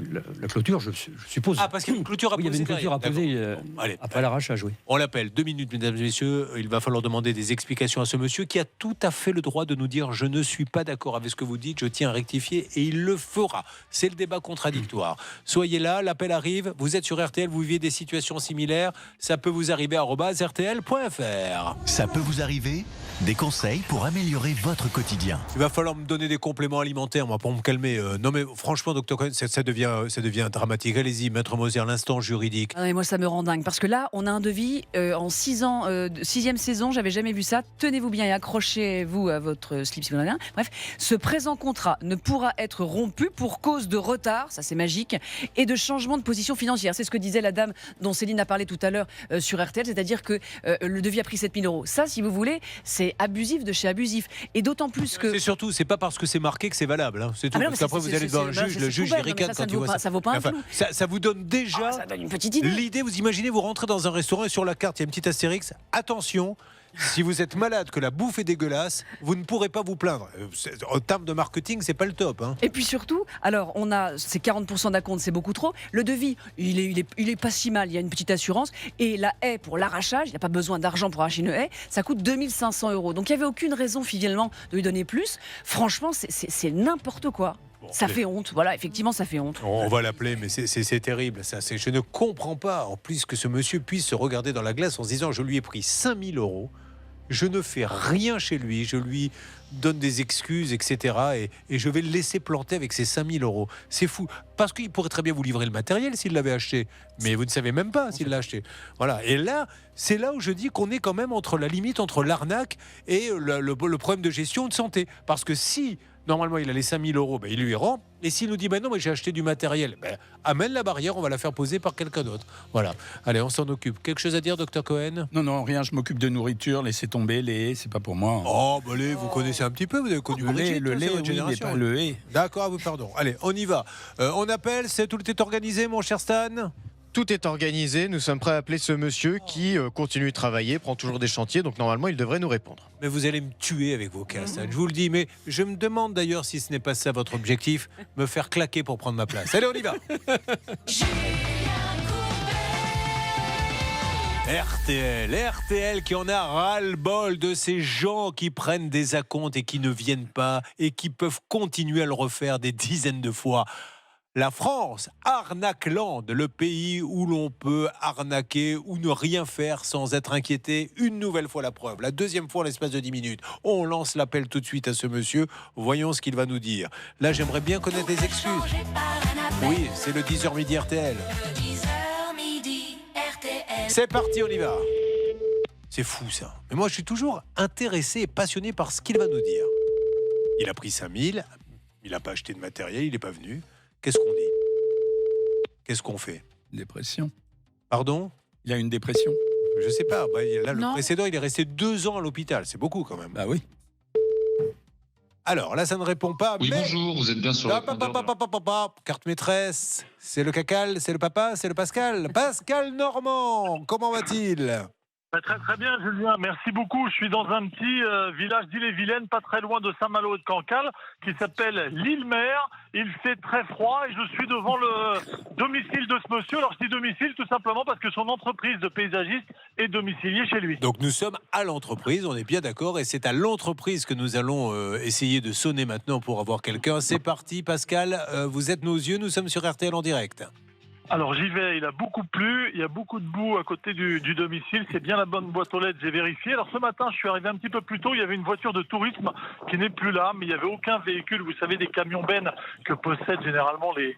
clôture, je suppose. Ah, parce qu'il y a une clôture à poser. Il y avait une clôture à poser allez, après l'arrachage, oui. On l'appelle. 2 minutes, mesdames et messieurs. Il va falloir demander des explications à ce monsieur qui a tout à fait le droit de nous dire « Je ne suis pas d'accord avec ce que vous dites, je tiens à rectifier » et il le fera. C'est le débat contradictoire. Soyez là, l'appel arrive. Vous êtes sur RTL, vous vivez des situations similaires. Ça peut vous arriver @rtl.fr. Ça peut vous arriver? Des conseils pour améliorer votre quotidien. Il va falloir me donner des compléments alimentaires, moi, pour me calmer. Non, mais franchement, docteur Cohen, ça devient dramatique. Allez-y, maître Moser, l'instant juridique. Ah, et moi, ça me rend dingue. Parce que là, on a un devis en 6 ans, 6e saison, j'avais jamais vu ça. Tenez-vous bien et accrochez-vous à votre slip si vous en avez un. Bref, ce présent contrat ne pourra être rompu pour cause de retard, ça c'est magique, et de changement de position financière. C'est ce que disait la dame dont Céline a parlé tout à l'heure sur RTL, c'est-à-dire que le devis a pris 7 000 €. Ça, si vous voulez, c'est abusif de chez abusif. Et d'autant plus que... C'est surtout, c'est pas parce que c'est marqué que c'est valable. Hein. C'est tout. Parce qu'après, vous allez devant un juge, le juge, il ricane quand il voit ça. Ça vaut pas un flou. Ça vous donne déjà une petite idée. L'idée, vous imaginez, vous rentrez dans un restaurant et sur la carte, il y a une petite astérix. Attention, si vous êtes malade, que la bouffe est dégueulasse, vous ne pourrez pas vous plaindre. En termes de marketing, c'est pas le top. Hein. Et puis surtout, alors on a ces 40% d'acompte, c'est beaucoup trop. Le devis, il est pas si mal. Il y a une petite assurance et la haie pour l'arrachage, il n'y a pas besoin d'argent pour arracher une haie, ça coûte 2 500 €. Donc il n'y avait aucune raison finalement de lui donner plus. Franchement, c'est n'importe quoi. Bon, ça fait honte, voilà, effectivement, ça fait honte. On va l'appeler, mais c'est terrible. Je ne comprends pas, en plus, que ce monsieur puisse se regarder dans la glace en se disant « Je lui ai pris 5 000 €, je ne fais rien chez lui, je lui donne des excuses, etc. Et je vais le laisser planter avec ces 5 000 €. C'est fou. Parce qu'il pourrait très bien vous livrer le matériel s'il l'avait acheté. Mais vous ne savez même pas s'il l'a acheté. Voilà. Et là, c'est là où je dis qu'on est quand même entre la limite entre l'arnaque et le problème de gestion de santé. Parce que si... Normalement, il a les 5 000 €, ben, il lui rend. Et s'il nous dit, non, mais j'ai acheté du matériel, ben, amène la barrière, on va la faire poser par quelqu'un d'autre. Voilà. Allez, on s'en occupe. Quelque chose à dire, docteur Cohen? Non, rien, je m'occupe de nourriture, laissez tomber, les haies, c'est pas pour moi. Oh, bah, vous connaissez un petit peu, vous avez connu Brigitte, le lait, votre génération. pas le haies. D'accord, pardon. Allez, on y va. On appelle, tout est organisé, mon cher Stan? Tout est organisé, nous sommes prêts à appeler ce monsieur qui continue de travailler, prend toujours des chantiers, donc normalement il devrait nous répondre. Mais vous allez me tuer avec vos castes, je vous le dis, mais je me demande d'ailleurs si ce n'est pas ça votre objectif, me faire claquer pour prendre ma place. Allez, on y va. RTL qui en a ras-le-bol de ces gens qui prennent des acomptes et qui ne viennent pas et qui peuvent continuer à le refaire des dizaines de fois. La France, Arnaqueland, le pays où l'on peut arnaquer ou ne rien faire sans être inquiété. Une nouvelle fois la preuve, la deuxième fois en l'espace de 10 minutes. On lance l'appel tout de suite à ce monsieur. Voyons ce qu'il va nous dire. Là, j'aimerais bien connaître les excuses. Oui, c'est le 10h midi RTL. C'est parti, on y va. C'est fou ça. Mais moi, je suis toujours intéressé et passionné par ce qu'il va nous dire. Il a pris 5 000, il n'a pas acheté de matériel, il n'est pas venu. Qu'est-ce qu'on dit? Qu'est-ce qu'on fait? Dépression. Pardon? Il a une dépression. Je sais pas. Là, le précédent, il est resté 2 ans à l'hôpital. C'est beaucoup quand même. Bah oui. Alors là, ça ne répond pas. Oui, mais... bonjour, vous êtes bien sur Carte maîtresse. C'est le Cacal, c'est le papa, c'est le Pascal. Pascal Normand, comment va-t-il? Très très bien Julien, merci beaucoup. Je suis dans un petit village d'Ille-et-Vilaine, pas très loin de Saint-Malo et de Cancale, qui s'appelle l'Île-Mer. Il fait très froid et je suis devant le domicile de ce monsieur. Alors je dis domicile tout simplement parce que son entreprise de paysagiste est domiciliée chez lui. Donc nous sommes à l'entreprise, on est bien d'accord, et c'est à l'entreprise que nous allons essayer de sonner maintenant pour avoir quelqu'un. C'est parti Pascal, vous êtes nos yeux, nous sommes sur RTL en direct. Alors j'y vais, il a beaucoup plu, il y a beaucoup de boue à côté du domicile, c'est bien la bonne boîte aux lettres, j'ai vérifié. Alors ce matin, je suis arrivé un petit peu plus tôt, il y avait une voiture de tourisme qui n'est plus là, mais il n'y avait aucun véhicule, vous savez, des camions bennes que possèdent généralement les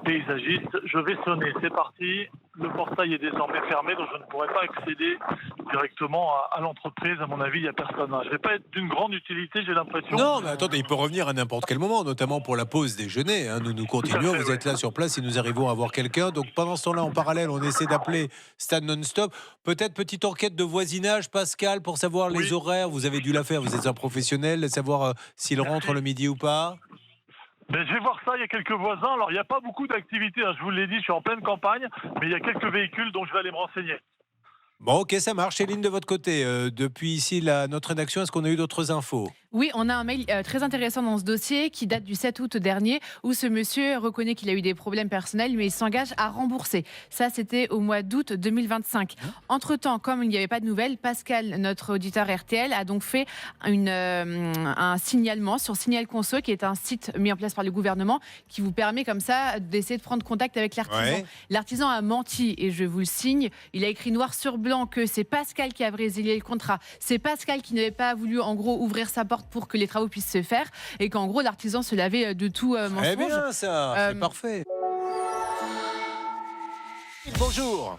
paysagistes. Je vais sonner, c'est parti. Le portail est désormais fermé, donc je ne pourrai pas accéder directement à l'entreprise. À mon avis, il n'y a personne. Je ne vais pas être d'une grande utilité, j'ai l'impression. Non, mais attendez, il peut revenir à n'importe quel moment, notamment pour la pause déjeuner. Hein. Nous continuons, vous êtes là sur place et nous arrivons à voir quelqu'un. Donc pendant ce temps-là, en parallèle, on essaie d'appeler Stade Non-Stop. Peut-être petite enquête de voisinage, Pascal, pour savoir les horaires. Vous avez dû la faire, vous êtes un professionnel, savoir s'il rentre le midi ou pas. Ben, je vais voir ça, il y a quelques voisins. Alors, il n'y a pas beaucoup d'activités, hein, je vous l'ai dit, je suis en pleine campagne, mais il y a quelques véhicules dont je vais aller me renseigner. Bon, ok, ça marche. Céline, de votre côté, depuis ici, notre rédaction, est-ce qu'on a eu d'autres infos ? Oui, on a un mail très intéressant dans ce dossier qui date du 7 août dernier où ce monsieur reconnaît qu'il a eu des problèmes personnels mais il s'engage à rembourser. Ça, c'était au mois d'août 2025. Entre-temps, comme il n'y avait pas de nouvelles, Pascal, notre auditeur RTL, a donc fait un signalement sur Signal Conso qui est un site mis en place par le gouvernement qui vous permet comme ça d'essayer de prendre contact avec l'artisan. Ouais. L'artisan a menti et je vous le signe. Il a écrit noir sur blanc que c'est Pascal qui a résilié le contrat. C'est Pascal qui n'avait pas voulu en gros ouvrir sa porte pour que les travaux puissent se faire et qu'en gros l'artisan se lavait de tout mensonge. Eh bien ça, c'est parfait. Bonjour.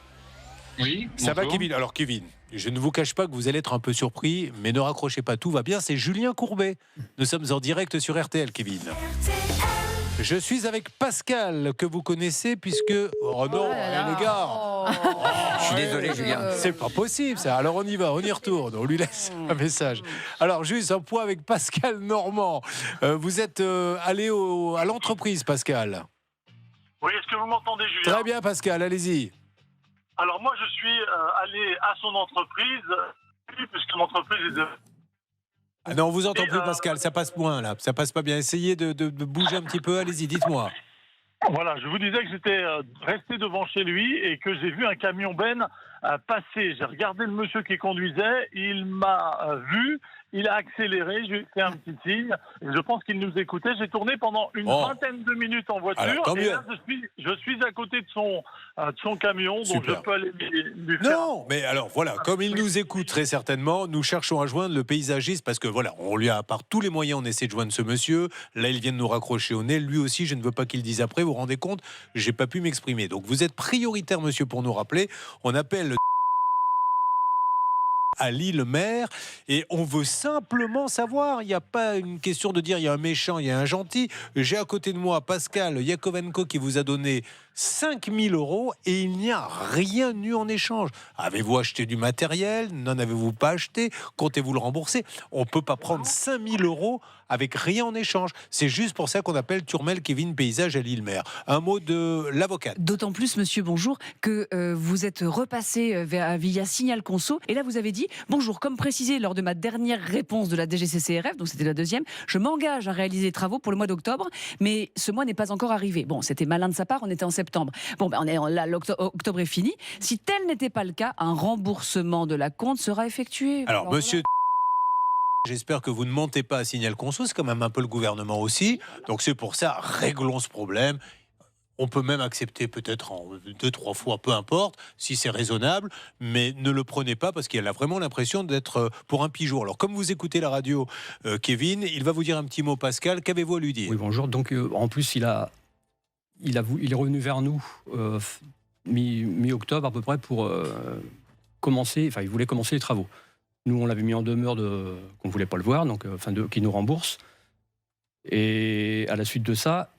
Oui, ça va Kevin? Alors Kevin, je ne vous cache pas que vous allez être un peu surpris, mais ne raccrochez pas, tout va bien, c'est Julien Courbet. Nous sommes en direct sur RTL, Kevin. Je suis avec Pascal, que vous connaissez, puisque... Oh non, les gars Je suis désolé, Julien. C'est pas possible, ça. Alors on y va, on y retourne, on lui laisse un message. Alors, juste un point avec Pascal Normand. Vous êtes allé à l'entreprise, Pascal. Oui, est-ce que vous m'entendez, Julien? Très bien, Pascal, allez-y. Alors, moi, je suis allé à son entreprise, puisque l'entreprise est de... Ah non, on vous entend plus, Pascal, ça passe moins, là. Ça passe pas bien. Essayez de bouger un petit peu, allez-y, dites-moi. Voilà, je vous disais que j'étais resté devant chez lui et que j'ai vu un camion Ben passer. J'ai regardé le monsieur qui conduisait, il m'a vu, il a accéléré, je lui ai fait un petit signe. Et je pense qu'il nous écoutait. J'ai tourné pendant une vingtaine de minutes en voiture. Alors, et là, je suis à côté de son camion, donc super. Je peux aller lui faire... Non, mais alors voilà, comme il nous écoute très certainement, nous cherchons à joindre le paysagiste parce que voilà, on lui a par tous les moyens, on essaie de joindre ce monsieur. Là, il vient de nous raccrocher au nez. Lui aussi, je ne veux pas qu'il dise après. Vous vous rendez compte, j'ai pas pu m'exprimer. Donc vous êtes prioritaire, monsieur, pour nous rappeler. On appelle à l'Île-Mer et on veut simplement savoir, il n'y a pas une question de dire il y a un méchant, il y a un gentil. J'ai à côté de moi Pascal Yakovenko qui vous a donné 5 000 € et il n'y a rien eu en échange. Avez-vous acheté du matériel? N'en avez-vous pas acheté? Comptez-vous le rembourser? On ne peut pas prendre 5 000 € avec rien en échange. C'est juste pour ça qu'on appelle Turmel Kevin Paysage à l'Île-Mer. Un mot de l'avocate. D'autant plus, monsieur, bonjour, que vous êtes repassé via Signal Conso. Et là, vous avez dit, bonjour, comme précisé lors de ma dernière réponse de la DGCCRF, donc c'était la deuxième, je m'engage à réaliser les travaux pour le mois d'octobre, mais ce mois n'est pas encore arrivé. Bon, c'était malin de sa part, on était en septembre. Bon, ben, octobre est fini. Si tel n'était pas le cas, un remboursement de la compte sera effectué. Alors monsieur... J'espère que vous ne montez pas à Signal Conso, c'est quand même un peu le gouvernement aussi. Donc c'est pour ça, réglons ce problème. On peut même accepter peut-être en 2-3 fois, peu importe, si c'est raisonnable, mais ne le prenez pas parce qu'il a vraiment l'impression d'être pour un pigeon. Alors comme vous écoutez la radio, Kevin, il va vous dire un petit mot, Pascal. Qu'avez-vous à lui dire? Oui, bonjour. Donc en plus, il est revenu vers nous mi-octobre à peu près pour commencer, enfin il voulait commencer les travaux. Nous, on l'avait mis en demeure qu'on ne voulait pas le voir, donc qu'il nous rembourse. Et à la suite de ça,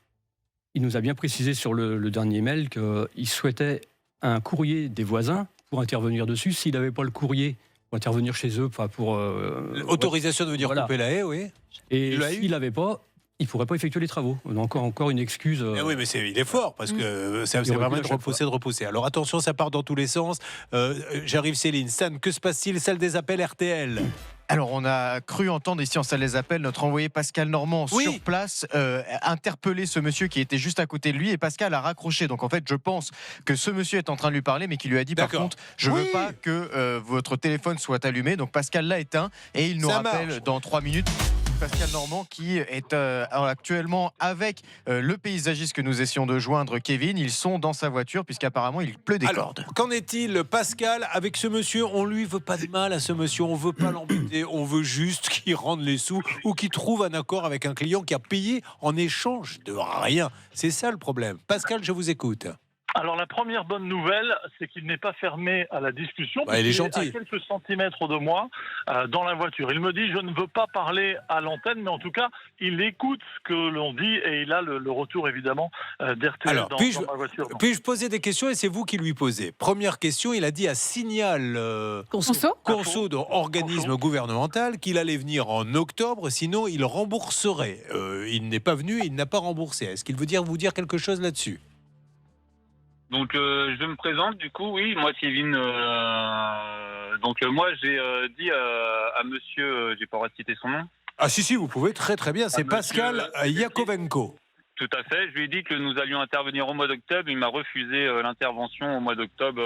il nous a bien précisé sur le dernier mail qu'il souhaitait un courrier des voisins pour intervenir dessus. S'il n'avait pas le courrier pour intervenir chez eux, pour... Autorisation de venir couper la haie, oui. Et s'il n'avait pas, il ne pourrait pas effectuer les travaux. On a encore une excuse. Oui, mais il est fort, parce que ça permet de repousser. Alors attention, ça part dans tous les sens. J'arrive Céline. Stan, que se passe-t-il? Salle des appels RTL. Alors, on a cru entendre ici en salle des appels notre envoyé Pascal Normand sur place interpeller ce monsieur qui était juste à côté de lui, et Pascal a raccroché. Donc en fait, je pense que ce monsieur est en train de lui parler, mais qui lui a dit par contre, je veux pas que votre téléphone soit allumé. Donc Pascal l'a éteint et il nous rappelle dans 3 minutes. Pascal Normand qui est actuellement avec le paysagiste que nous essayons de joindre, Kevin. Ils sont dans sa voiture puisqu'apparemment il pleut des cordes. Qu'en est-il, Pascal, avec ce monsieur? On lui veut pas de mal à ce monsieur, on veut pas l'embêter, on veut juste qu'il rende les sous ou qu'il trouve un accord avec un client qui a payé en échange de rien. C'est ça le problème. Pascal, je vous écoute. Alors la première bonne nouvelle, c'est qu'il n'est pas fermé à la discussion. Il est à gentil. quelques centimètres de moi, dans la voiture. Il me dit, je ne veux pas parler à l'antenne, mais en tout cas, il écoute ce que l'on dit et il a le retour évidemment d'RTL dans ma voiture. Puis-je poser des questions et c'est vous qui lui posez? Première question, il a dit à Signal Conso, organisme gouvernemental, qu'il allait venir en octobre, sinon il rembourserait. Il n'est pas venu, il n'a pas remboursé. Est-ce qu'il veut vous dire quelque chose là-dessus? Donc je me présente du coup, oui, moi Kevin. Donc moi j'ai dit à monsieur, j'ai pas le droit de citer son nom. Ah si, vous pouvez, très très bien, c'est Pascal Yakovenko. Tout à fait, je lui ai dit que nous allions intervenir au mois d'octobre, il m'a refusé l'intervention au mois d'octobre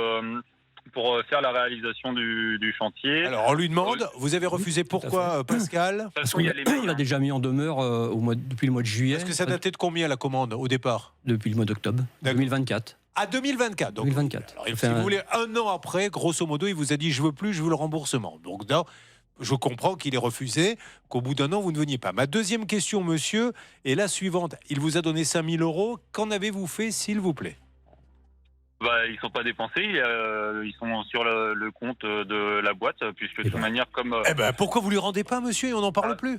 pour faire la réalisation du chantier. Alors on lui demande, vous avez refusé pourquoi Pascal? Parce qu'on l'a déjà mis en demeure depuis le mois de juillet. Est-ce que ça datait de combien la commande au départ? Depuis le mois d'octobre 2024. À 2024. Donc, 2024. Alors, si vous voulez, 1 an après, grosso modo, il vous a dit je veux plus, je veux le remboursement. Donc là, je comprends qu'il ait refusé, qu'au bout d'1 an, vous ne veniez pas. Ma deuxième question, monsieur, est la suivante. Il vous a donné 5 000 €. Qu'en avez-vous fait, s'il vous plaît? Ils ne sont pas dépensés, ils sont sur le compte de la boîte, puisque de toute manière, comme... pourquoi vous ne lui rendez pas, monsieur, et on n'en parle plus?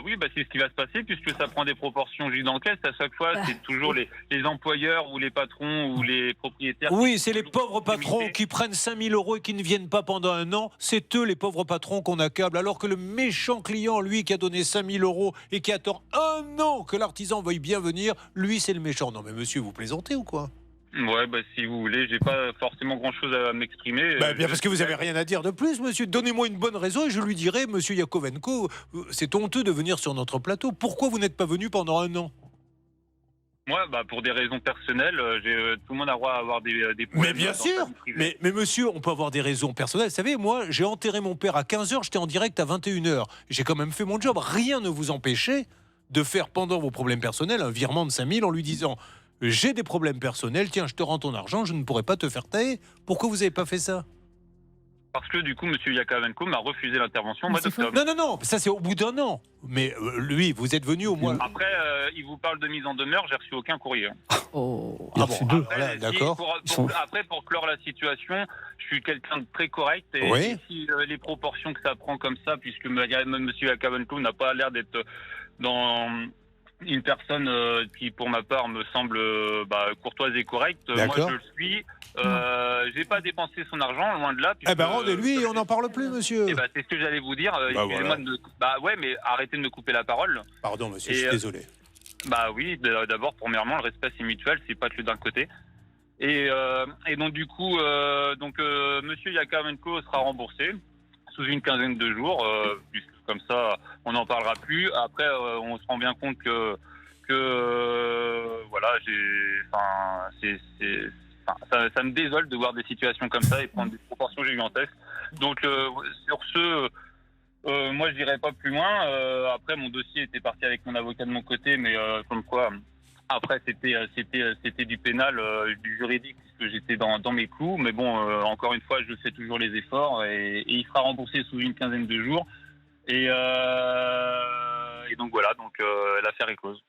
Oui, c'est ce qui va se passer, puisque ça prend des proportions gigantesques. À chaque fois, c'est toujours les employeurs ou les patrons ou les propriétaires. Oui, c'est les pauvres patrons qui prennent 5 000 € et qui ne viennent pas pendant 1 an. C'est eux, les pauvres patrons, qu'on accable. Alors que le méchant client, lui, qui a donné 5 000 € et qui attend 1 an que l'artisan veuille bien venir, lui, c'est le méchant. Non, mais monsieur, vous plaisantez ou quoi? Ouais, si vous voulez, j'ai pas forcément grand-chose à m'exprimer. Bien parce que vous avez rien à dire de plus, monsieur. Donnez-moi une bonne raison et je lui dirai, monsieur Yakovenko, c'est honteux de venir sur notre plateau. Pourquoi vous n'êtes pas venu pendant 1 an? Moi, pour des raisons personnelles, tout le monde a le droit à avoir des problèmes. Mais bien sûr. Mais monsieur, on peut avoir des raisons personnelles. Vous savez, moi, j'ai enterré mon père à 15h, j'étais en direct à 21h. J'ai quand même fait mon job. Rien ne vous empêchait de faire pendant vos problèmes personnels un virement de 5 000 en lui disant... J'ai des problèmes personnels, tiens, je te rends ton argent, je ne pourrais pas te faire tailler. Pourquoi vous n'avez pas fait ça? Parce que du coup, M. Yakovenko m'a refusé l'intervention au mois d'octobre. Non, ça c'est au bout d'1 an. Mais lui, vous êtes venu au mois... Après, il vous parle de mise en demeure, j'ai reçu aucun courrier. Il a reçu 2. Voilà, d'accord. Après, pour clore la situation, je suis quelqu'un de très correct. Et si les proportions que ça prend comme ça, puisque M. Yakovenko n'a pas l'air d'être dans... une personne qui, pour ma part, me semble courtoise et correcte. Moi, je le suis. J'ai pas dépensé son argent, loin de là. Rendez-lui et on n'en parle plus, monsieur. C'est ce que j'allais vous dire. Excusez-moi mais arrêtez de me couper la parole. Pardon, monsieur, je suis désolé. Oui, d'abord, premièrement, le respect, c'est mutuel, c'est pas que d'un côté. Et donc, du coup, monsieur Yakovenko sera remboursé sous une quinzaine de jours, puisque comme ça, on n'en parlera plus. Après, on se rend bien compte que ça me désole de voir des situations comme ça et prendre des proportions gigantesques. Donc, sur ce, moi, je dirais pas plus loin. Après, mon dossier était parti avec mon avocat de mon côté, mais comme quoi, après, c'était du pénal, du juridique, puisque j'étais dans mes clous. Mais bon, encore une fois, je fais toujours les efforts et il sera remboursé sous une quinzaine de jours. Et donc voilà, l'affaire est close.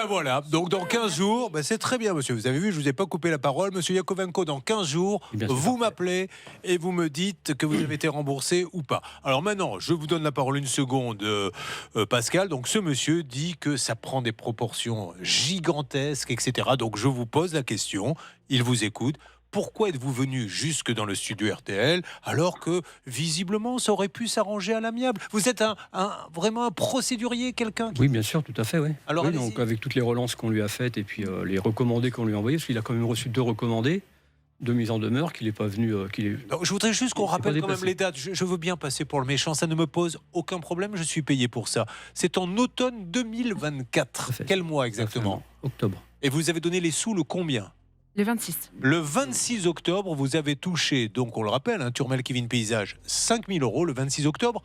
Voilà, donc dans 15 jours, c'est très bien, monsieur. Vous avez vu, je ne vous ai pas coupé la parole. Monsieur Yakovenko, dans 15 jours, vous m'appelez et vous me dites que vous avez été remboursé ou pas. Alors maintenant, je vous donne la parole une seconde, Pascal. Donc ce monsieur dit que ça prend des proportions gigantesques, etc. Donc je vous pose la question, il vous écoute. pourquoi êtes-vous venu jusque dans le studio RTL alors que visiblement ça aurait pu s'arranger à l'amiable? Vous êtes vraiment un procédurier, quelqu'un Oui, bien sûr, tout à fait, oui. Alors, oui, donc avec toutes les relances qu'on lui a faites et puis les recommandés qu'on lui a envoyés, parce qu'il a quand même reçu 2 recommandés de mise en demeure, qu'il n'est pas venu... Non, je voudrais juste qu'on rappelle quand même les dates. Je veux bien passer pour le méchant, ça ne me pose aucun problème, je suis payé pour ça. C'est en automne 2024. Quel mois exactement? Octobre. Et vous avez donné les sous le combien? Le 26. Le 26 octobre, vous avez touché, donc on le rappelle, Turmel Kevin Paysage, 5 000 € le 26 octobre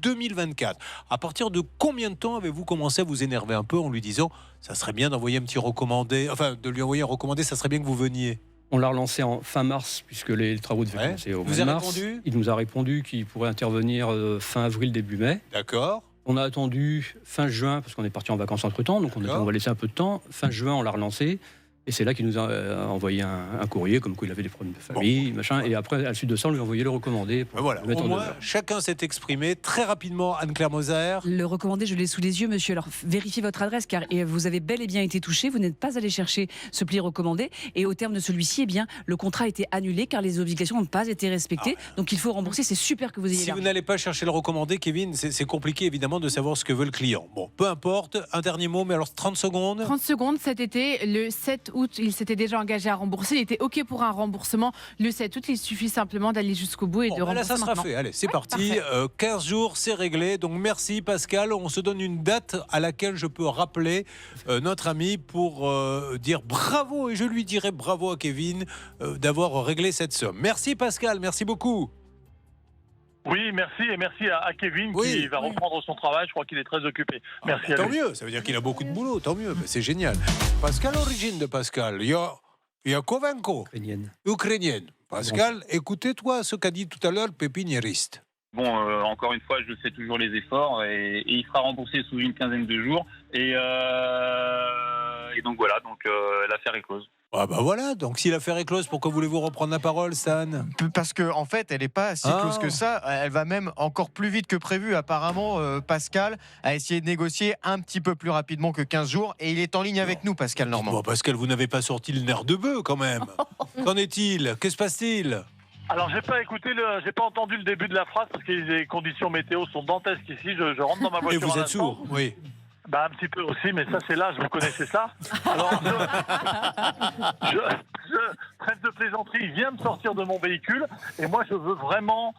2024. À partir de combien de temps avez-vous commencé à vous énerver un peu en lui disant ça serait bien d'envoyer un petit recommandé, enfin de lui envoyer un recommandé, ça serait bien que vous veniez? On l'a relancé en fin mars, puisque les travaux devaient commencer au mois de mars. Répondu? Il nous a répondu qu'il pourrait intervenir fin avril, début mai. D'accord. On a attendu fin juin, parce qu'on est parti en vacances entre-temps, donc on va laisser un peu de temps. Fin juin, on l'a relancé. Et c'est là qu'il nous a envoyé un courrier, comme quoi il avait des problèmes de famille, machin. Et après, à la suite de ça, on lui a envoyé le recommandé. Pour voilà, le mettre au en moins, demeure. chacun s'est exprimé très rapidement. Anne-Claire Moser. Le recommandé, je l'ai sous les yeux, monsieur. Alors, vérifiez votre adresse, car vous avez bel et bien été touché. Vous n'êtes pas allé chercher ce pli recommandé. Et au terme de celui-ci, eh bien, le contrat a été annulé, car les obligations n'ont pas été respectées. Donc, il faut rembourser. C'est super que vous ayez Si vous n'allez pas chercher le recommandé, Kevin, c'est compliqué évidemment de savoir ce que veut le client. Bon, peu importe. Un dernier mot, mais alors 30 secondes. 30 secondes cet été, le 7 août, il s'était déjà engagé à rembourser. Il était OK pour un remboursement le 7 août. Il suffit simplement d'aller jusqu'au bout et de rembourser. Là, ça sera maintenant. fait. Allez, c'est parti. 15 jours, c'est réglé. Donc, merci Pascal. On se donne une date à laquelle je peux rappeler notre ami pour dire bravo. Et je lui dirai bravo à Kevin d'avoir réglé cette somme. Merci Pascal. Merci beaucoup. Oui, merci, et merci à Kevin qui va reprendre son travail. Je crois qu'il est très occupé. Merci à Tant lui. mieux. Ça veut dire qu'il a beaucoup de boulot. Tant mieux. C'est génial. Pascal, origine de Pascal. Yakovenko. Ukrainienne. Pascal, écoutez-toi ce qu'a dit tout à l'heure le pépiniériste. Bon, encore une fois, je fais toujours les efforts et il sera remboursé sous une quinzaine de jours. Et donc voilà, donc l'affaire est close. Ah bah voilà, donc si l'affaire est close, pourquoi voulez-vous reprendre la parole, Stan? Parce qu'en en fait, elle n'est pas si close que ça. Elle va même encore plus vite que prévu. Apparemment, Pascal a essayé de négocier un petit peu plus rapidement que 15 jours. Et il est en ligne avec nous, Pascal Normand. Bon, Pascal, vous n'avez pas sorti le nerf de bœuf quand même. Qu'en est-il? Que se passe-t-il? Alors, j'ai pas entendu le début de la phrase parce que les conditions météo sont dantesques ici. Je rentre dans ma voiture. Et vous à êtes l'instant. sourd? Oui. Bah, un petit peu aussi, mais ça, c'est l'âge, vous connaissez ça. Alors, trêve de plaisanterie, il vient de sortir de mon véhicule, et moi, je veux vraiment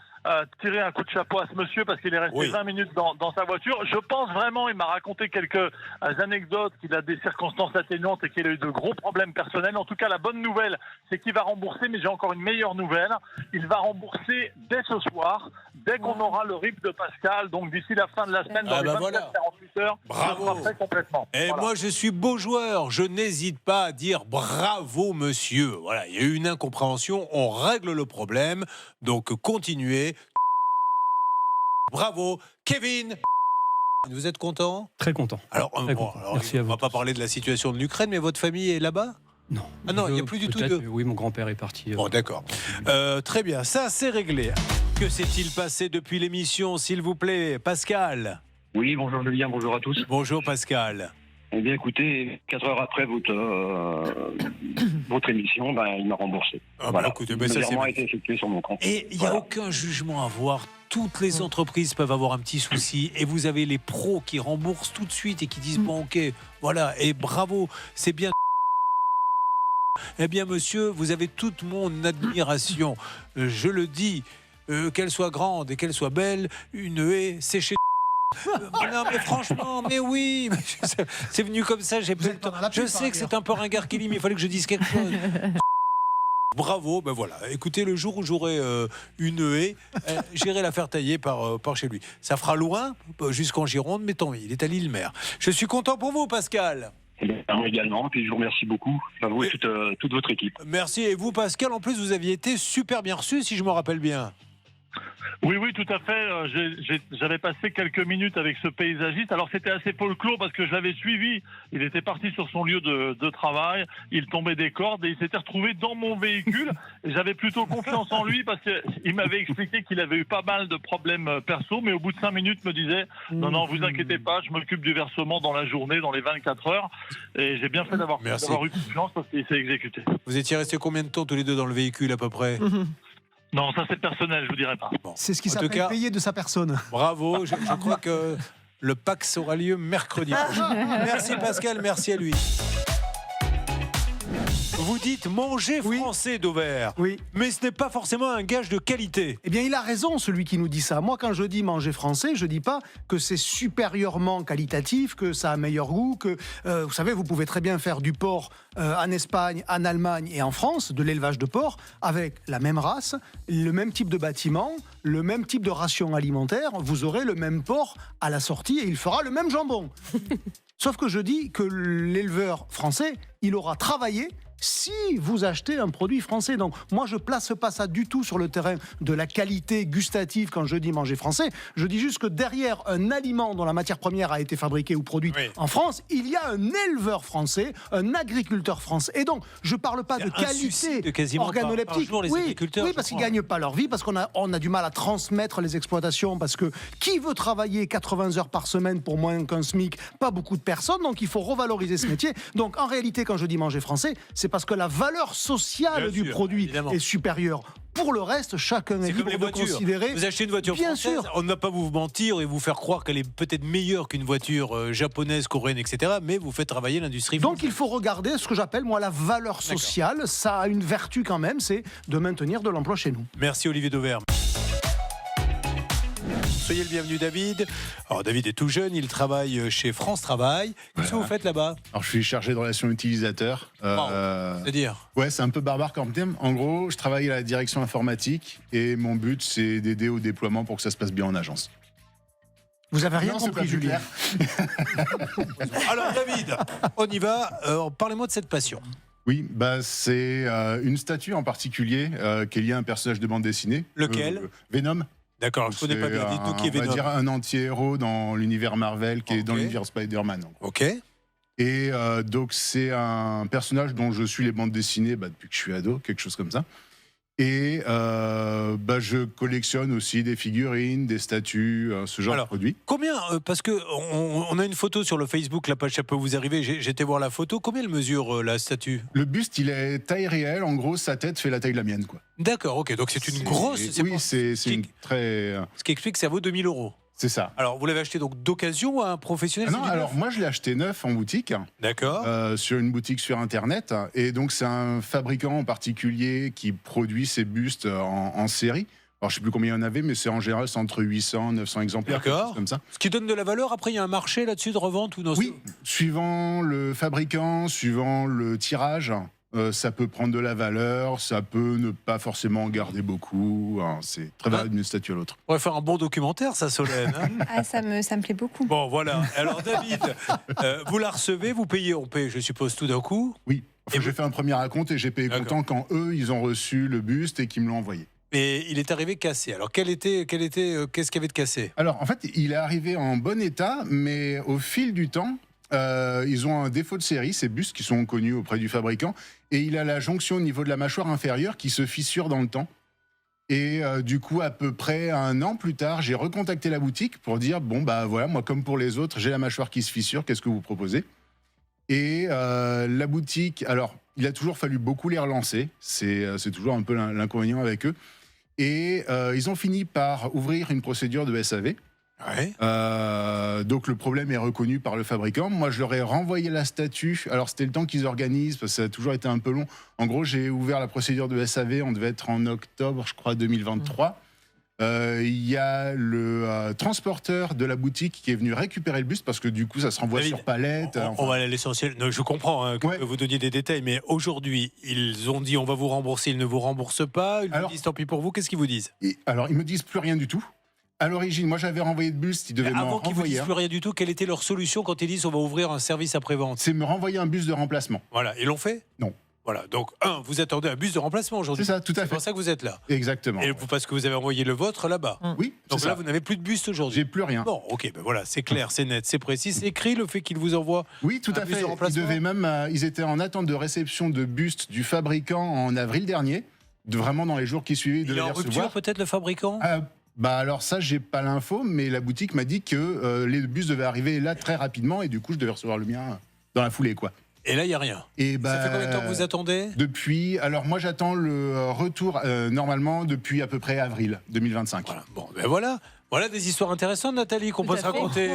tirer un coup de chapeau à ce monsieur parce qu'il est resté 20 minutes dans sa voiture. Je pense vraiment, il m'a raconté quelques anecdotes, qu'il a des circonstances atténuantes et qu'il a eu de gros problèmes personnels. En tout cas, la bonne nouvelle, c'est qu'il va rembourser, mais j'ai encore une meilleure nouvelle. Il va rembourser dès ce soir, dès qu'on aura le RIP de Pascal, donc d'ici la fin de la semaine, dans les 24-48 heures, Bravo. ce sera fait complètement. Et Voilà. moi, je suis beau joueur. Je n'hésite pas à dire bravo, monsieur. Voilà, il y a eu une incompréhension. On règle le problème. Donc, continuez. Bravo, Kevin. Vous êtes content? Très content. Alors, Très content. Merci à on ne va pas parler de la situation de l'Ukraine, mais votre famille est là-bas? Non. Ah non, il n'y a plus du tout de... Oui, mon grand-père est parti. Bon, d'accord. Très bien, ça, c'est réglé. Que s'est-il passé depuis l'émission, s'il vous plaît, Pascal? Oui, bonjour Julien, bonjour à tous. Bonjour Pascal. Eh bien écoutez, 4 heures après votre émission, il m'a remboursé. Écoutez, le ça, virement c'est... a été effectué sur mon compte. Et il n'y a aucun jugement à avoir. Toutes les entreprises peuvent avoir un petit souci et vous avez les pros qui remboursent tout de suite et qui disent bon ok, voilà, et bravo, c'est bien. Eh bien monsieur, vous avez toute mon admiration. Je le dis, qu'elle soit grande et qu'elle soit belle, une haie, c'est chez... Non mais franchement, mais oui, c'est venu comme ça, j'ai pas le temps. Je sais que c'est un peu ringard Kelly, mais il fallait que je dise quelque chose. Bravo, ben voilà. Écoutez, le jour où j'aurai une haie, j'irai la faire tailler par chez lui. Ça fera loin, jusqu'en Gironde, mais tant mieux, il est à l'Île-Mer. Je suis content pour vous, Pascal. Également, puis je vous remercie beaucoup, à vous et toute votre équipe. Merci, et vous, Pascal, en plus, vous aviez été super bien reçu, si je me rappelle bien. Oui, oui, tout à fait. J'avais passé quelques minutes avec ce paysagiste. Alors c'était assez folklore parce que je l'avais suivi. Il était parti sur son lieu de travail, il tombait des cordes et il s'était retrouvé dans mon véhicule. Et j'avais plutôt confiance en lui parce qu'il m'avait expliqué qu'il avait eu pas mal de problèmes perso, mais au bout de 5 minutes me disait non, vous inquiétez pas, je m'occupe du versement dans la journée, dans les 24 heures. Et j'ai bien fait d'avoir eu confiance parce qu'il s'est exécuté. Vous étiez restés combien de temps tous les deux dans le véhicule à peu près? Non, ça c'est personnel, je vous dirai pas. C'est ce qui s'appelle payer de sa personne. Bravo, je crois que le PAX aura lieu mercredi prochain. Merci Pascal, merci à lui. Vous dites manger français d'Auvert. Oui. Mais ce n'est pas forcément un gage de qualité. Eh bien, il a raison, celui qui nous dit ça. Moi, quand je dis manger français, je dis pas que c'est supérieurement qualitatif, que ça a meilleur goût, que, vous savez, vous pouvez très bien faire du porc en Espagne, en Allemagne et en France, de l'élevage de porc, avec la même race, le même type de bâtiment, le même type de ration alimentaire. Vous aurez le même porc à la sortie et il fera le même jambon. Sauf que je dis que l'éleveur français, il aura travaillé si vous achetez un produit français. Donc moi, je place pas ça du tout sur le terrain de la qualité gustative quand je dis manger français. Je dis juste que derrière un aliment dont la matière première a été fabriquée ou produite en France, il y a un éleveur français, un agriculteur français. Et donc, je parle pas de qualité organoleptique. Oui, parce qu'ils gagnent pas leur vie, parce qu'on a du mal à transmettre les exploitations, parce que qui veut travailler 80 heures par semaine pour moins qu'un SMIC? Pas beaucoup de personnes, donc il faut revaloriser ce métier. Donc en réalité, quand je dis manger français, c'est parce que la valeur sociale du produit est supérieure. Pour le reste, chacun est libre de considérer. Vous achetez une voiture française, on ne va pas vous mentir et vous faire croire qu'elle est peut-être meilleure qu'une voiture japonaise, coréenne, etc. Mais vous faites travailler l'industrie française. Donc il faut regarder ce que j'appelle moi la valeur sociale. Ça a une vertu quand même, c'est de maintenir de l'emploi chez nous. Merci Olivier Dauvert. Soyez le bienvenu David. Alors David est tout jeune, il travaille chez France Travail. Qu'est-ce que vous faites là-bas? Alors je suis chargé de relations utilisateurs. C'est-à-dire? Ouais, c'est un peu barbare comme terme. En gros, je travaille à la direction informatique et mon but c'est d'aider au déploiement pour que ça se passe bien en agence. Vous avez rien compris, Julien. Alors David, on y va. Parlez-moi de cette passion. Oui, c'est une statue en particulier qui est liée à un personnage de bande dessinée. Lequel? Venom. D'accord, je ne connais pas bien. Dites-nous qui est Venom. On va dire un anti-héros dans l'univers Marvel, qui est dans l'univers Spider-Man. Ok. Et donc, c'est un personnage dont je suis les bandes dessinées depuis que je suis ado, quelque chose comme ça. Et je collectionne aussi des figurines, des statues, ce genre de produits. Combien, parce qu'on a une photo sur le Facebook, la page ça peut vous arriver, j'étais voir la photo, combien elle mesure la statue? Le buste, il est taille réelle, en gros, sa tête fait la taille de la mienne, quoi. D'accord, ok, donc c'est une grosse... Oui, c'est une très... Ce qui explique que ça vaut 2000 €. C'est ça. Alors, vous l'avez acheté donc d'occasion à un professionnel? Non, alors moi je l'ai acheté neuf en boutique. D'accord. Sur une boutique sur Internet. Et donc c'est un fabricant en particulier qui produit ses bustes en série. Alors je sais plus combien il y en avait, mais c'est en général c'est entre 800 900 exemplaires. D'accord. Comme ça. Ce qui donne de la valeur. Après, il y a un marché là-dessus de revente ou non? Oui, suivant le fabricant, suivant le tirage. Ça peut prendre de la valeur, ça peut ne pas forcément garder beaucoup. C'est très variable d'une statue à l'autre. On va faire un bon documentaire, ça, Solène. Hein. Ça me plaît beaucoup. Bon, voilà. Alors, David, vous la recevez, vous payez, on paye, je suppose, tout d'un coup? Oui. J'ai fait un premier acompte et j'ai payé comptant quand eux, ils ont reçu le buste et qu'ils me l'ont envoyé. Et il est arrivé cassé. Alors, qu'est-ce qu'il y avait de cassé? Alors, en fait, il est arrivé en bon état, mais au fil du temps, ils ont un défaut de série, ces bustes qui sont connus auprès du fabricant, et il a la jonction au niveau de la mâchoire inférieure qui se fissure dans le temps. Et du coup, à peu près 1 an plus tard, j'ai recontacté la boutique pour dire voilà, moi comme pour les autres, j'ai la mâchoire qui se fissure, qu'est-ce que vous proposez? Et la boutique, alors il a toujours fallu beaucoup les relancer, c'est toujours un peu l'inconvénient avec eux, et ils ont fini par ouvrir une procédure de SAV. Ouais. Donc le problème est reconnu par le fabricant. Moi, je leur ai renvoyé la statue. Alors c'était le temps qu'ils organisent, parce que ça a toujours été un peu long. En gros, j'ai ouvert la procédure de SAV, on devait être en octobre, je crois, 2023. Il y a le transporteur de la boutique qui est venu récupérer le buste, parce que du coup, ça se renvoie sur palette. On va à l'essentiel. Je comprends que vous donniez des détails, mais aujourd'hui, ils ont dit on va vous rembourser, ils ne vous remboursent pas. Ils vous disent tant pis pour vous. Qu'est-ce qu'ils vous disent? Alors, ils me disent plus rien du tout. À l'origine, moi j'avais renvoyé de buste, ils devaient m'en renvoyer. Avant qu'ils vous disent plus rien du tout, quelle était leur solution quand ils disent on va ouvrir un service après-vente? C'est me renvoyer un buste de remplacement. Voilà, ils l'ont fait? Non. Voilà, donc vous attendez un bus de remplacement aujourd'hui. C'est ça, tout à fait. C'est pour ça que vous êtes là. Exactement. Et parce que vous avez envoyé le vôtre là-bas. Oui, donc c'est là, ça. vous n'avez plus de bus aujourd'hui. J'ai plus rien. Bon, ok, ben voilà, c'est clair, c'est net, c'est précis, c'est écrit le fait qu'il vous envoie. Oui, tout un à bus fait. de remplacement. Ils étaient en attente de réception de buste du fabricant en avril dernier. Vraiment dans les jours qui suivaient, ils Il devaient est en les rupture recevoir. peut-être le fabricant. Bah alors ça, j'ai pas l'info, mais la boutique m'a dit que les bus devaient arriver là très rapidement et du coup, je devais recevoir le mien dans la foulée, quoi. Et là, il n'y a rien. Et Ça fait combien de temps que vous attendez? Alors moi, j'attends le retour normalement depuis à peu près avril 2025. Voilà. Bon, ben voilà des histoires intéressantes, Nathalie, qu'on peut se raconter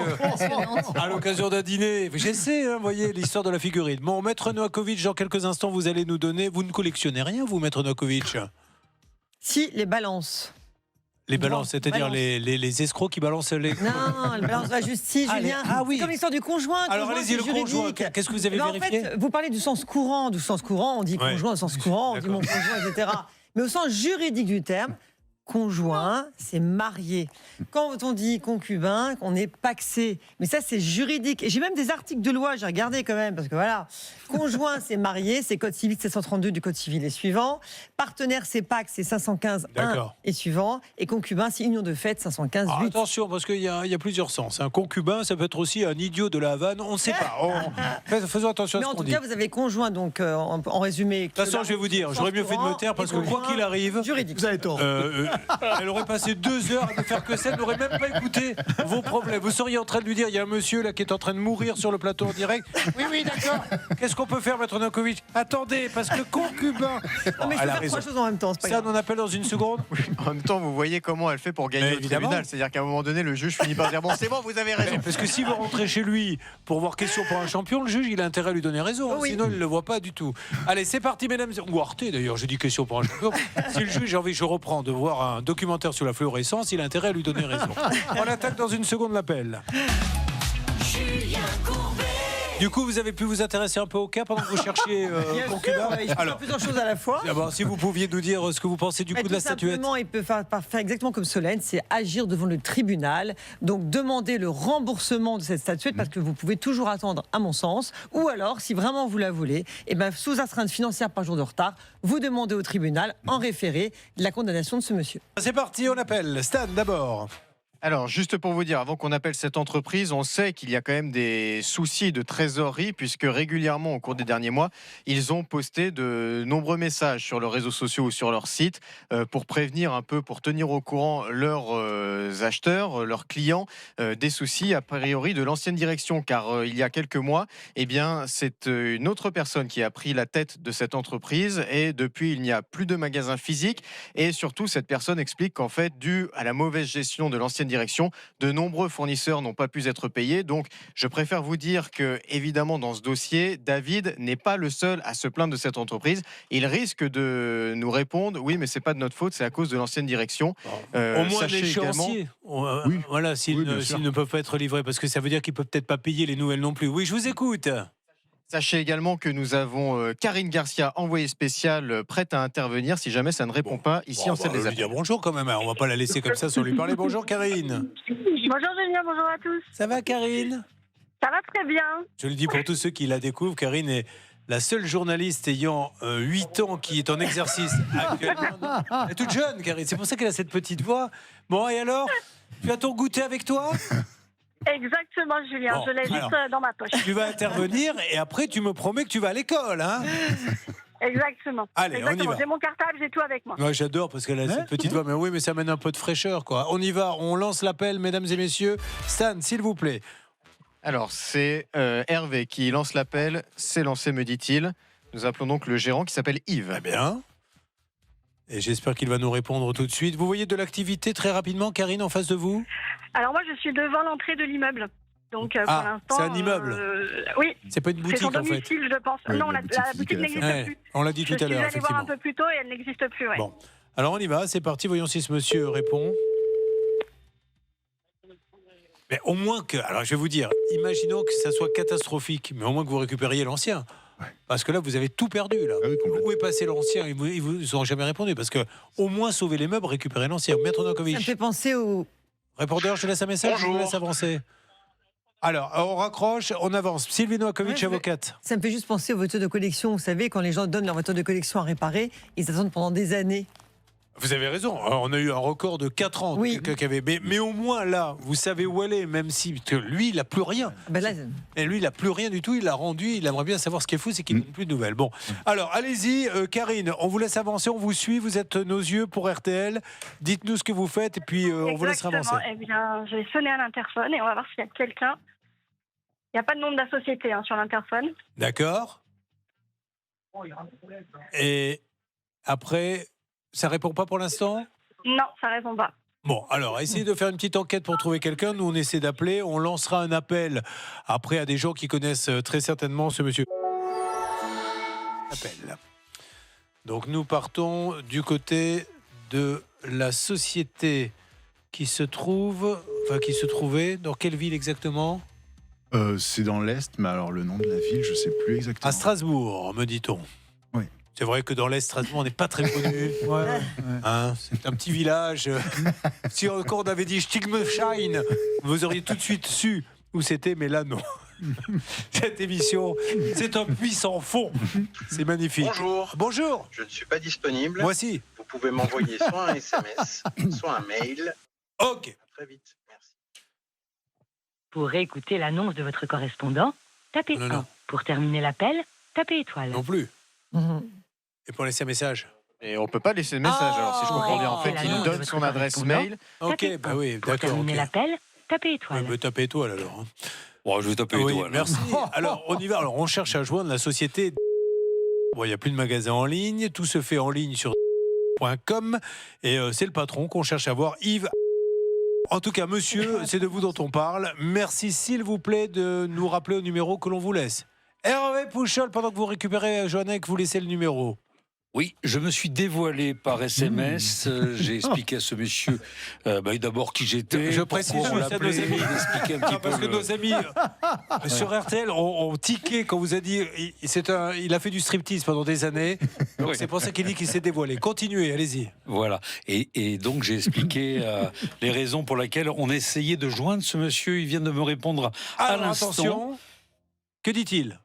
à l'occasion d'un dîner. J'essaie, vous voyez, l'histoire de la figurine. Bon, Maître Novakovic, dans quelques instants, vous allez nous donner... Vous ne collectionnez rien, vous, Maître Novakovic? Si, les balances. Les balances, c'est-à-dire balance. les escrocs qui balancent les... Non, le balance de la justice, Ah, Julien. ah oui. C'est comme l'histoire du conjoint. Alors, Conjoint, allez-y, c'est le conjoint. juridique. Qu'est-ce que vous avez Eh ben, vérifié? En fait, vous parlez du sens courant. Du sens courant, on dit Ouais. conjoint au sens courant, on dit mon conjoint, etc. Mais au sens juridique du terme, conjoint, c'est marié. Quand on dit concubin, on est paxé. Mais ça, c'est juridique. Et j'ai même des articles de loi, j'ai regardé quand même, parce que voilà. Conjoint, c'est marié, c'est Code civil 732 du Code civil et suivant. Partenaire, c'est pax, c'est 515 1 D'accord. et suivant. Et concubin, c'est union de fait, 515 8. Attention, parce qu'il y a plusieurs sens. Un concubin, ça peut être aussi un idiot de la Havane, on ne sait pas. Faisons attention Mais à ce en qu'on tout dit. cas, vous avez conjoint, donc en résumé. De toute façon, je vais vous dire, j'aurais mieux fait de me taire parce que quoi qu'il arrive, juridique. Vous avez tort. elle aurait passé 2 heures à ne faire que ça, elle n'aurait même pas écouté vos problèmes. Vous seriez en train de lui dire, il y a un monsieur là qui est en train de mourir sur le plateau en direct. Oui, d'accord. Qu'est-ce qu'on peut faire, Maître Novakovic? Attendez, parce que concubin. Non, mais je Elle peux a faire raison. 3 choses en même temps. C'est pas Ça, grave. on appelle dans une seconde. En même temps, vous voyez comment elle fait pour gagner Mais au évidemment. tribunal. C'est-à-dire qu'à un moment donné, le juge finit par dire bon, c'est bon, vous avez raison. Parce que si vous rentrez chez lui pour voir question pour un champion, le juge, il a intérêt à lui donner raison. Oui. Sinon, il ne le voit pas du tout. Allez, c'est parti, mesdames. Ou Arte, d'ailleurs, j'ai dit question pour un champion. Si le juge a envie, je reprends, de voir un documentaire sur la fluorescence, il a intérêt à lui donner raison. On attaque dans une seconde l'appel. Du coup, vous avez pu vous intéresser un peu au cas pendant que vous cherchiez Bien concubin. sûr, je peux faire plusieurs choses à la fois. D'abord, si vous pouviez nous dire ce que vous pensez du Mais coup de la tout statuette. simplement, il peut faire exactement comme Solène, c'est agir devant le tribunal, donc demander le remboursement de cette statuette parce que vous pouvez toujours attendre, à mon sens, ou alors, si vraiment vous la voulez, et ben, sous astreinte financière par jour de retard, vous demandez au tribunal, en référé, la condamnation de ce monsieur. C'est parti, on appelle Stan d'abord. Alors, juste pour vous dire, avant qu'on appelle cette entreprise, on sait qu'il y a quand même des soucis de trésorerie, puisque régulièrement, au cours des derniers mois, ils ont posté de nombreux messages sur leurs réseaux sociaux ou sur leur site pour prévenir un peu, pour tenir au courant leurs acheteurs, leurs clients, des soucis a priori de l'ancienne direction. Car il y a quelques mois, eh bien, c'est une autre personne qui a pris la tête de cette entreprise et depuis, il n'y a plus de magasins physiques. Et surtout, cette personne explique qu'en fait, dû à la mauvaise gestion de l'ancienne direction, de nombreux fournisseurs n'ont pas pu être payés. Donc, je préfère vous dire que, évidemment, dans ce dossier, David n'est pas le seul à se plaindre de cette entreprise. Il risque de nous répondre, oui, mais c'est pas de notre faute, c'est à cause de l'ancienne direction. Au moins Sachez l'échéancier. Oui. Voilà, s'ils Oui, bien ne, sûr. s'ils ne peuvent pas être livrés, parce que ça veut dire qu'ils ne peuvent peut-être pas payer les nouvelles non plus. Oui, je vous écoute. Sachez également que nous avons Karine Garcia, envoyée spéciale, prête à intervenir si jamais ça ne répond pas ici en On va lui Seine-les-Alpes. dire bonjour quand même, hein. On va pas la laisser comme ça sans lui parler. Bonjour Karine. Bonjour Julien, bonjour à tous. Ça va Karine? Ça va très bien. Je le dis pour tous ceux qui la découvrent, Karine est la seule journaliste ayant 8 ans qui est en exercice actuellement. Elle est toute jeune Karine, c'est pour ça qu'elle a cette petite voix. Bon et alors, tu as ton goûter avec toi? Exactement Julien, Bon, je l'ai juste alors. dans ma poche. Tu vas intervenir et après tu me promets que tu vas à l'école, hein? Exactement. Allez, on y Exactement. va. J'ai mon cartable, j'ai tout avec moi. Ouais, j'adore parce qu'elle a cette petite voix, mais oui, mais ça amène un peu de fraîcheur, quoi. On y va, on lance l'appel, mesdames et messieurs. Stan, s'il vous plaît. Alors, c'est Hervé qui lance l'appel. C'est lancé, me dit-il. Nous appelons donc le gérant qui s'appelle Yves. Très bien. Et j'espère qu'il va nous répondre tout de suite. Vous voyez de l'activité très rapidement, Karine, en face de vous? Alors moi, je suis devant l'entrée de l'immeuble. Donc pour Ah, l'instant, c'est un immeuble. Oui. C'est pas une C'est boutique, son en fait. domicile, je pense. Oui, non, la la boutique boutique physique, n'existe Ouais, plus. on l'a dit tout à l'heure, Je suis allée voir un effectivement. peu plus tôt et elle n'existe plus. Ouais. Bon, alors on y va, c'est parti, voyons si ce monsieur répond. Mais au moins que, alors je vais vous dire, imaginons que ça soit catastrophique, mais au moins que vous récupériez l'ancien. Parce que là, vous avez tout perdu. Là. Ah oui, complètement. Où est passé l'ancien? Ils vous ont jamais répondu. Parce que au moins sauver les meubles, récupérer l'ancien. Maître Ça me Novakovic. fait penser au. Répondeur, je laisse un message, je vous Bonjour. laisse avancer. Alors, on raccroche, on avance. Sylvie Noakovic, Ouais, avocate. Ça me fait juste penser aux voitures de collection. Vous savez, quand les gens donnent leur voiture de collection à réparer, ils attendent pendant des années. Vous avez raison, on a eu un record de 4 ans. Oui. Quelqu'un qui avait... mais au moins là, vous savez où elle est, même si parce que lui, il n'a plus rien. Ben là, Et lui, il n'a plus rien du tout, il l'a rendu, il aimerait bien savoir ce qui est fou, c'est qu'il ne donne plus de nouvelles. Bon, alors allez-y, Karine, on vous laisse avancer, on vous suit, vous êtes nos yeux pour RTL. Dites-nous ce que vous faites et puis on vous laissera avancer. Eh bien, je vais sonner à l'interphone et on va voir s'il y a quelqu'un. Il n'y a pas de nom de la société sur l'interphone. D'accord. Et après, ça répond pas pour l'instant ? Non, ça répond pas. Bon, alors, essayez de faire une petite enquête pour trouver quelqu'un. Nous, on essaie d'appeler. On lancera un appel après à des gens qui connaissent très certainement ce monsieur. Appel. Donc, nous partons du côté de la société qui se trouvait dans quelle ville exactement ? C'est dans l'Est, mais alors le nom de la ville, je ne sais plus exactement. À Strasbourg, me dit-on. Oui. C'est vrai que dans l'Est, Strasbourg, on n'est pas très connu. Hein, c'est un petit village. Si encore on avait dit Stigmschein, vous auriez tout de suite su où c'était, mais là, non. Cette émission, c'est un puits sans fond. C'est magnifique. Bonjour. Bonjour. Je ne suis pas disponible. Moi aussi. Vous pouvez m'envoyer soit un SMS, soit un mail. Ok. À très vite. Merci. Pour réécouter l'annonce de votre correspondant, tapez 1. Pour terminer l'appel, tapez étoile. Non plus. Et pour laisser un message. Et on peut pas laisser de message. Alors si je comprends bien, en fait, il donne son adresse mail. Ok, bah oui, Pour d'accord. terminer ok. l'appel, tapez étoile. Mais tapez étoile alors. Hein. Bon, je vais taper Oui, étoile. merci. Alors, on y va. Alors, on cherche à joindre la société. Bon, il n'y a plus de magasins en ligne. Tout se fait en ligne sur .com. Et c'est le patron qu'on cherche à voir, Yves. En tout cas, monsieur, c'est de vous dont on parle. Merci, s'il vous plaît, de nous rappeler au numéro que l'on vous laisse. Hervé Pouchol, pendant que vous récupérez Johanna et que vous laissez le numéro. Oui, je me suis dévoilé par SMS. J'ai expliqué à ce monsieur d'abord qui j'étais. Je précise pourquoi on juste à nos l'appelait, amis. d'expliquer un petit Parce peu que nos amis sur RTL ont tiqué quand vous a dit il a fait du striptease pendant des années. Donc Oui. c'est pour ça qu'il dit qu'il s'est dévoilé. Continuez, allez-y. Voilà. Et donc j'ai expliqué les raisons pour lesquelles on essayait de joindre ce monsieur. Il vient de me répondre à Alors l'instant. attention, que dit-il ?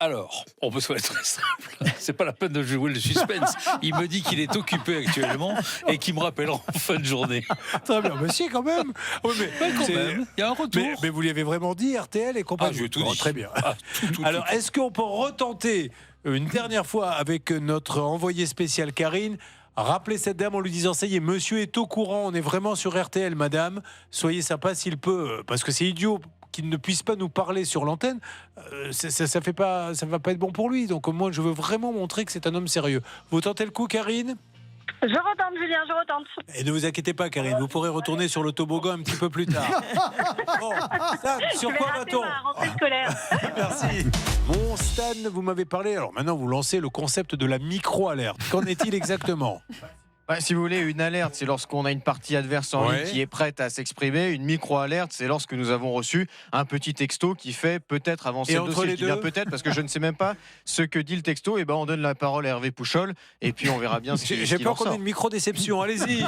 Alors, on peut se faire très simple. C'est pas la peine de jouer le suspense. Il me dit qu'il est occupé actuellement et qu'il me rappellera en fin de journée. Très bien, monsieur, quand même. Oui, mais quand même, il y a un retour. Mais vous lui avez vraiment dit RTL et compagnie. Ah, je lui ai tout dit. Très bien. Tout, Alors, est-ce qu'on peut retenter une dernière fois avec notre envoyé spécial Karine ? Rappelez cette dame en lui disant ça y est, monsieur est au courant, on est vraiment sur RTL, madame. Soyez sympa s'il peut, parce que c'est idiot qu'il ne puisse pas nous parler sur l'antenne. Ça va pas être bon pour lui. Donc moi, je veux vraiment montrer que c'est un homme sérieux. Vous tentez le coup, Karine ? Je retente, Julien, je retente. Et ne vous inquiétez pas, Karine, vous pourrez retourner sur le toboggan un petit peu plus tard. Bon, Stan, sur quoi va-t-on ? Rentrée scolaire. Merci. Mon Stan, vous m'avez parlé. Alors maintenant, vous lancez le concept de la micro-alerte. Qu'en est-il exactement ? Si vous voulez, une alerte, c'est lorsqu'on a une partie adverse en Ouais. ligne qui est prête à s'exprimer. Une micro-alerte, c'est lorsque nous avons reçu un petit texto qui fait peut-être avancer Et le entre dossier. les Je dis bien deux peut-être parce que je ne sais même pas ce que dit le texto. Et ben, on donne la parole à Hervé Pouchol et puis on verra bien ce J'ai qu'il peur en qu'on ait sort. une micro-déception. Allez-y.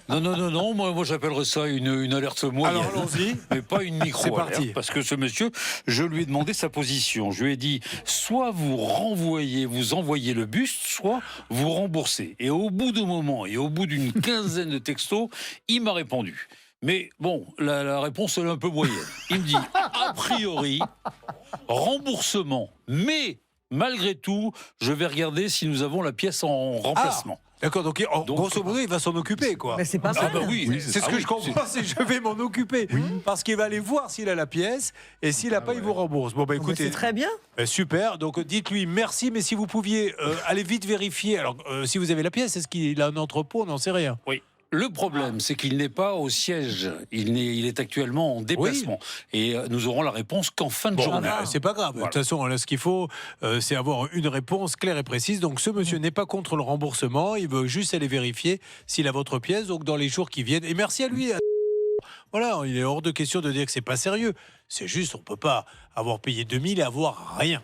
Non. Moi j'appellerais ça une alerte moyenne. Alors, allons-y. Mais pas une micro. C'est parti. Parce que ce monsieur, je lui ai demandé sa position. Je lui ai dit, soit vous envoyez le buste, soit vous remboursez. Et au bout d'un moment, et au bout d'une quinzaine de textos, il m'a répondu. Mais bon, la réponse elle est un peu moyenne. Il me dit, a priori, remboursement, mais malgré tout, je vais regarder si nous avons la pièce en remplacement. D'accord, donc grosso modo, il va s'en occuper, quoi. Mais c'est pas Ah mal. bah oui, C'est ce que je comprends, c'est je vais m'en occuper. Parce qu'il va aller voir s'il a la pièce, et s'il n'a pas, il vous rembourse. Bon, bah écoutez. C'est très bien. Super, donc dites-lui merci, mais si vous pouviez aller vite vérifier, alors si vous avez la pièce, est-ce qu'il a un entrepôt, on n'en sait rien. Oui. Le problème, c'est qu'il n'est pas au siège. Il est actuellement en déplacement. Et nous aurons la réponse qu'en fin de Bon, journée. c'est pas grave. De toute façon, là, ce qu'il faut, c'est avoir une réponse claire et précise. Donc, ce monsieur n'est pas contre le remboursement. Il veut juste aller vérifier s'il a votre pièce. Donc, dans les jours qui viennent. Et merci à lui. Voilà, il est hors de question de dire que c'est pas sérieux. C'est juste, on peut pas avoir payé 2000 et avoir rien.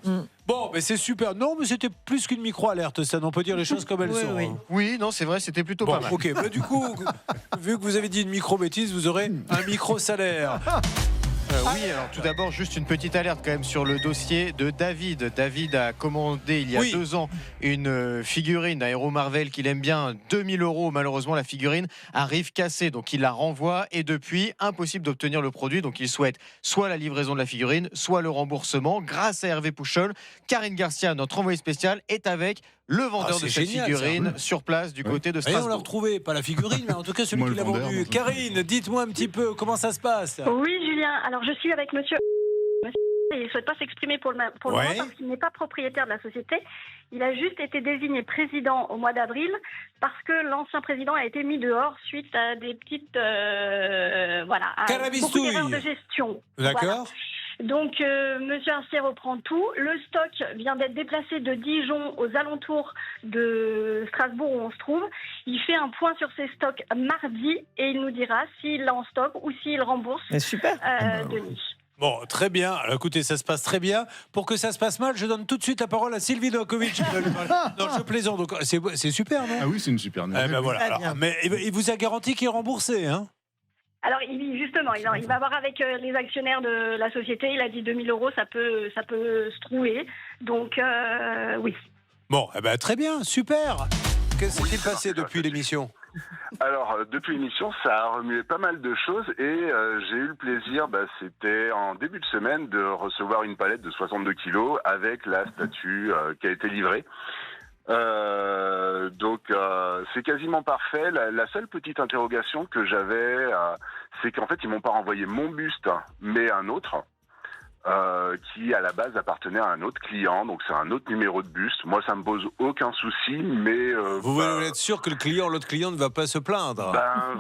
Bon, mais c'est super. Non, mais c'était plus qu'une micro-alerte, ça. On peut dire les choses comme elles sont. hein. Oui, non, c'est vrai, c'était plutôt Bon, pas mal. ok. Bah, du coup, vu que vous avez dit une micro-bêtise, vous aurez un micro-salaire. Oui, alors tout d'abord, juste une petite alerte quand même sur le dossier de David. David a commandé il y a 2 ans une figurine à Hero Marvel qu'il aime bien, 2000 €. Malheureusement, la figurine arrive cassée, donc il la renvoie et depuis, impossible d'obtenir le produit. Donc il souhaite soit la livraison de la figurine, soit le remboursement. Grâce à Hervé Pouchol, Karine Garcia, notre envoyée spéciale, est avec le vendeur de cette figurine sur place du côté de Et Strasbourg. on l'a retrouvé, pas la figurine, mais en tout cas celui qui l'a vendu. Karine, dites-moi un petit peu comment ça se passe. Oui, Julien. Alors, je suis avec monsieur. Il ne souhaite pas s'exprimer pour le moment parce qu'il n'est pas propriétaire de la société. Il a juste été désigné président au mois d'avril parce que l'ancien président a été mis dehors suite à des petites beaucoup d'erreurs de gestion. D'accord. Voilà. Donc, monsieur Astier reprend tout. Le stock vient d'être déplacé de Dijon aux alentours de Strasbourg où on se trouve. Il fait un point sur ses stocks mardi et il nous dira s'il l'a en stock ou s'il rembourse. Super. Denis. Bon, très bien. Alors, écoutez, ça se passe très bien. Pour que ça se passe mal, je donne tout de suite la parole à Sylvie Novakovic. Non, je plaisante. Donc, c'est super, non? Ah oui, c'est une super nouvelle. Voilà. Alors, mais il vous a garanti qu'il est remboursé, hein? Alors, il va voir avec les actionnaires de la société. Il a dit 2000 €, ça peut se trouver. Donc, oui. Bon, très bien, super. Que s'est-il passé depuis l'émission? Alors, depuis l'émission, ça a remué pas mal de choses et j'ai eu le plaisir, c'était en début de semaine, de recevoir une palette de 62 kilos avec la statue qui a été livrée. Donc c'est quasiment parfait. La seule petite interrogation que j'avais, c'est qu'en fait ils m'ont pas renvoyé mon buste, mais un autre qui à la base appartenait à un autre client. Donc c'est un autre numéro de buste. Moi ça me pose aucun souci, mais vous voulez être sûr que l'autre client ne va pas se plaindre.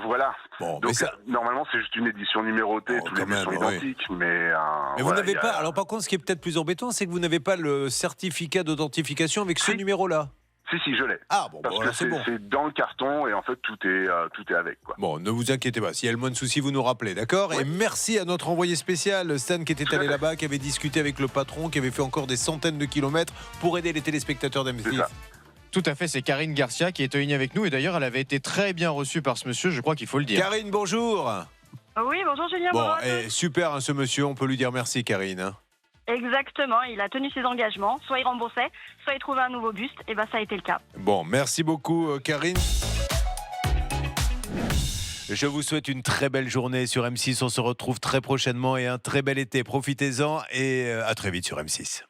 Voilà. Bon, donc normalement c'est juste une édition numérotée, tous les bustes sont identiques, mais vous n'avez pas. Alors par contre, ce qui est peut-être plus embêtant, c'est que vous n'avez pas le certificat d'authentification avec ce numéro-là. Si, je l'ai. Ah bon, parce voilà, que c'est bon. C'est dans le carton et en fait tout est avec, quoi. Bon, ne vous inquiétez pas. S'il y a le moins de soucis, vous nous rappelez, d'accord? Et merci à notre envoyé spécial, Stan, qui était allé là-bas, qui avait discuté avec le patron, qui avait fait encore des centaines de kilomètres pour aider les téléspectateurs d'M6. Tout à fait, c'est Karine Garcia qui est en ligne avec nous et d'ailleurs elle avait été très bien reçue par ce monsieur, je crois qu'il faut le dire. Karine, bonjour. Oui, bonjour Julien. Bon, bonjour à tous. super, hein, ce monsieur, on peut lui dire merci, Karine. Hein. Exactement, il a tenu ses engagements. Soit il remboursait, soit il trouvait un nouveau buste. Et ça a été le cas. Bon, merci beaucoup, Karine. Je vous souhaite une très belle journée sur M6. On se retrouve très prochainement et un très bel été. Profitez-en et à très vite sur M6.